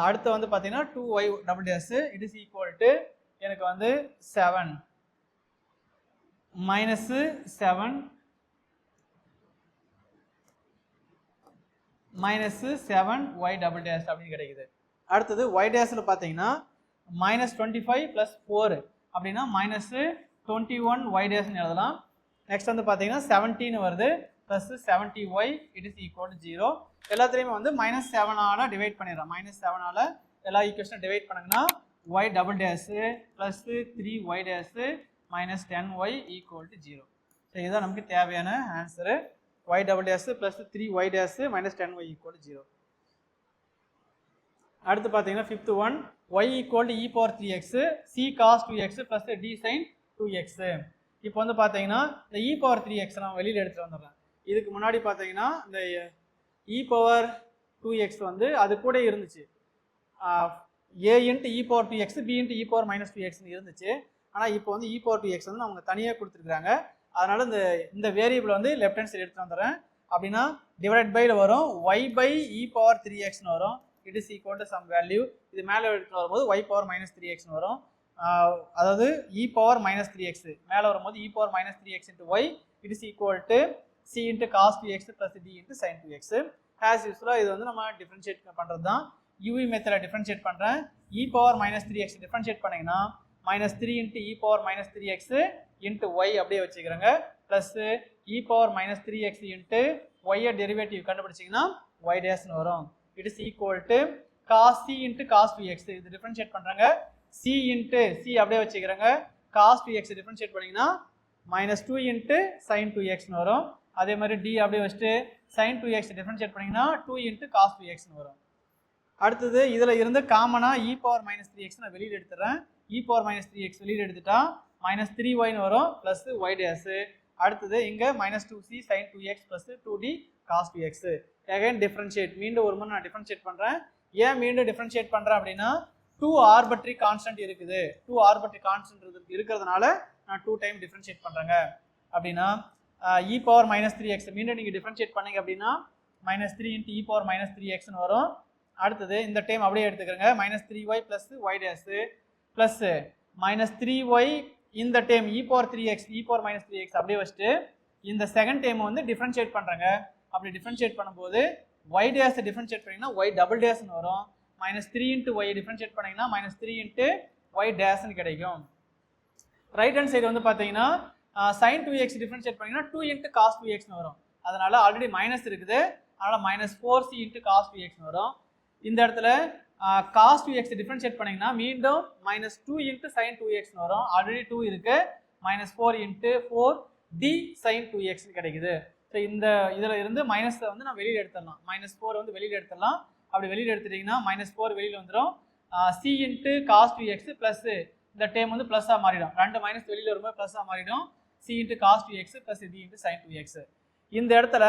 அடுத்து வந்து பார்த்தீங்கன்னா 2y double dash it is equal to எனக்கு வந்து 7 minus 7 minus 7y double dash அப்படின்னு கிடைக்குது. அடுத்தது y டேஷில் பார்த்தீங்கன்னா மைனஸ் 25 ப்ளஸ் 4 அப்படின்னா மைனஸ் 21y டேஷ்னு எழுதலாம். நெக்ஸ்ட் வந்து பார்த்தீங்கன்னா 17 வருது plus 70y it is equal to 0. எல்லாத்துலேயுமே வந்து மைனஸ் 7ஆல் டிவைட் பண்ணிடுறோம். மைனஸ் 7ஆல் எல்லா ஈக்குவேஷனும் டிவைட் பண்ணுங்கன்னா y double dash plus 3y dash minus 10y equal to 0. So இதுதான் நமக்கு தேவையான answer. y double dash plus 3y dash minus 10y equal to 0. அடுத்து பார்த்தீங்கன்னா fifth one y equal to e power 3x c cos 2x plus d sin 2x. இப்போ வந்து பார்த்தீங்கன்னா இந்த e power 3x நான் வெளியில் எடுத்துகிட்டு வந்துடுறேன். இதுக்கு முன்னாடி பார்த்தீங்கன்னா இந்த e power 2x வந்து அது கூட இருந்துச்சு, a into e power 2x b into e power minus 2x இருந்துச்சு. ஆனால் இப்போ வந்து e power 2x வந்து அவங்க தனியாக கொடுத்துருக்குறாங்க. அதனால இந்த வேரியபிள் வந்து லெஃப்ட் ஹேண்ட் சைடு எடுத்துகிட்டு வந்துடுறேன். அப்படின்னா டிவைட் பைல வரும் y by e power 3xன்னு வரும். It is equal to some value. இது மேலே எடுத்துகிட்டு வரும்போது y power minus 3xன்னு வரும். அதாவது e power minus 3x மேலே வரும்போது e power minus 3x into y it is equal to c into cos 2x plus d into sin 2x. as usual இது வந்து நம்ம டிஃபரன்ஷியேட் பண்ணுறது தான். uv மெத்தடில் டிஃபரன்ஷியேட் பண்ணுறேன். e power minus 3x differentiate பண்ணிங்கன்னா minus 3 into e power minus 3x into y அப்படியே வச்சுக்கிறேங்க. Plus e power minus 3x into y derivative கண்டுபிடிச்சிங்கன்னா y டேஷ்னு வரும். It is equal to cos c into cos 2x இது differentiate பண்ணுறாங்க. c into c அப்படியே வச்சுக்கிறேங்க. cos 2x differentiate பண்ணிங்கன்னா minus 2 into sin 2xன்னு வரும். அதே மாதிரி d அப்படியே வச்சுட்டு sin 2x டிஃபரன்ஷியேட் பண்ணிங்கன்னா 2 into cos 2xன்னு வரும். அடுத்தது இதில் இருந்து காமனாக e power minus 3x நான் வெளியில் எடுத்துறேன். e power minus 3x வெளியில் எடுத்துட்டா minus 3yன்னு வரும் ப்ளஸ் y டேஷ். அடுத்தது இங்கே minus 2c sin 2x plus 2d cos 2x. Again differentiate மீண்டும் ஒரு முறை நான் டிஃபரன்ஷியேட் பண்ணுறேன். ஏன் மீண்டும் டிஃபரன்ஷியேட் பண்ணுறேன் அப்படின்னா 2 ஆர்பிட்ரரி கான்ஸ்டன்ட் இருக்குது. 2 ஆர்பிட்ரரி கான்ஸ்டன்ட் இருக்கிறதுனால நான் 2 டைம் டிஃபரன்ஷியேட் பண்ணுறேங்க. அப்படின்னா e power minus 3x மீண்டும் நீங்கள் டிஃபரன்ஷியேட் பண்ணீங்க அப்படின்னா minus 3 into e power minus 3xன்னு வரும். அடுத்தது இந்த டைம் அப்படியே எடுத்துக்கிறேங்க. minus 3y plus y dash plus minus 3y இந்த time e power 3x e power minus 3x அப்படியே வச்சுட்டு இந்த செகண்ட் டைம் வந்து டிஃபரன்ஷியேட் பண்ணுறேங்க. அப்படி டிஃபரன்ஷியேட் பண்ணும்போது y டேஷ் டிஃபரன்ஷியேட் பண்ணிங்கன்னா y டபுள் டேஷ்னு வரும். minus 3 into y டிஃபரன்ஷியேட் பண்ணிங்கன்னா minus 3 into y டேஷ்னு கிடைக்கும். ரைட் ஹேண்ட் சைடு வந்து பார்த்தீங்கன்னா sin 2x டிஃபரன்ஷியேட் பண்ணிங்கன்னா 2 into cos 2xன்னு வரும். அதனால ஆல்ரெடி மைனஸ் இருக்குது, அதனால் minus 4c into cos 2xன்னு வரும். இந்த இடத்துல cos 2x டிஃபரன்ஷியேட் பண்ணிங்கன்னா மீண்டும் minus 2 into sin 2xன்னு வரும். ஆல்ரெடி 2 இருக்குது, minus 4 into 4d sin 2x கிடைக்குது. ஸோ இந்த இதில் இருந்து மைனஸை வந்து நான் வெளியில் எடுத்துடலாம். minus 4 வந்து வெளியில் எடுத்துடலாம். அப்படி வெளியில் எடுத்துட்டிங்கன்னா minus 4 வெளியில் வந்துடும். c into cos 2x plus இந்த டேம் வந்து ப்ளஸ்ஸாக மாறிடும். ரெண்டு மைனஸ் வெளியில் வரும்போது ப்ளஸ்ஸாக மாறிடும். c into cos 2x plus d into sin 2x. இந்த இடத்துல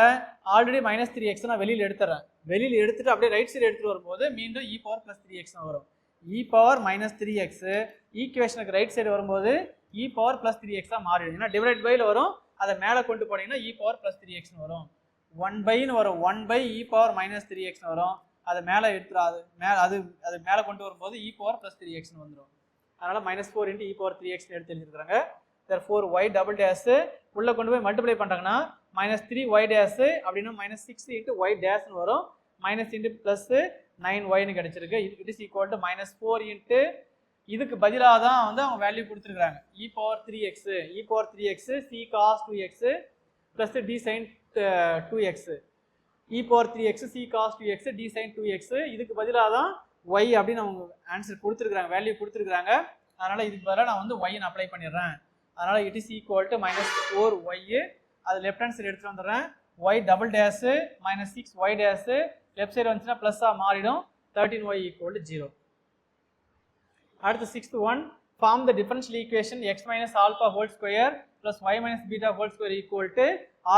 ஆல்ரெடி minus 3x நான் வெளியில் எடுத்துறேன். வெளியில் எடுத்துட்டு அப்படியே ரைட் சைடு எடுத்துகிட்டு வரும்போது மீண்டும் e power plus 3x வரும். e power minus 3x ஈக்குவேஷனுக்கு ரைட் சைடு வரும்போது e power plus 3x மாறிடும். ஏன்னா டிவைட் பைல வரும், அதை மேலே கொண்டு போனீங்கன்னா e power plus 3xன்னு வரும். 1 பைன்னு வரும், 1 by e power minus 3xன்னு வரும். அதை மேலே எடுத்துடாது, அது மேலே கொண்டு வரும்போது e power plus 3xன்னு வந்துடும். அதனால் minus 4 into e power 3xன்னு எடுத்து எழுதிருக்கிறாங்க. therefore y double dash உள்ளே கொண்டு போய் மல்டிப்ளை பண்ணுறாங்கன்னா minus 3y dash அப்படின்னா minus 6 into y dashன்னு வரும். minus into plus 9yன்னு கிடைச்சிருக்கு. It is equal to minus 4 into இதுக்கு பதிலாக தான் வந்து அவங்க வேல்யூ கொடுத்துருக்குறாங்க. e power 3x c cos 2x plus d sin 2x e power 3x c cos 2x d sin 2x இதுக்கு பதிலாக தான் y அப்படின்னு அவங்க ஆன்சர் கொடுத்துருக்குறாங்க, வேல்யூ கொடுத்துருக்குறாங்க. அதனால் இதுக்கு பதிலாக நான் வந்து y-ன்னு அப்ளை பண்ணிடுறேன். அதனால் it is equal to minus 4y அது லெஃப்ட் ஹேண்ட் சைடு எடுத்துகிட்டு வந்துடுறேன். y double dash minus 6y dash left side வந்துச்சுன்னா ப்ளஸ்ஸாக மாறிடும். 13y equal to 0. அடுத்து sixth one form the differential equation x minus alpha whole square plus y minus beta whole square equal to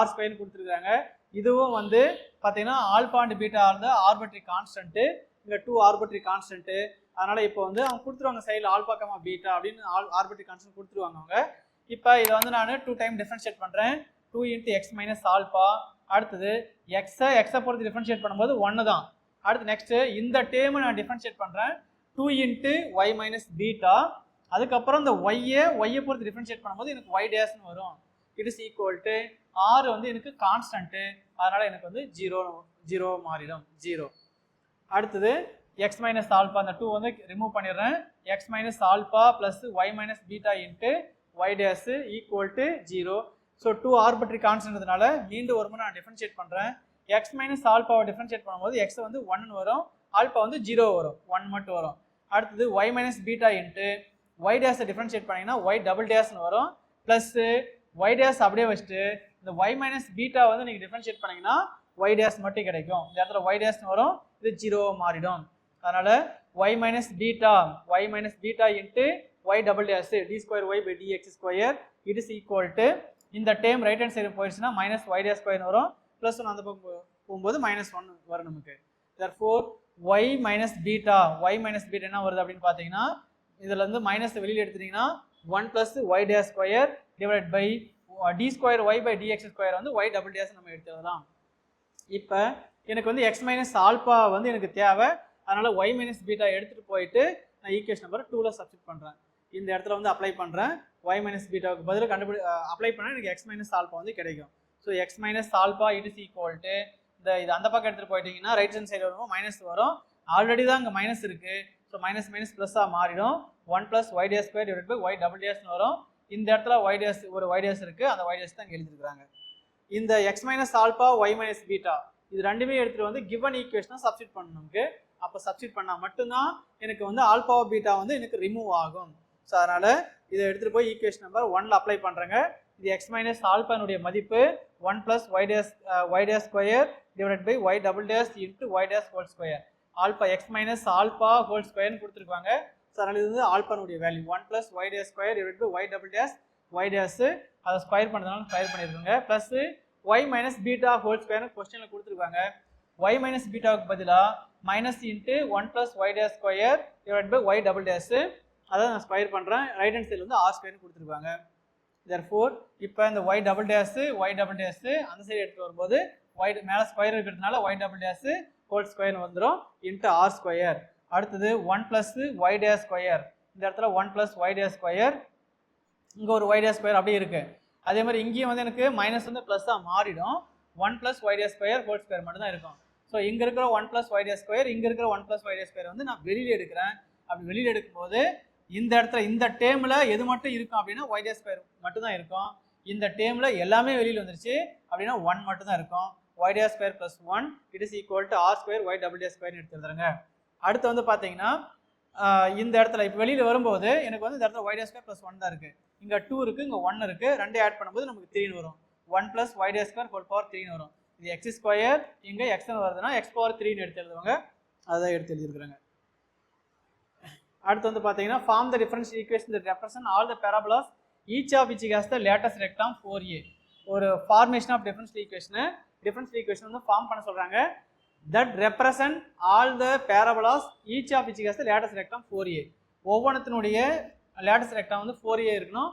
r square கொடுத்துருக்காங்க. இதுவும் வந்து பார்த்தீங்கன்னா alpha and beta வந்து arbitrary constant, இங்கே 2 ஆர்பிட்ரரி கான்ஸ்டன்ட்டு. அதனால் இப்போ வந்து அவங்க கொடுத்துருவாங்க சைடில் ஆல்பா கமா பீட்டா அப்படின்னு ஆர்பிட்ரரி கான்ஸ்டன்ட் கொடுத்துருவாங்க அவங்க. இப்போ இதை வந்து நான் 2 டைம் டிஃபரன்ஷியேட் பண்ணுறேன். 2 into x minus alpha. அடுத்தது எக்ஸை பொறுத்து டிஃபரன்ஷியேட் பண்ணும்போது 1 தான். அடுத்து நெக்ஸ்ட்டு இந்த டேமை நான் டிஃபரன்ஷியேட் பண்ணுறேன் 2 into y minus beta. அதுக்கப்புறம் இந்த ஒய்யை பொறுத்து டிஃபரன்ஷியேட் பண்ணும்போது எனக்கு y டேஷ்னு வரும். It is equal to r வந்து எனக்கு கான்ஸ்டன்ட்டு, அதனால் எனக்கு வந்து 0 மாறிடும் 0. அடுத்தது x minus alpha அந்த 2 வந்து ரிமூவ் பண்ணிடுறேன். x minus alpha plus y minus beta into y dash equal to 0. So 2 arbitrary கான்ஸ்டன்ட்னால மீண்டும் ஒரு முறை நான் டிஃபரன்ஷியேட் பண்ணுறேன். x minus alphaவை டிஃபரன்ஷியேட் பண்ணும்போது x வந்து 1 வரும், ஆல்பா வந்து 0 வரும், 1 மட்டும் வரும். அடுத்தது y minus beta into y டேஸை டிஃப்ரென்ஷியேட் பண்ணிங்கன்னா ஒய் டபுள் டேஸ்னு வரும். ப்ளஸ்ஸு ஒய் டேஸ் அப்படியே வச்சுட்டு இந்த ஒய் மைனஸ் பீட்டா வந்து நீங்கள் டிஃப்ரென்ஷியேட் பண்ணிங்கன்னா ஒய் டேஸ் மட்டும் கிடைக்கும். இந்த இடத்துல ஒய் டேஸ்னு வரும், இது 0 மாறிடும். அதனால் y minus beta into y double dash d square y by dx square it is equal to இந்த டேம் ரைட் ஹேண்ட் சைடு போயிடுச்சுன்னா மைனஸ் ஒய் டேஸ் ஸ்கொயர்னு வரும், ப்ளஸ் ஒன்று அந்த பக்கம் போகும்போது -1 வரும் நமக்கு. therefore y minus beta என்ன வருது அப்படின்னு பார்த்தீங்கன்னா இதில் வந்து மைனஸ் வெளியில் எடுத்துட்டீங்கன்னா 1 plus y dash square divided by d square y by dx square வந்து y double dash நம்ம எடுத்துக்கலாம். இப்போ எனக்கு வந்து x minus ஆல்பா வந்து எனக்கு தேவை, அதனால் y minus beta எடுத்துகிட்டு போயிட்டு நான் ஈக்குவேஷன் நம்பர் 2ல் சப்ஸ்டிட் பண்ணுறேன். இந்த இடத்துல வந்து அப்ளை பண்ணுறேன். y minus பீட்டாவுக்கு பதில் அப்ளை பண்ணால் எனக்கு x minus ஆல்பா வந்து கிடைக்கும். So x minus alpha it is equal to இது அந்த பக்கம் எடுத்துகிட்டு போயிட்டீங்கன்னா ரைட் ஹேண்ட் சைடு வரும்போது மைனஸ் வரும். ஆல்ரெடி தான் இங்கே மைனஸ் இருக்குது, ஸோ மைனஸ் ப்ளஸ்ஸாக மாறிடும். 1 plus y dash square divided by y double dashனு வரும். இந்த இடத்துல ஒரு y dash இருக்குது, அந்த y dash தான் இங்கே எழுதிருக்காங்க. இந்த x minus alpha y minus beta இது ரெண்டுமே எடுத்துகிட்டு வந்து கிவன் ஈக்குவேஷனாக சப்ஸ்டிட் பண்ணணும் நமக்கு. அப்போ சப்ஸ்டிட் பண்ணால் மட்டும்தான் எனக்கு வந்து ஆல்பா பீட்டா வந்து எனக்கு ரிமூவ் ஆகும். ஸோ அதனால் இதை எடுத்துகிட்டு போய் ஈக்குவேஷன் நம்பர் 1ல் அப்ளை பண்ணுறேங்க. இது x minus ஆல்பானுடைய மதிப்பு 1 plus y dash square divided by y double dash into y dash whole square. Alpha x minus alpha whole ஸ்கொயர்னு கொடுத்துருக்காங்க. ஸோ அதனால் இது வந்து ஆல்பானுடைய value 1 plus y dash square divided by y double dash y dash அதை square பண்ணுறதுனால square பண்ணியிருக்காங்க. Plus y minus beta whole ஸ்கொயர்னு கொஸ்டினில் கொடுத்துருக்காங்க. y minus பீட்டாவுக்கு பதிலாக minus into 1 plus y dash square divided by y double dash அதை நான் square பண்ணுறேன். ரைட் ஹேண்ட் சைடில் வந்து r ஸ்கொயர்னு கொடுத்துருக்காங்க. therefore இப்போ இந்த y double dash அந்த சைடு எடுத்து வரும்போது y மேலே ஸ்கொயர் இருக்கிறதுனால y double dash whole square வந்துடும் இன்ட்டு r ஸ்கொயர். அடுத்தது 1 plus y dash ஸ்கொயர், இந்த இடத்துல 1 plus y dash ஸ்கொயர், இங்கே ஒரு y dash ஸ்கொயர் அப்படியே இருக்குது. அதே மாதிரி இங்கேயும் வந்து எனக்கு மைனஸ் வந்து ப்ளஸ்ஸாக மாறிடும். 1 plus y dash square whole square மட்டும் தான் இருக்கும். ஸோ இங்கே இருக்கிற 1 plus y dash ஸ்கொயர், இங்கே இருக்கிற 1 plus y dash ஸ்கொயர் வந்து நான் வெளியில் எடுக்கிறேன். அப்படி வெளியில் எடுக்கும்போது இந்த இடத்துல இந்த டேமில் எது மட்டும் இருக்கும் அப்படின்னா y dash ஸ்கொயர் மட்டும் தான் இருக்கும். இந்த டேமில் எல்லாமே வெளியில் வந்துருச்சு அப்படின்னா 1 மட்டும் தான் இருக்கும். y dash square plus 1 it is equal to r square y double dash ஸ்கொயர்னு எடுத்துருங்க. அடுத்து வந்து பார்த்தீங்கன்னா இந்த இடத்துல இப்போ வெளியில் வரும்போது எனக்கு வந்து இந்த இடத்துல y dash ஸ்கொயர் ப்ளஸ் 1 தான் இருக்குது. இங்கே 2 இருக்குது, இங்கே 1 இருக்குது. ரெண்டு ஆட் பண்ணும்போது நமக்கு 3 வரும். 1 plus y dash square whole power 3 வரும். இது x ஸ்கொயர், இங்கே எக்ஸ்னு வருதுன்னா x பவர் 3ன்னு எடுத்து எழுதுவாங்க, அதை எடுத்து எழுதியிருக்கிறாங்க. அடுத்து வந்து பார்த்தீங்கன்னா form the differential equation that represent all the parabolas each of which has the latest rectum 4a. ஒரு ஃபார்மேஷன் ஆஃப் டிஃபரன்ஷியல் ஈக்குவேஷன் வந்து ஃபார்ம் பண்ண சொல்கிறாங்க. that represent all the parabolas each of which has the latest rectum 4a. ஒவ்வொன்றுத்தினுடைய latest rectum வந்து 4a இருக்கணும்.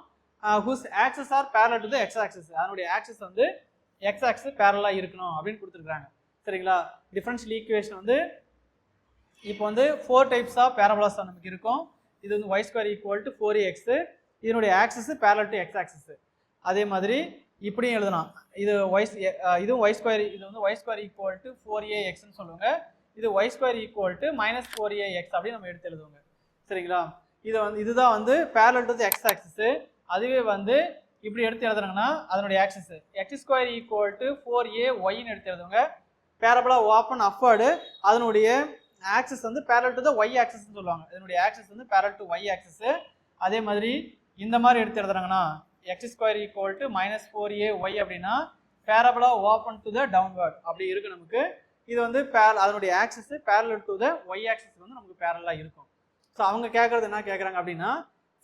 whose axes are parallel to the x axis. அதனுடைய axis வந்து x axis பேரலாக இருக்கணும் அப்படின்னு கொடுத்துருக்காங்க. சரிங்களா? டிஃபரன்ஷியல் ஈக்குவேஷன் வந்து இப்போ வந்து 4 டைப்ஸ் ஆஃப் பேரபோலாஸ் நமக்கு இருக்கும். இது வந்து y square equal to 4ax, இதனுடைய axis parallel to x axis. அதே மாதிரி இப்படியும் எழுதலாம். இதுவும் y ஸ்கொயர், இது வந்து y ஸ்கொயர் ஈக்குவல் டு 4axன்னு சொல்லுவாங்க. இது y square equal to -4ax அப்படின்னு நம்ம எடுத்து எழுதுவாங்க. சரிங்களா? இதுதான் வந்து parallel to the x axis. அதுவே வந்து இப்படி எடுத்து எழுதுறாங்கன்னா அதனுடைய axis x square equal to 4ayன்னு எடுத்து எழுதுவாங்க. பேரபோலா ஓப்பன் அப்வர்டு, அதனுடைய ஆக்சிஸ் வந்து பேரல் டு த y ஆக்சிஸ்னு சொல்லுவாங்க. இதனுடைய ஆக்சிஸ் வந்து பேரல் டு y ஆக்சிஸ். அதே மாதிரி இந்த மாதிரி எடுத்து எழுதுறாங்கன்னா x square equal to -4ay அப்படின்னா parabola open to the downward அப்படி இருக்கு நமக்கு. இது வந்து அதனுடைய axis barrel to the y axis வந்து நமக்கு பேரலாக இருக்கும். ஸோ அவங்க கேட்கறது என்ன கேட்குறாங்க அப்படின்னா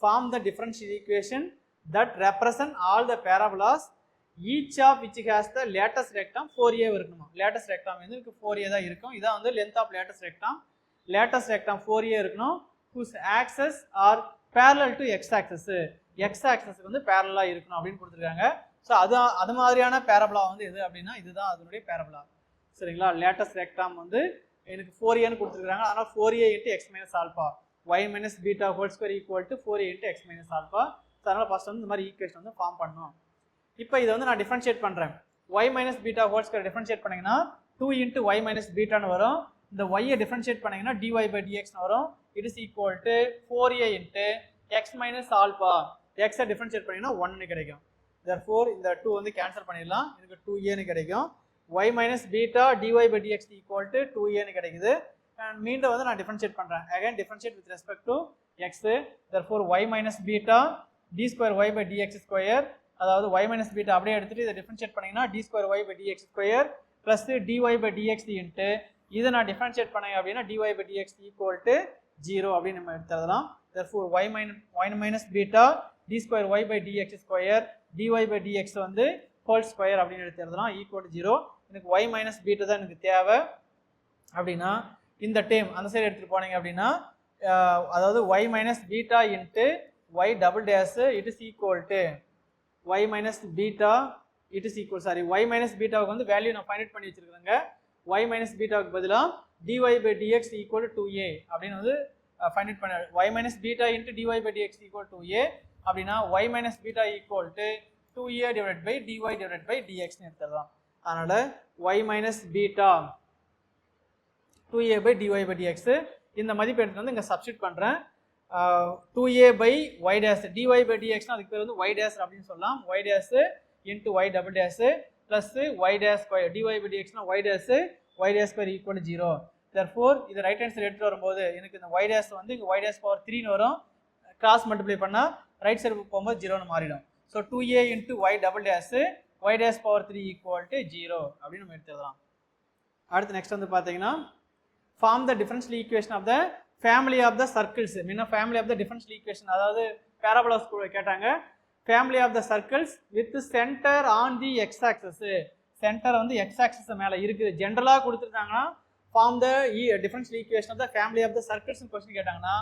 form the differential equation that represent all the parabolas each of which has the latest rectum 4a இருக்கணுமா. லேட்டஸ்ட் ரெக்டாம் வந்து எனக்கு 4a தான் இருக்கும். இதான் வந்து லென்த் ஆஃப் லேட்டஸ்ட் ரெக்டாம் 4a இருக்கணும். whose axes are parallel to x axis. x axis வந்து பேரலாக இருக்கணும் அப்படின்னு கொடுத்துருக்காங்க. ஸோ அது மாதிரியான பேரபோலா வந்து எது அப்படின்னா இதுதான் அதனுடைய பேரபோலா. சரிங்களா? லேட்டஸ்ட் ரெக்டாம் வந்து எனக்கு 4aன்னு கொடுத்துருக்காங்க. அதனால் 4a into x minus alpha y minus beta whole square equal to 4a into x minus alpha. So அதனால் ஃபர்ஸ்ட் வந்து இந்த மாதிரி ஈக்குவேஷன் வந்து ஃபார்ம் பண்ணணும். இப்போ இதை வந்து நான் டிஃபரன்ஷியேட் பண்ணுறேன். y minus beta whole square differentiate பண்ணிங்கன்னா 2 into y minus betaன்னு வரும். இந்த y-ஐ டிஃபரன்ஷியேட் பண்ணிங்கன்னா dy by dxன்னு வரும். It is equal to 4a into x minus alpha. x-ஐ டிஃபரன்ஷியேட் பண்ணிங்கன்னா 1ன்னு கிடைக்கும். therefore இந்த 2 வந்து கேன்சல் பண்ணிடலாம். இதுக்கு 2aன்னு கிடைக்கும். y minus beta dy by dx equal to 2aன்னு கிடைக்குது. அண்ட் மீண்டும் வந்து நான் டிஃபரன்ஷியேட் பண்ணுறேன். Again differentiate with respect to x. therefore y minus beta d square y by dx square, அதாவது y மைனஸ் பீட்டா அப்படியே எடுத்துட்டு இதை டிஃபரன்ஷியேட் பண்ணிங்கன்னா d square y by dx square plus dy by dx into இதை நான் differentiate பண்ணேன் அப்படின்னா dy by dx equal to 0 அப்படின்னு நம்ம எடுத்துடலாம். therefore y minus beta d square y by dx square dy by dx வந்து whole square அப்படின்னு எடுத்துடலாம் ஈக்குவல் டு 0. எனக்கு y minus beta தான் எனக்கு தேவை அப்படின்னா இந்த டேம் அந்த சைடு எடுத்துட்டு போனீங்க அப்படின்னா அதாவது y minus beta into y double dash it is equal to y minus beta it is equal sorry y minus beta க்கு வந்து வேல்யூ நான் ஃபைண்ட் அவுட் பண்ணி வச்சிருக்கேங்க. y minus beta க்கு பதிலா dy by dx equal to 2a அப்படின்னு வந்து find out பண்ண y minus beta into dy by dx equal to 2a அப்படின்னா y minus beta equal to 2a divided by dy divided by dx னு எடுத்துடலாம். அதனால y minus beta 2a by dy by dx இந்த மதிப்பு எடுத்து வந்து இங்க சப்ஸ்டிட் பண்றேன். 2a by y dash dy by dx னா அதுக்கு பேர் வந்து y dash அப்படின்னு சொல்லலாம். y dash into y double dash plus y dash square dy by dx னா y dash square equal to 0. therefore இது ரைட் ஹேண்ட் சைடு எடுத்து வரும்போது எனக்கு இந்த y dash வந்து இங்க y dash power 3 னு வரும். கிராஸ் மல்டிப்ளை பண்ணா ரைட் சைடு போகும்போது 0 னு மாறிடும். so 2a into y double dash y dash power 3 equal to 0 அப்படி நம்ம எடுத்துடலாம். அடுத்து நெக்ஸ்ட் வந்து பாத்தீங்கன்னா form the differential equation of the family of the circles. Meena family of the differential equation அதாவது parabolas கூட கேட்டாங்க. family of the circles with center on the x axis. Centre வந்து x axis மேல இருக்குது. ஜெனரலா கொடுத்திருந்தாங்கன்னா form the differential equation of the family of the circles னு question கேட்டாங்கன்னா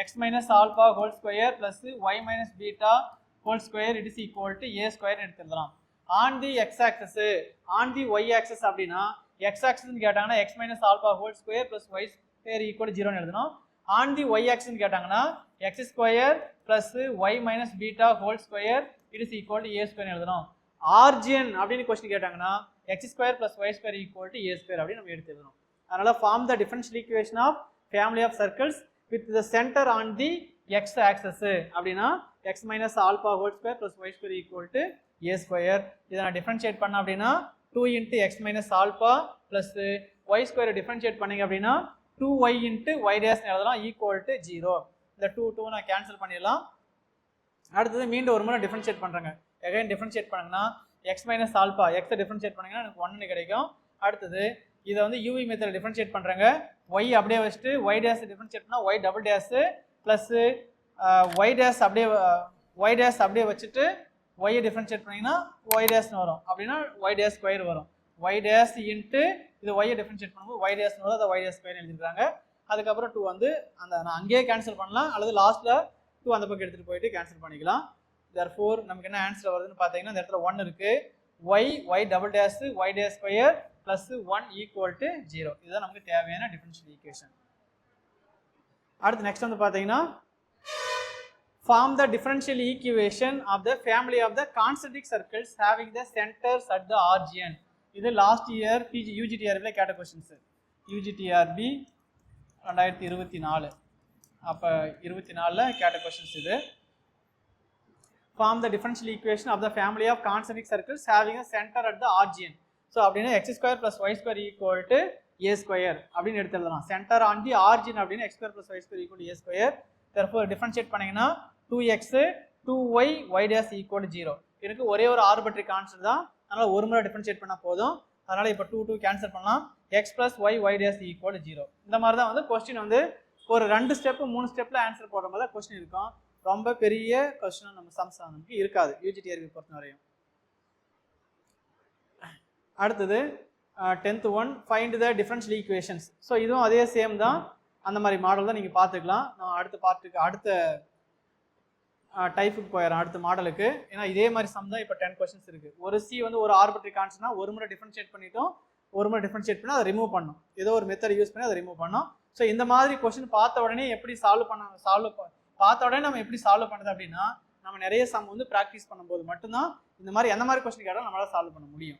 x minus alpha whole square plus y minus beta whole square it is equal to a square னு எடுத்துடலாம். on the x axis on the y axis அப்படினா x axis னு கேட்டாங்கன்னா x minus alpha whole square plus y square equal to 0 னு எழுதணும். on the y axis னு கேட்டாங்கன்னா x square plus y minus beta whole square it is equal to a square னு எழுதணும். origin அப்படினு question கேட்டாங்கன்னா x square plus y square equal to a square அப்படி நம்ம எடுத்து எழுதணும். அதனால form the differential equation of family of circles with the center on the x axis அப்படினா x minus alpha whole square plus y square equal to a square. இதை நான் differentiate பண்ண அப்படின்னா 2 into x minus alpha plus y square differentiate பண்ணீங்க அப்படின்னா 2y into y dash எழுதலாம் equal to 0. இந்த 2 நான் கேன்சல் பண்ணிடலாம். அடுத்தது மீண்டும் ஒரு முறை டிஃபரன்ஷியேட் பண்றாங்க. again டிஃபரன்ஷியேட் பண்ணீங்கன்னா x minus alpha x differentiate பண்ணீங்கன்னா எனக்கு 1 னு கிடைக்கும். அடுத்தது இதை வந்து uv மெத்தட் டிஃபரன்ஷியேட் பண்றாங்க. y அப்படியே வச்சிட்டு y dash டிஃபரன்ஷியேட் பண்ணா y double dash plus y dash அப்படியே வச்சிட்டு y டிஃபரன்ஷியேட் பண்ணீங்கன்னா y dash னு வரும். அப்படினா y dash ஸ்கொயர் வரும். y dash into இது y டிஃபரன்ஷியேட் பண்ணும்போது y dash னு வரும். அத y dash ஸ்கொயர் எழுதிருக்காங்க. அதுக்கு அப்புறம் 2 வந்து அந்த நான் அங்கேயே கேன்சல் பண்ணலாம் அல்லது லாஸ்ட்ல 2 அந்த பக்கம் எடுத்துட்டு போயிட்டு கேன்சல் பண்ணிக்கலாம். therefore நமக்கு என்ன ஆன்சர் வருதுன்னு பாத்தீங்கன்னா இந்த இடத்துல 1 இருக்கு. y double dash y dash square plus 1 equal to 0. இதுதான் நமக்கு தேவையான டிஃபரன்ஷியல் ஈக்குவேஷன். அடுத்து நெக்ஸ்ட் வந்து பாத்தீங்கன்னா form the differential equation of the family of the concentric circles having the centers at the origin. இது லாஸ்ட் இயர் UGTRB கேட்ட questions. UGTRB 2024 அப்ப 24ல கேட்ட क्वेश्चंस இது. form the differential equation of the family of concentric circles having a center at the origin. so அப்படினா x square plus y square equal to a square அப்படினு எடுத்து எழுதலாம். center on the origin அப்படினா x square plus y square equal to a square. therefore differentiate பண்ணீங்கன்னா 2x 2y y dash equal to 0. இதுக்கு ஒரே ஒரு arbitrary constant தான். அதனால ஒரு முறை டிஃபரன்ஷியேட் பண்ணா போதும். அதனால இப்ப 2 கேன்சல் பண்ணலாம். x plus y y dash equal to 0. இந்த மாதிரி தான் வந்து क्वेश्चन வந்து ஒரு 2 ஸ்டெப் 3 ஸ்டெப்ல ஆன்சர் போடுற மாதிரி தான் क्वेश्चन இருக்கும். ரொம்ப பெரிய क्वेश्चन நம்ம சம்ஸ் நமக்கு இருக்காது UGTRB பொறுத்த வரையும். அடுத்தது 10th one find the differential equations. So இதுவும் அதே சேம் தான். அந்த மாதிரி மாடல் தான் நீங்கள் பார்த்துக்கலாம். நான் அடுத்த பார்ட்டுக்கு அடுத்த டைப்புக்கு போயிடறேன் அடுத்த மாடலுக்கு. ஏன்னா இதே மாதிரி சம் தான் இப்போ 10 கொஸ்டின்ஸ் இருக்குது. ஒரு சி வந்து ஒரு ஆர்பிட்ரரி கான்ஸ்டன்ட்னா ஒரு முறை டிஃபரன்ஷியேட் பண்ணிட்டோம், ஒரு முறை டிஃபரன்ஷியேட் பண்ணி அதை ரிமூவ் பண்ணணும். ஏதோ ஒரு மெத்தட் யூஸ் பண்ணி அதை ரிமூவ் பண்ணோம். ஸோ இந்த மாதிரி கொஸ்டின் பார்த்த உடனே எப்படி பார்த்த உடனே நம்ம எப்படி சால்வ் பண்ணுறது அப்படின்னா நம்ம நிறைய சம் வந்து ப்ராக்டிஸ் பண்ணும்போது மட்டும்தான் இந்த மாதிரி எந்த மாதிரி கொஸ்டின் கேட்டாலும் நம்மளால சால்வ் பண்ண முடியும்.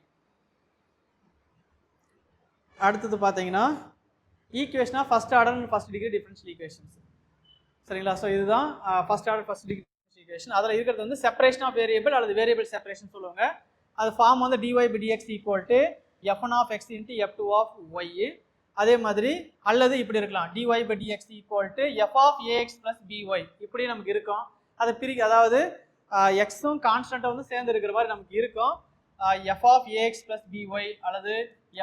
அடுத்தது பார்த்தீங்கன்னா ஈக்குவேஷனா first order and first degree differential equations. சரிங்களா? ஸோ இதுதான் first order first degree equation. அதில் இருக்கிறது வந்து செப்பரேஷன் ஆஃப் வேரியபிள் அல்லது வேரியபிள் செப்பரேஷன் சொல்லுவாங்க. அது ஃபார்ம் வந்து dy by dx equal to f1 of x into f2 of y. அதே மாதிரி அல்லது இப்படி இருக்கலாம் dy by dx equal to f of ax plus by இப்படி நமக்கு இருக்கும். அதை அதாவது எக்ஸும் கான்ஸ்டன்ட்டாக வந்து சேர்ந்து இருக்கிற மாதிரி நமக்கு இருக்கும். f of ax plus by அல்லது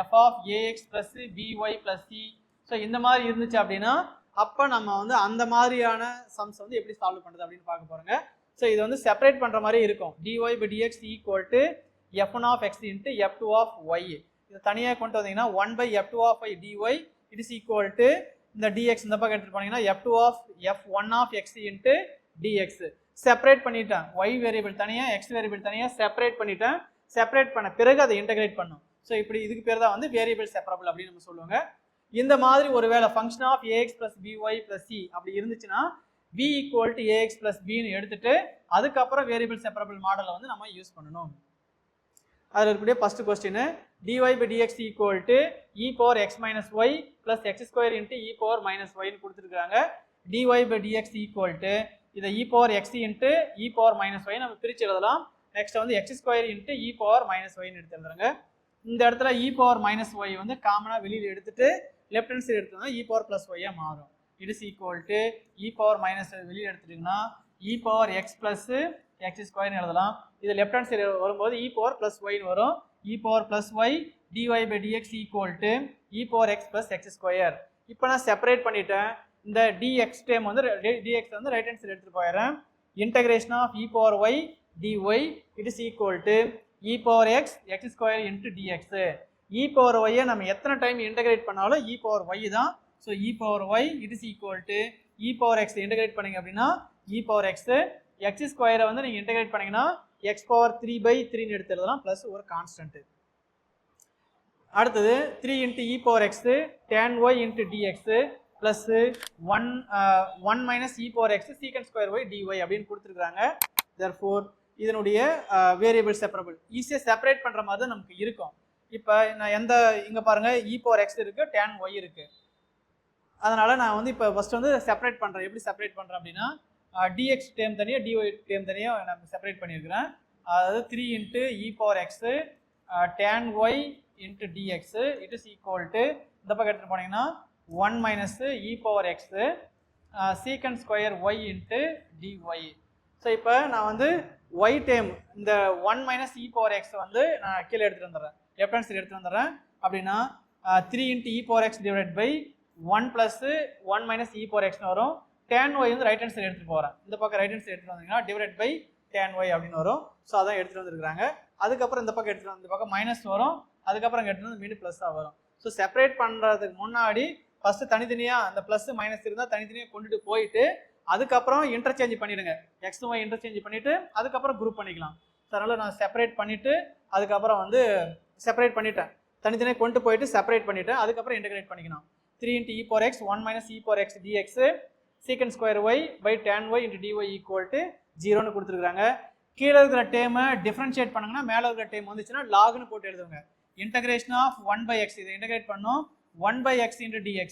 f of ax plus by plus c. So இந்த மாதிரி இருந்துச்சு அப்படின்னா அப்போ நம்ம வந்து அந்த மாதிரியான சம்ஸ் வந்து எப்படி சால்வ் பண்ணுறது அப்படின்னு பார்க்க போகிறோங்க. ஸோ இது வந்து செப்பரேட் பண்ணுற மாதிரி இருக்கும். dy by dx equal to f1 of x into f2 of y. இது தனியாக கொண்டு வந்தீங்கன்னா 1 by f2 of y dy it is equal to இந்த dx இந்த பக்கம் எடுத்துட்டு போனீங்கன்னா f2 of f1 of x into dx. Separate பண்ணிட்டேன், y வேரியபிள் தனியாக x வேரியபிள் தனியாக செப்பரேட் பண்ணிட்டேன். செப்பரேட் பண்ண பிறகு அதை இன்டகிரேட் பண்ணும். ஸோ இப்படி இதுக்கு பேர் தான் வந்து வேரியபிள் செப்பரபிள் அப்படின்னு நம்ம சொல்லுவாங்க. இந்த மாதிரி ஒருவேளை function of ax plus by plus c அப்படி இருந்துச்சுன்னா v equal to ax plus bன்னு எடுத்துட்டு அதுக்கப்புறம் வேரியபிள் செப்பரபிள் மாடலை வந்து நம்ம யூஸ் பண்ணணும். அதில் இருக்கக்கூடிய first question dy by dx equal to e power x minus y plus x square into e power minus y ன்னு கொடுத்துருக்காங்க. dy by dx equal to இதை e power x into e power minus y நம்ம பிரித்து எழுதலாம். Next வந்து x square into e power minus y ன்னு எடுத்து எழுதுறாங்க. இந்த இடத்துல e power minus y வந்து காமனாக வெளியில் எடுத்துட்டு லெஃப்ட் ஹேண்ட் சைடு எடுத்தோம்னா e power plus y மாறும். It is equal to e power minus வெளியில் எடுத்துட்டிங்கன்னா e power x plus x square எழுதலாம். இது லெஃப்ட் ஹேண்ட் சைடு வரும்போது e power plus y வரும். e power plus y dy by dx equal to e power x plus x square. இப்போ நான் separate பண்ணிட்டேன். இந்த dx டேம் வந்து dx வந்து ரைட் ஹேண்ட் சைடு எடுத்துட்டு போயிடுறேன். Integration of e power y dy it is equal to e power x x square into dx. e power y நம்ம எத்தனை டைம் இன்டகிரேட் பண்ணாலும் e power y தான். So e power y it is equal to e power x integrate பண்ணீங்க அப்படின்னா e power x x ஸ்கொயரை வந்து நீங்கள் integrate பண்ணீங்கன்னா x power 3/3 எடுத்து எழுதலாம் ப்ளஸ் ஒரு கான்ஸ்டன்ட். அடுத்தது 3 into e power x tan y into dx plus 1 minus e power x secant square y dy அப்படின்னு கொடுத்துருக்காங்க. therefore இதனுடைய வேரியபிள் செப்பரபிள் ஈஸியாக செப்பரேட் பண்ணுற மாதிரி தான் நமக்கு இருக்கும். இப்போ நான் இங்கே பாருங்கள் e power x இருக்குது, tan y இருக்குது. அதனால் நான் வந்து இப்போ ஃபஸ்ட் வந்து செப்பரேட் பண்ணுறேன். எப்படி செப்பரேட் பண்ணுறேன் அப்படின்னா dx டேம் தனியாக dy டேம் தனியாக நான் செப்பரேட் பண்ணியிருக்கிறேன். அதாவது 3 into e power x tan y into dx it is equal to இந்த பக்கம் எடுத்துகிட்டு போனீங்கன்னா 1 minus e power x secant square y into dy. So இப்போ நான் வந்து y டேம் இந்த 1 minus e power x வந்து நான் கீழே எடுத்துகிட்டு வந்துடுறேன், லெஃப்ட் ஹேண்ட் சைடு எடுத்துகிட்டு வந்துடுறேன். அப்படின்னா 3 into e power x divided by 1 plus 1 minus e power x வரும். tan y வந்து ரைட் ஹேண்ட் சைடு எடுத்துகிட்டு போகிறேன். இந்த பக்கம் ரைட் ஹேண்ட் சைடு எடுத்துகிட்டு வந்தீங்கன்னா டிவைட் பை tan y அப்படின்னு வரும். ஸோ அதான் எடுத்துகிட்டு வந்துருக்காங்க. அதுக்கப்புறம் இந்த பக்கம் எடுத்துகிட்டு இந்த பக்கம் மைனஸ் வரும். அதுக்கப்புறம் எடுத்துகிட்டு வந்து மீண்டும் ப்ளஸ்ஸாக வரும். ஸோ செப்பரேட் பண்ணுறதுக்கு முன்னாடி ஃபஸ்ட்டு தனித்தனியாக அந்த ப்ளஸ் மைனஸ் இருந்தால் தனித்தனியாக கொண்டுட்டு போயிட்டு அதுக்கப்புறம் இன்டர்சேஞ்ச் பண்ணிவிடுங்க. எக்ஸ் ஒய் இன்டர்சேஞ்ச் பண்ணிவிட்டு அதுக்கப்புறம் குரூப் பண்ணிக்கலாம். ஸோ அதனால் நான் செப்பரேட் பண்ணிவிட்டு அதுக்கப்புறம் வந்து செப்பரேட் பண்ணிட்டேன், தனித்தனியாக கொண்டு போயிட்டு செப்பரேட் பண்ணிவிட்டேன். அதுக்கப்புறம் இன்டகிரேட் பண்ணிக்கணும். 3 into e power x 1 minus e power x dx secant square y by tan y into dy equal to 0ன்னு கொடுத்துருக்காங்க. கீழே இருக்கிற டேமை டிஃப்ரென்ஷியேட் பண்ணுங்கன்னா மேலே இருக்கிற டேம் வந்துச்சுன்னா லாக்னு போட்டு எழுதுவாங்க. இன்டகிரேஷன் ஆஃப் 1 by x இதை இன்டகிரேட் பண்ணோம் 1 by x into dx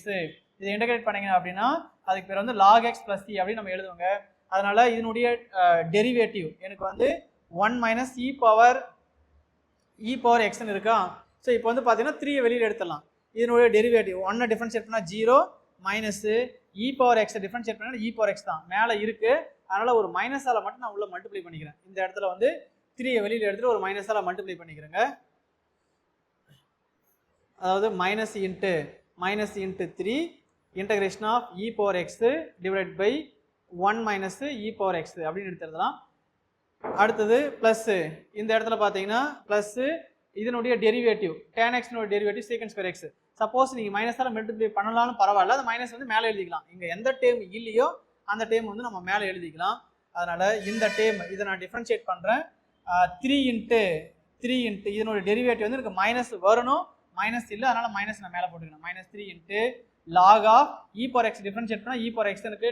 இதை இன்டகிரேட் பண்ணீங்க அப்படின்னா அதுக்கு பேர் வந்து log x plus c அப்படின்னு நம்ம எழுதுவாங்க. அதனால இதனுடைய டெரிவேட்டிவ் எனக்கு வந்து 1 minus e power xன்னு இருக்கா. ஸோ இப்போ வந்து பார்த்தீங்கன்னா 3 வெளியில் எடுத்துடலாம். இதனுடைய டெரிவேட்டிவ் 1 டிஃபரன்ஷியேட் பண்ணால் 0 minus e power x differentiate பண்ணால் e power x தான் மேலே இருக்குது. அதனால் ஒரு மைனஸால் மட்டும் நான் உள்ள மல்டிப்ளை பண்ணிக்கிறேன். இந்த இடத்துல வந்து 3 வெளியில் எடுத்துகிட்டு ஒரு மைனஸால் மல்டிப்ளை பண்ணிக்கிறேங்க. அதாவது minus into 3 integration of e power x divide by 1 minus e power x அப்படின்னு எடுத்துடலாம். அடுத்தது ப்ளஸ்ஸு இந்த இடத்துல பார்த்தீங்கன்னா ப்ளஸ்ஸு இதனுடைய derivative tan x derivative secant square x. Suppose நீங்கள் மைனஸால் மல்டிப்ளை பண்ணலாலும் பரவாயில்ல, அந்த மைனஸ் வந்து மேலே எழுதிக்கலாம். இங்கே எந்த டேம் இல்லையோ அந்த டேம் வந்து நம்ம மேலே எழுதிக்கலாம். அதனால் இந்த டேம் இதை நான் டிஃப்ரென்ஷியேட் பண்ணுறேன். 3 இன்ட்டு இதனுடைய டெரிவேட்டிவ் வந்து எனக்கு மைனஸ் வரணும், மைனஸ் இல்லை, அதனால் மைனஸ் நான் மேலே போட்டுக்கணும். -3 into log of e power x differentiate பண்ணால் e power x எனக்கு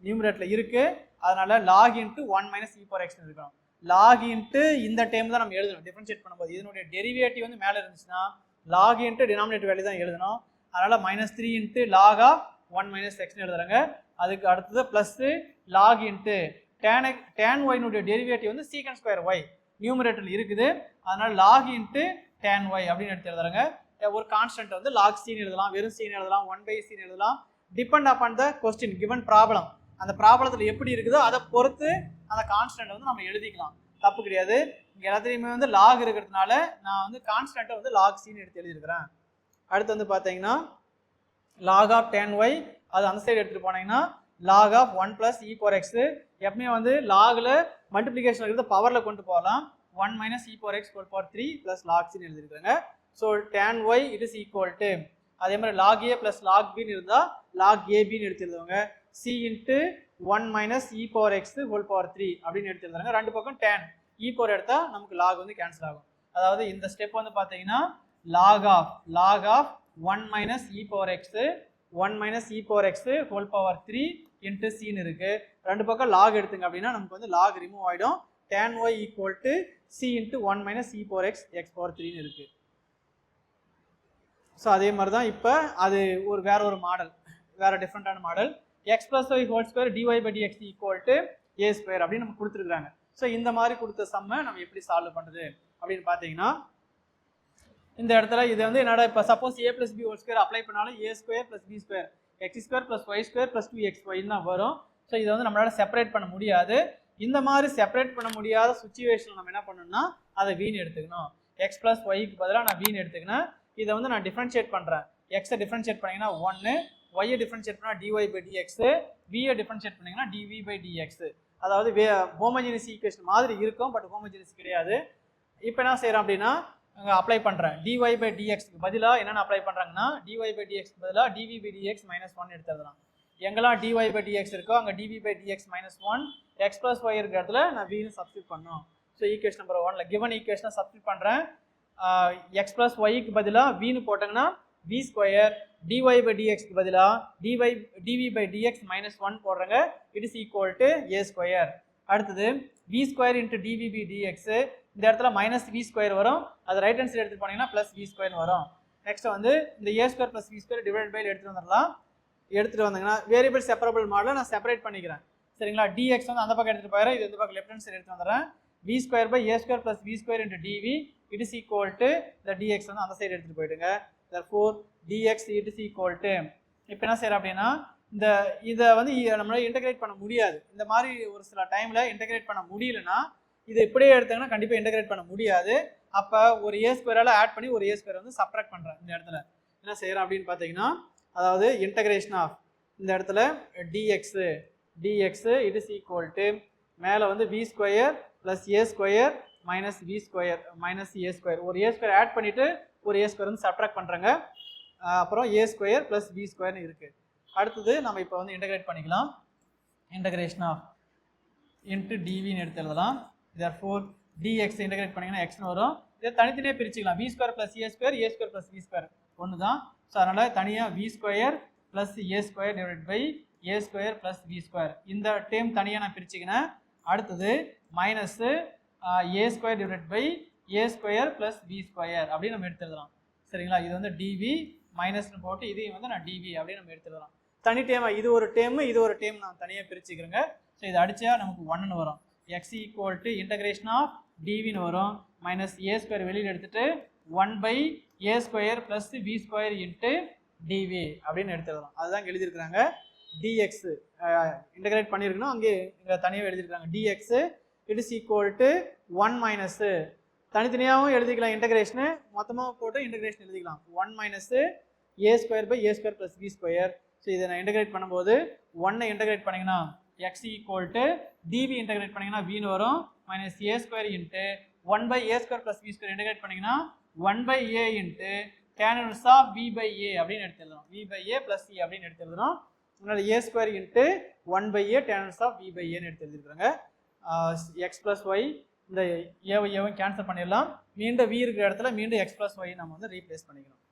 நியூமரேட்டில் இருக்குது. அதனால் log into 1 minus e power x இருக்கணும். log இன்ட்டு இந்த டேம் தான் நம்ம எழுதணும் டிஃப்ரென்ஷியேட் பண்ணும்போது. இதனுடைய டெரிவேட்டிவ் வந்து மேலே இருந்துச்சுன்னா log இன்ட்டு டினாமினேட்டர் வேல்யூ தான் எழுதணும். அதனால் -3 இன்ட்டு log ஆஃப் 1 minus xன்னு எழுதுறாங்க. அதுக்கு அடுத்தது plus log into tan y derivative வந்து secant square y நியூமரேட்டரில் இருக்குது. அதனால் log இன்ட்டு tan y அப்படின்னு எடுத்து எழுதுறாங்க. ஒரு கான்ஸ்டன்ட் வந்து லாக் சீன் எழுதலாம், வெறும் சீன் எழுதலாம், 1/c எழுதலாம். Depend upon the question given problem. அந்த ப்ராப்ளத்தில் எப்படி இருக்குதோ அதை பொறுத்து அந்த கான்ஸ்டன்ட் வந்து நம்ம எழுதிக்கலாம், தப்பு கிடையாது. இங்கே எல்லாத்துலேயுமே வந்து லாக் இருக்கிறதுனால நான் வந்து கான்ஸ்டன்ட்டை வந்து லாக் சீன் எடுத்து எழுதியிருக்கிறேன். அடுத்து வந்து பார்த்தீங்கன்னா லாக் ஆஃப் 10y, அது அந்த சைடு எடுத்துகிட்டு போனீங்கன்னா lock of 1 + e power x. எப்பவுமே வந்து லாகில் மல்டிப்ளிகேஷன் இருக்கிறது பவரில் கொண்டு போகலாம். 1 - e power x whole power 3 + log c எழுதிருக்காங்க. So tan y it is equal to, அதே மாதிரி log a + log b இருந்தால் log ab எடுத்து எழுதுவாங்க. c × 1 - e power x whole power 3 அப்படின்னு எடுத்து எழுதுறாங்க. ரெண்டு பக்கம் tan e power எடுத்தால் நமக்கு log வந்து கேன்சல் ஆகும். அதாவது இந்த ஸ்டெப் வந்து பார்த்தீங்கன்னா log of 1 - e power x 1 - e power x whole power 3 × c இருக்கு. ரெண்டு பக்கம் log எடுத்துங்க அப்படின்னா நமக்கு வந்து log ரிமூவ் ஆகிடும். tan y equal to c × 1 - e power x x power 3 இருக்கு. ஸோ அதே மாதிரி தான் இப்போ அது வேற ஒரு மாடல், வேற டிஃப்ரெண்டான model. x + y whole square dy/dx equal to a square அப்படின்னு நம்ம கொடுத்துருக்காங்க. ஸோ இந்த மாதிரி கொடுத்த சம்மை நம்ம எப்படி சால்வ் பண்ணுறது அப்படின்னு பார்த்தீங்கன்னா இந்த இடத்துல இது வந்து என்னடா இப்போ suppose a + b whole square apply பண்ணாலும் a² + b² x² + y² + 2xy தான் வரும். ஸோ இதை வந்து நம்மளால செப்பரேட் பண்ண முடியாது. இந்த மாதிரி செப்பரேட் பண்ண முடியாத சுச்சுவேஷன் நம்ம என்ன பண்ணணும்னா அதை வீண் எடுத்துக்கணும். x + yக்கு பதிலாக நான் வீண் எடுத்துக்கினேன். இதை வந்து நான் டிஃபரன்ஷியேட் பண்ணுறேன். எக்ஸை டிஃபரன்ஷியேட் பண்ணிங்கன்னா 1, ஒய்யை டிஃபரன்ஷியேட் பண்ணால் dy/dx, வியை டிஃபரன்ஷியேட் பண்ணிங்கன்னா dv/dx. அதாவது ஹோமோஜினியஸ் ஈக்குவேஷன் மாதிரி இருக்கும், பட் ஹோமோஜினியஸ் கிடையாது. இப்போ என்ன செய்கிறேன் அப்படின்னா அப்ளை பண்ணுறேன். dy/dxக்கு பதிலாக என்னென்ன அப்ளை பண்ணுறாங்கன்னா dy/dxக்கு பதிலாக dv/dx -1 எடுத்துடலாம். எங்கெல்லாம் dy/dx இருக்கோ அங்கே dv/dx -1, x + y இருக்கிற இடத்துல நான் vன்னு சப்ஸ்டியூட் பண்ணணும். ஸோ ஈக்குவேஷன் நம்பர் 1ல கிவன் ஈக்குவேஷனை சப்ஸ்டியூட் பண்ணுறேன். x + yக்கு பதிலாக vன்னு போட்டாங்கன்னா v², dy/dxக்கு பதிலாக dv/dx -1 போடுறாங்க. It is equal to a². அடுத்தது v² × dv/dx, இந்த இடத்துல -v² வரும். அது ரைட் ஹேண்ட் சைடு எடுத்துட்டு போனீங்கன்னா +v² வரும். நெக்ஸ்ட் வந்து இந்த a² + v² டிவைட் பை எடுத்துட்டு வந்துடலாம். எடுத்துட்டு வந்தீங்கன்னா வேரியபிள் செப்பரபிள் மாடலை நான் செப்பரேட் பண்ணிக்கிறேன். சரிங்களா, dx வந்து அந்த பக்கம் எடுத்துட்டு போயிடுறேன், இது இந்த பக்கம் லெஃப்ட் ஹேண்ட் சைடு எடுத்து வந்துடுறேன். v²/a² + v² × dv it is equal to the dx வந்து அந்த சைடு எடுத்துட்டு போயிடுங்க. therefore dx it is equal to, இப்போ என்ன செய்யறோம் அப்படின்னா இதை வந்து நம்மளால இன்டகிரேட் பண்ண முடியாது. இந்த மாதிரி ஒரு சில டைம்ல இன்டகிரேட் பண்ண முடியலன்னா இதை இப்படியே எடுத்தாங்கன்னா கண்டிப்பாக இன்டகிரேட் பண்ண முடியாது. அப்போ ஒரு a² ஆட் பண்ணி ஒரு a² வந்து சப்ட்ராக்ட் பண்ணுறேன். இந்த இடத்துல என்ன செய்யறோம் அப்படின்னு பார்த்தீங்கன்னா அதாவது இன்டகிரேஷன் ஆஃப் இந்த இடத்துல dx it is equal to மேலே வந்து v² + a² -v² -a², ஒரு a² ஆட் பண்ணிட்டு ஒரு a² வந்து சப்ட்ராக்ட் பண்ணுறாங்க. அப்புறம் a² + v² இருக்கு. அடுத்தது நம்ம இப்போ வந்து இன்டகிரேட் பண்ணிக்கலாம். இன்டகிரேஷன் ஆஃப் இன்ட்டு dvன்னு எடுத்து எழுதலாம். therefore dx இன்டகிரேட் பண்ணிங்கன்னா xன்னு வரும். இதை தனித்தனியாக பிரிச்சுக்கலாம். v² + a² a² + v² ஒன்று தான். ஸோ அதனால் தனியாக v² + a² divide by a² + v², இந்த டேம் தனியாக நான் பிரிச்சுக்கினேன். அடுத்தது minus a² divide by a² + v² அப்படின்னு நம்ம எடுத்துடலாம். சரிங்களா, இது வந்து dv மைனஸ்னு போட்டு இதையும் வந்து நான் dv அப்படின்னு நம்ம எடுத்துடலாம். தனி டேமாக இது ஒரு டேமு இது ஒரு டேம் நான் தனியாக பிரிச்சுக்கிறேங்க. ஸோ இதை அடித்தா நமக்கு 1ன்னு வரும். x equal to integration of dvன்னு வரும். மைனஸ் a² வெளியில் எடுத்துட்டு 1/a² + v² இன்ட்டு dv அப்படின்னு எடுத்துடலாம். அதுதான் இங்கே எழுதியிருக்கிறாங்க. dx இன்டகிரேட் பண்ணியிருக்கணும், அங்கே இங்கே தனியாக எழுதியிருக்காங்க. dx it is equal to 1 - தனித்தனியாகவும் எழுதிக்கலாம். இன்டகிரேஷனு மொத்தமாக போட்டு இன்டகிரேஷன் எழுதிக்கலாம். 1 - a²/a² + v². ஸோ இதை நான் இன்டகிரேட் பண்ணும்போது 1 இன்டகிரேட் பண்ணிங்கன்னா x equal to dv integrate பண்ணிங்கன்னா vன்னு வரும். -a² into 1/a² + v² integrate பண்ணிங்கன்னா 1/a into tan inverse of v/a அப்படின்னு எடுத்துடலாம். v/a + c அப்படின்னு எடுத்துருக்கிறோம். அதனால் a² into 1/a tan inverse of v/aன்னு எடுத்து எழுதிருக்காங்க. x + y இந்த ஏவும் கேன்சல் பண்ணிடலாம். மீண்டும் v இருக்கிற இடத்துல மீண்டும் x + y நம்ம வந்து ரீப்ளேஸ் பண்ணிக்கணும்.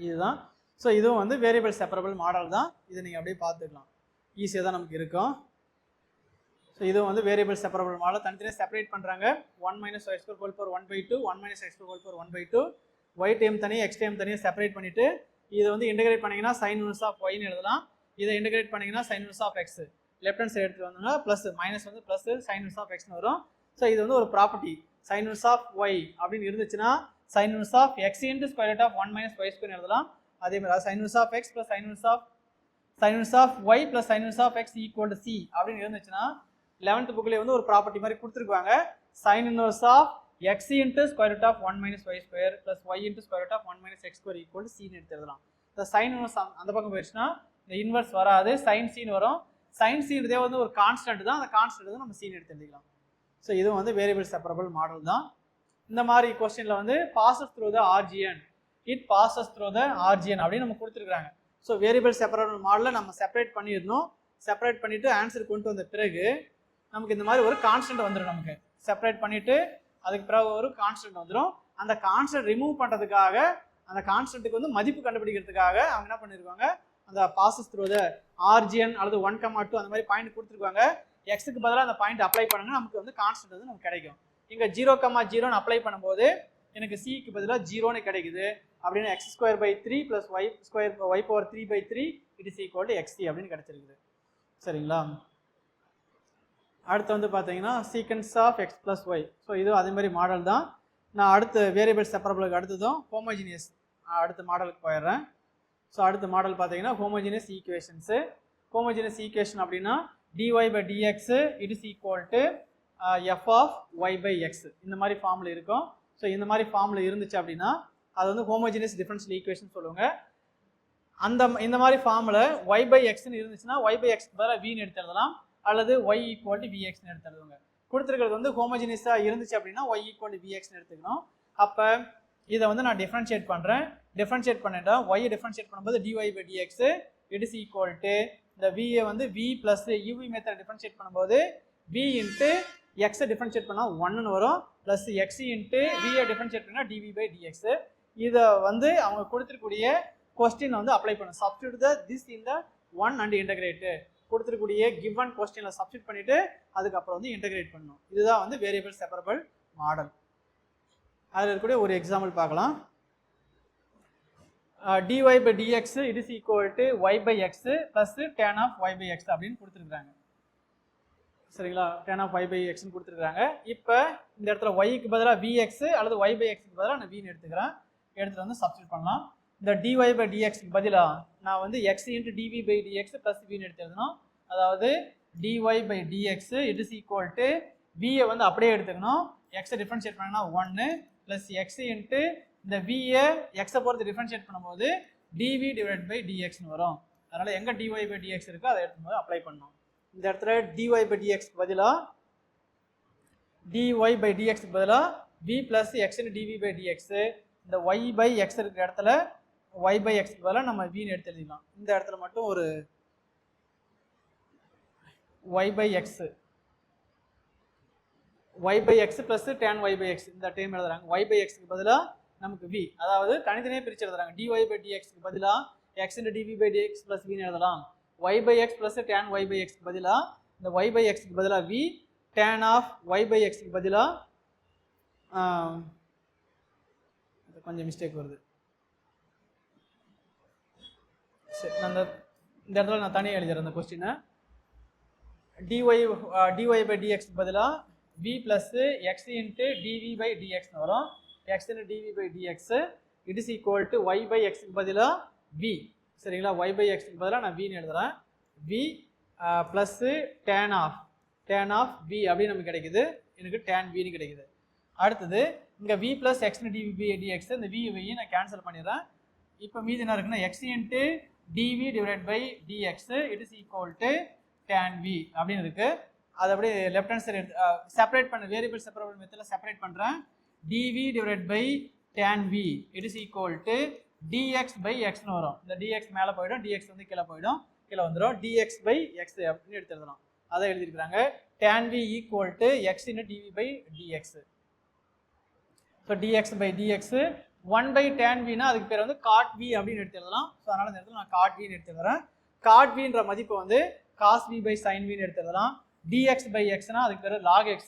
இதுதான். ஸோ இதுவும் வந்து வேரியபிள் செப்பரபிள் மாடல் தான். இதை நீங்கள் அப்படியே பார்த்துக்கலாம், ஈஸியாக தான் நமக்கு இருக்கும். ஸோ இதுவும் வந்து வேரியபிள் செப்பரபிள் மாடல். தனித்தனியாக செப்பரேட் பண்ணுறாங்க. 1 - y² whole power 1/2 1 - x² whole power 1/2 y time தனியாக x டைம் தனியாக செப்பரேட் பண்ணிவிட்டு இதை வந்து இன்டகிரேட் பண்ணிங்கன்னா sin inverse of y ன்னு எழுதலாம். இதை இன்டகிரேட் பண்ணிங்கன்னா sin inverse of x left hand side எடுத்துகிட்டு வந்தோம்னா ப்ளஸ் மைனஸ் வந்து ப்ளஸ் sin inverse of xன்னு வரும். ஸோ இது வந்து ஒரு property sin inverse of y அப்படின்னு இருந்துச்சுன்னா sin inverse of x into square root of 1 minus y square எழுதலாம். அதே மாதிரி sin inverse of x plus sin inverse of y plus sin inverse of x equal to c அப்படின்னு இருந்துச்சுன்னா 11th புக்லேயே வந்து ஒரு property மாதிரி கொடுத்துருக்காங்க. sin inverse of x into square root of 1 minus y square plus y into square root of 1 minus x square equal to c ன்னு எடுத்து எழுதலாம். இந்த sin inverse அந்த பக்கம் போயிடுச்சுன்னா இந்த இன்வர்ஸ் வராது, sin c ன்னு வரும். sin c ன்றதே வந்து ஒரு கான்ஸ்டன்ட் தான், அந்த கான்ஸ்டன்ட் தான் நம்ம c ன்னு எடுத்து எழுதிக்கலாம். ஸோ இதுவும் வந்து வேரியபிள் செப்பரபிள் மாடல் தான். இந்த மாதிரி கொஸ்டினில் வந்து passes through the origin, it passes through the origin அப்படின்னு நம்ம கொடுத்துருக்காங்க. ஸோ வேரியபிள் செப்பரபிள் மாடலில் நம்ம செப்பரேட் பண்ணிடணும். செப்பரேட் பண்ணிவிட்டு ஆன்சர் கொண்டு வந்த பிறகு நமக்கு இந்த மாதிரி ஒரு கான்ஸ்டன்ட் வந்துடும். நமக்கு செப்பரேட் பண்ணிவிட்டு அதுக்கு பிறகு ஒரு கான்ஸ்டன்ட் வந்துடும். அந்த கான்ஸ்டன்ட் ரிமூவ் பண்ணுறதுக்காக, அந்த கான்ஸ்டன்ட்டுக்கு வந்து மதிப்பு கண்டுபிடிக்கிறதுக்காக அவங்க என்ன பண்ணியிருக்காங்க, அந்த பாசஸ் த்ரூ த ஆர்ஜிஎன் அல்லது 1,2 அந்த மாதிரி பாயிண்ட் கொடுத்துருக்காங்க. எக்ஸுக்கு பதிலாக அந்த பாயிண்ட் அப்ளை பண்ணுங்க, நமக்கு வந்து கான்ஸ்டன்ட் வந்து நமக்கு கிடைக்கும். இங்கே 0,0 அப்ளை பண்ணும்போது எனக்கு சிக்கு பதிலாக 0ன்னு கிடைக்குது. அப்படின்னு x2/3 + y/3/3 it is equal to xc அப்படின்னு கிடைச்சிருக்குது. சரிங்களா? அடுத்து வந்து பார்த்தீங்கன்னா சீக்வன்ஸ் ஆஃப் x + y. ஸோ இதுவும் அதே மாதிரி மாடல் தான். நான் அடுத்து வேரியபிள் செப்பரபிளுக்கு அடுத்ததும் ஹோமோஜினியஸ் அடுத்த மாடலுக்கு போயிடுறேன். ஸோ அடுத்த மாடல் பார்த்தீங்கன்னா ஹோமோஜினியஸ் ஈக்குவேஷன்ஸு. ஹோமோஜினியஸ் ஈக்குவேஷன் அப்படின்னா dy/dx it is equal to f of y/x இந்த மாதிரி ஃபார்மில் இருக்கும். ஸோ இந்த மாதிரி ஃபார்மில் இருந்துச்சு அப்படின்னா அது வந்து ஹோமோஜினியஸ் டிஃபரன்ஷியல் ஈக்குவேஷன் சொல்லுவாங்க. இந்த மாதிரி ஃபார்மில் y/xன்னு இருந்துச்சுன்னா y/xக்கு பதிலாக vன்னு எடுத்து எழுதலாம், அல்லது y ஈக்குவல் டு vxன்னு எடுத்து எழுதுவாங்க. கொடுத்துருக்கிறது வந்து ஹோமோஜினியஸாக இருந்துச்சு அப்படின்னா y ஈக்குவல் டு vxன்னு எடுத்துக்கணும். அப்போ இதை வந்து நான் டிஃப்ரென்ஷியேட் பண்ணுறேன். டிஃப்ரென்ஷியேட் பண்ணிட்டா y டிஃப்ரென்ஷியேட் பண்ணும்போது dy/dx it is equal to இந்த v வந்து v plus uv method differentiate பண்ணும்போது v இன்ட்டு எக்ஸை டிஃப்ரென்ஷியேட் பண்ணால் 1ன்னு வரும், ப்ளஸ் எக்ஸ் இன்ட்டு வியை டிஃப்ரென்ஷியேட் பண்ணால் dv/dx. இதை வந்து அவங்க கொடுத்துருக்கூடிய கொஸ்டின் வந்து அப்ளை பண்ணணும். Substitute the this in the 1 and integrate. கொடுத்துருக்கூடிய கிவன் கொஸ்டினில் சப்ஸ்டியூட் பண்ணிவிட்டு அதுக்கப்புறம் வந்து இன்டகிரேட் பண்ணணும். இதுதான் வந்து வேரியபிள் செப்பரபிள் மாடல். அதில் இருக்கக்கூடிய ஒரு எக்ஸாம்பிள் பார்க்கலாம். dy/dx it is equal to y/x plus tan of y/x அப்படின்னு கொடுத்துருக்காங்க. சரிங்களா? tan ஆஃப் y/xன்னு கொடுத்துருக்காங்க. இப்போ இந்த இடத்துல yக்கு பதிலாக vx அல்லது y/xக்கு பதிலாக நான் vன்னு எடுத்துக்கிறேன். எடுத்துகிட்டு வந்து சப்ஸ்டியூட் பண்ணலாம். இந்த dy/dxக்கு பதிலாக நான் வந்து x இன்ட்டு dv/dx ப்ளஸ் vன்னு எடுத்து எழுதணும். அதாவது dy/dx it is equal to vயை வந்து அப்படியே எடுத்துக்கணும், எக்ஸை டிஃப்ரென்ஷியேட் பண்ணால் 1 ப்ளஸ் எக்ஸ் இன்ட்டு இந்த வியை எக்ஸை பொறுத்து டிஃப்ரென்ஷியேட் பண்ணும்போது dv/dxன்னு வரும். அதனால் எங்கே dy/dx இருக்கோ அதை எடுத்தும்போது அப்ளை பண்ணணும். இந்த இடத்துல dy/dxக்கு பதிலாக v ப்ளஸ் x dv/dx, இந்த y/x இருக்கிற இடத்துல y/xக்கு பதிலாக நம்ம vன்னு எடுத்து எழுதிக்கலாம். இந்த இடத்துல மட்டும் ஒரு y/x ப்ளஸ் tan y/x இந்த டைம் எழுதுறாங்க. y/xக்கு பதிலாக நமக்கு v, அதாவது தனித்தனியாக பிரித்து எழுதுறாங்க. dy/dxக்கு பதிலாக x dv/dx ப்ளஸ் vன்னு எழுதலாம். y/x ப்ளஸ் tan y/xக்கு பதிலாக இந்த y/xக்கு பதிலாக v, tan ஆஃப் y/xக்கு பதிலாக கொஞ்சம் மிஸ்டேக் வருது. சரி, நான் இந்த இடத்துல நான் தனியாக எழுதுறேன் அந்த கொஸ்டினை. dy/dxக்கு பதிலாக v ப்ளஸ் x இன்ட்டு dv/dxன்னு வரும். x into dv/dx it is equal to y/xக்கு பதிலாக v. சரிங்களா? y/xக்கு பதிலாக நான் vன்னு எழுதுறேன். v plus tan of v அப்படின்னு நமக்கு கிடைக்குது. எனக்கு tan vன்னு கிடைக்குது. அடுத்தது இங்கே v ப்ளஸ் x dv/dx, இந்த v நான் கேன்சல் பண்ணிடுறேன். இப்போ மீதி என்ன இருக்குன்னா x into dv/dx it is equal to tan v அப்படின்னு இருக்கு. அது அப்படியே லெஃப்ட் ஹேண்ட் சைடு செப்பரேட் பண்ண வேரியபிள் செப்பரபிள் மெத்தடில் செப்பரேட் பண்ணுறேன். dv/tan v it is equal to dx/xன்னு வரும். இந்த dx மேலே போயிடும், dx வந்து கீழே போயிடும், கீழே வந்துடும். dx/x அப்படின்னு எடுத்து எழுதலாம். அதை எழுதியிருக்கிறாங்க. tan v equal to x into dv/dx. So dx/dx 1/tan vனா அதுக்கு பேர் வந்து cot v அப்படின்னு எடுத்து எழுதலாம். ஸோ அதனால் இந்த இடத்துல நான் cot vன்னு எடுத்து எழுதுறேன். cot vன்ற மதிப்பு வந்து cos v/sin vன்னு எடுத்து எழுதலாம். dx/xனா அதுக்கு பேர் log x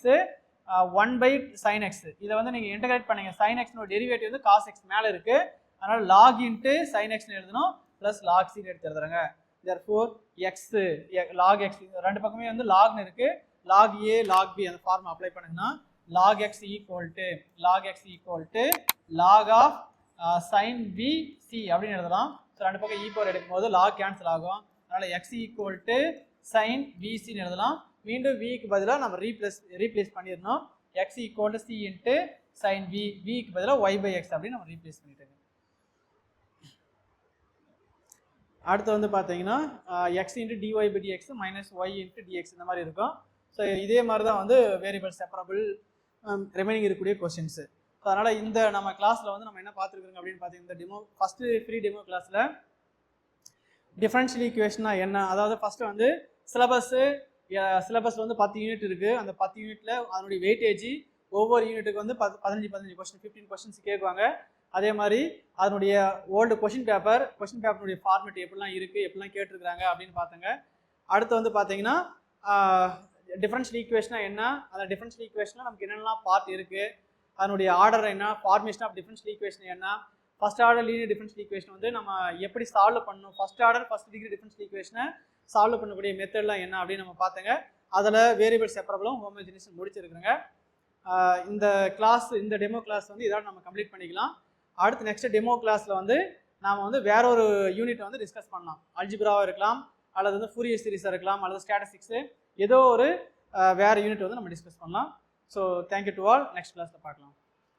1/sin x. இதை வந்து நீங்கள் இன்டகிரேட் பண்ணீங்க, sin x டெரிவேட்டிவ் வந்து cos x மேலே இருக்குது, அதனால் log இன்ட்டு sin xன்னு எழுதணும், ப்ளஸ் log c எடுத்து எழுதுறாங்க. therefore x log x ரெண்டு பக்கமே வந்து logன்னு இருக்குது, log a log b அந்த ஃபார்ம் அப்ளை பண்ணுங்கன்னா log x equal to log of sin v c அப்படின்னு எழுதலாம். ஸோ ரெண்டு பக்கம் e பவர் எடுக்கும்போது log கேன்சல் ஆகும். அதனால் x equal to sin vc எழுதலாம். மீண்டும் vக்கு பதிலாக நம்ம ரீப்ளேஸ் பண்ணிடணும். x equal to c into sin v, vக்கு பதிலாக y பை x அப்படின்னு நம்ம ரீப்ளேஸ் பண்ணிட்டு. அடுத்து வந்து பார்த்தீங்கன்னா x into dy by dx minus y into dx இந்த மாதிரி இருக்கும். ஸோ இதே மாதிரி தான் வந்து வேரியபிள் செப்பரபிள் ரிமைனிங் இருக்கக்கூடிய கொஸ்டின்ஸு. ஸோ அதனால் இந்த நம்ம கிளாஸில் வந்து நம்ம என்ன பார்த்துருக்குறோங்க அப்படின்னு பார்த்தீங்கன்னா இந்த டெமோ ஃபஸ்ட்டு ஃப்ரீ டெமோ கிளாஸில் டிஃபரன்ஷியல் ஈக்குவேஷனா என்ன, அதாவது ஃபஸ்ட்டு வந்து சிலபஸ் வந்து 10 யூனிட் இருக்குது. அந்த 10 யூனிட்டில் அதனுடைய வெயிட்டேஜ் ஒவ்வொரு யூனிட்டுக்கு வந்து 15 கொஸ்டின் 15 கொஸ்டின்ஸ் கேட்குவாங்க. அதே மாதிரி அதனுடைய ஓல்டு கொஷின் பேப்பருடைய ஃபார்மேட் எப்படிலாம் இருக்குது, எப்படிலாம் கேட்டிருக்கிறாங்க அப்படின்னு பார்த்துங்க. அடுத்து வந்து பார்த்தீங்கன்னா டிஃபரன்ஷியல் ஈக்குவேஷனா என்ன, அந்த டிஃபரன்ஷியல் ஈக்குவேஷனில் நமக்கு என்னென்னலாம் பார்ட் இருக்குது, அதனுடைய ஆர்டர் என்ன, ஃபார்மேஷன் ஆஃப் டிஃபரன்ஷியல் ஈக்குவேஷன் என்ன, first order linear differential equation வந்து நம்ம எப்படி சால்வ் பண்ணணும், first order first degree differential ஈக்குவேஷனை சால்வ் பண்ணக்கூடிய மெத்தட்லாம் என்ன அப்படின்னு நம்ம பார்த்துங்க. அதில் வேரியபிள் செப்பரபிளும் ஹோமோஜினியஸும் முடிச்சிருக்குங்க. இந்த டெமோ கிளாஸ் வந்து இதோட நம்ம கம்ப்ளீட் பண்ணிக்கலாம். அடுத்து நெக்ஸ்ட் டெமோ கிளாஸில் வந்து நாம் வந்து வேற ஒரு யூனிட் வந்து டிஸ்கஸ் பண்ணலாம். அல்ஜிப்ராவாக இருக்கலாம், அல்லது வந்து ஃபூரியர் சீரிஸாக இருக்கலாம், அல்லது ஸ்டாட்டிஸ்டிக்ஸு, ஏதோ ஒரு வேறு யூனிட் வந்து நம்ம டிஸ்கஸ் பண்ணலாம். So thank you to all. Next கிளாஸில் பார்க்கலாம்.